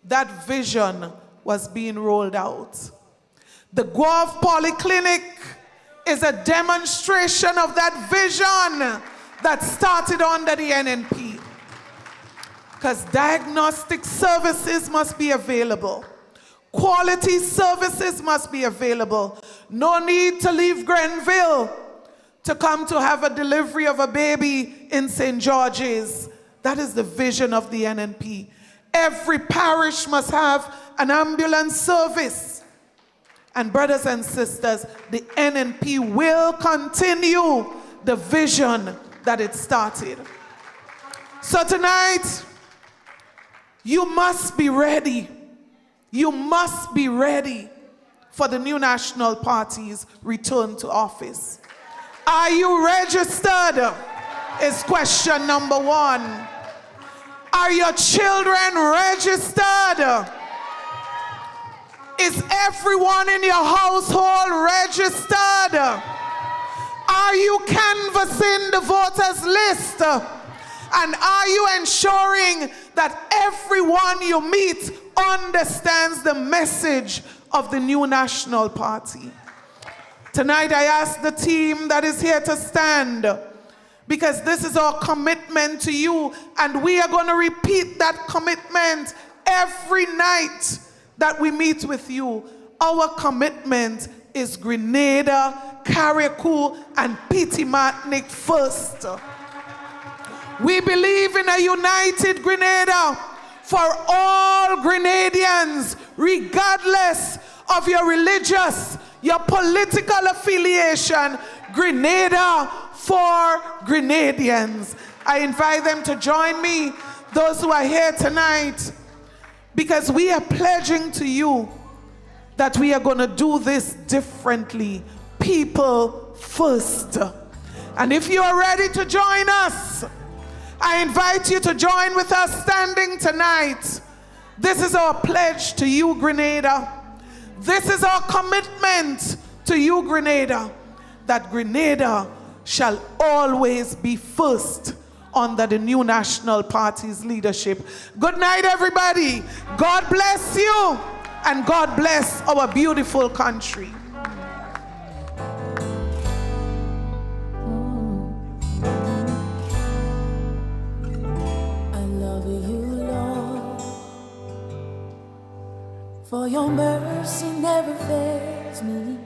that vision was being rolled out. The Guelph Polyclinic is a demonstration of that vision that started under the NNP. Because diagnostic services must be available. Quality services must be available. No need to leave Grenville to come to have a delivery of a baby in St. George's. That is the vision of the NNP. Every parish must have an ambulance service. And brothers and sisters, the NNP will continue the vision that it started. So tonight, you must be ready. You must be ready for the new National Party's return to office. Are you registered? Is question number one. Are your children registered? Is everyone in your household registered? Are you canvassing the voters list? And are you ensuring that everyone you meet understands the message of the new National Party? Tonight I ask the team that is here to stand, because this is our commitment to you, and we are going to repeat that commitment every night that we meet with you. Our commitment is Grenada, Carriacou, and Petit-Martinique first. We believe in a united Grenada for all Grenadians, regardless of your religious, your political affiliation. Grenada for Grenadians. I invite them to join me, those who are here tonight, because we are pledging to you that we are going to do this differently. People first. And if you are ready to join us, I invite you to join with us standing tonight. This is our pledge to you, Grenada. This is our commitment to you, Grenada, that Grenada shall always be first under the new National Party's leadership. Good night, everybody. God bless you, and God bless our beautiful country. I love you, Lord, for your mercy never fails me.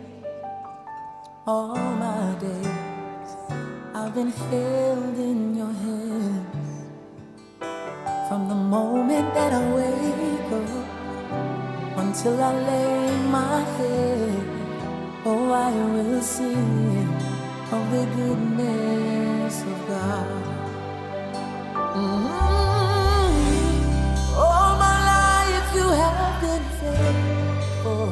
All my days I've been held in your hands. From the moment that I wake up until I lay my head, oh, I will sing of the goodness of God. All my life you have been faithful.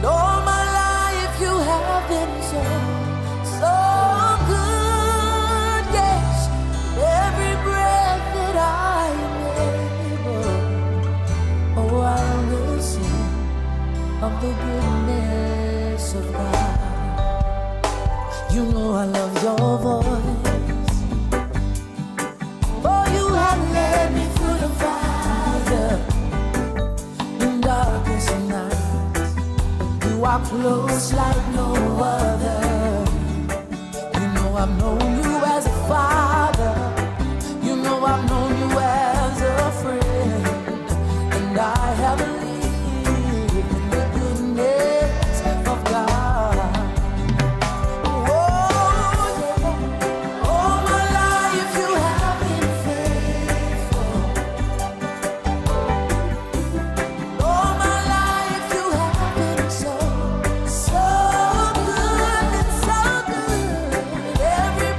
All my life you have been so, so good, yes. Every breath that I am able, oh, I will sing of the goodness of God. You know I love your voice, for you have led me through the fire in darkest night. You are close like no other. You know I've known you as a father. You know I've known you as a friend. And I have believed in the goodness of God. Oh, yeah. All my life you have been faithful. All my life you have been so, so good and so good. Every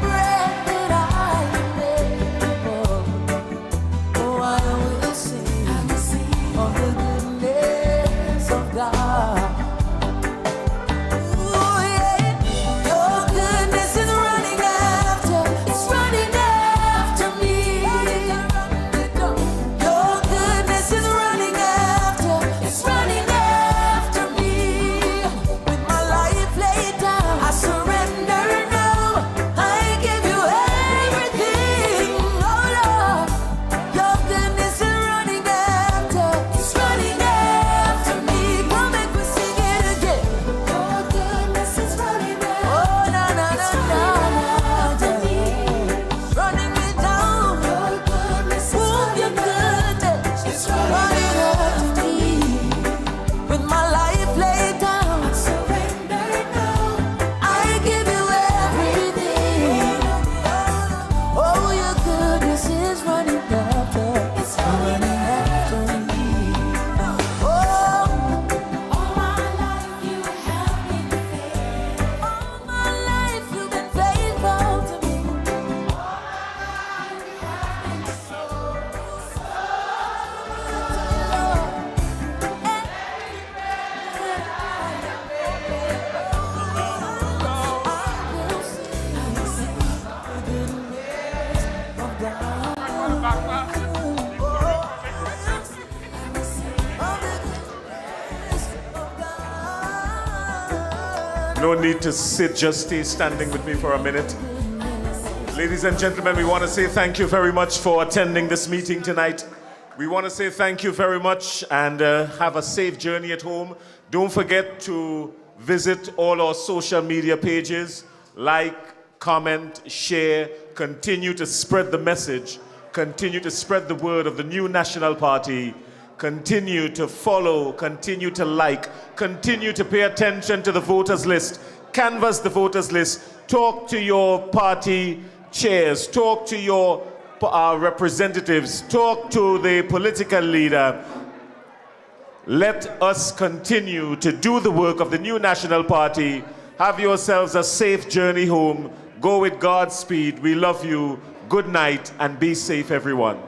No need to sit, just stay standing with me for a minute. Ladies and gentlemen, we want to say thank you very much for attending this meeting tonight. We want to say thank you very much and have a safe journey at home. Don't forget to visit all our social media pages. Like, comment, share, continue to spread the message, continue to spread the word of the new National Party, continue to follow, continue to like, continue to pay attention to the voters list, canvass the voters list, talk to your party chairs, talk to your representatives, talk to the political leader. Let us continue to do the work of the new National Party. Have yourselves a safe journey home. Go with God's speed. We love you. Good night and be safe, everyone.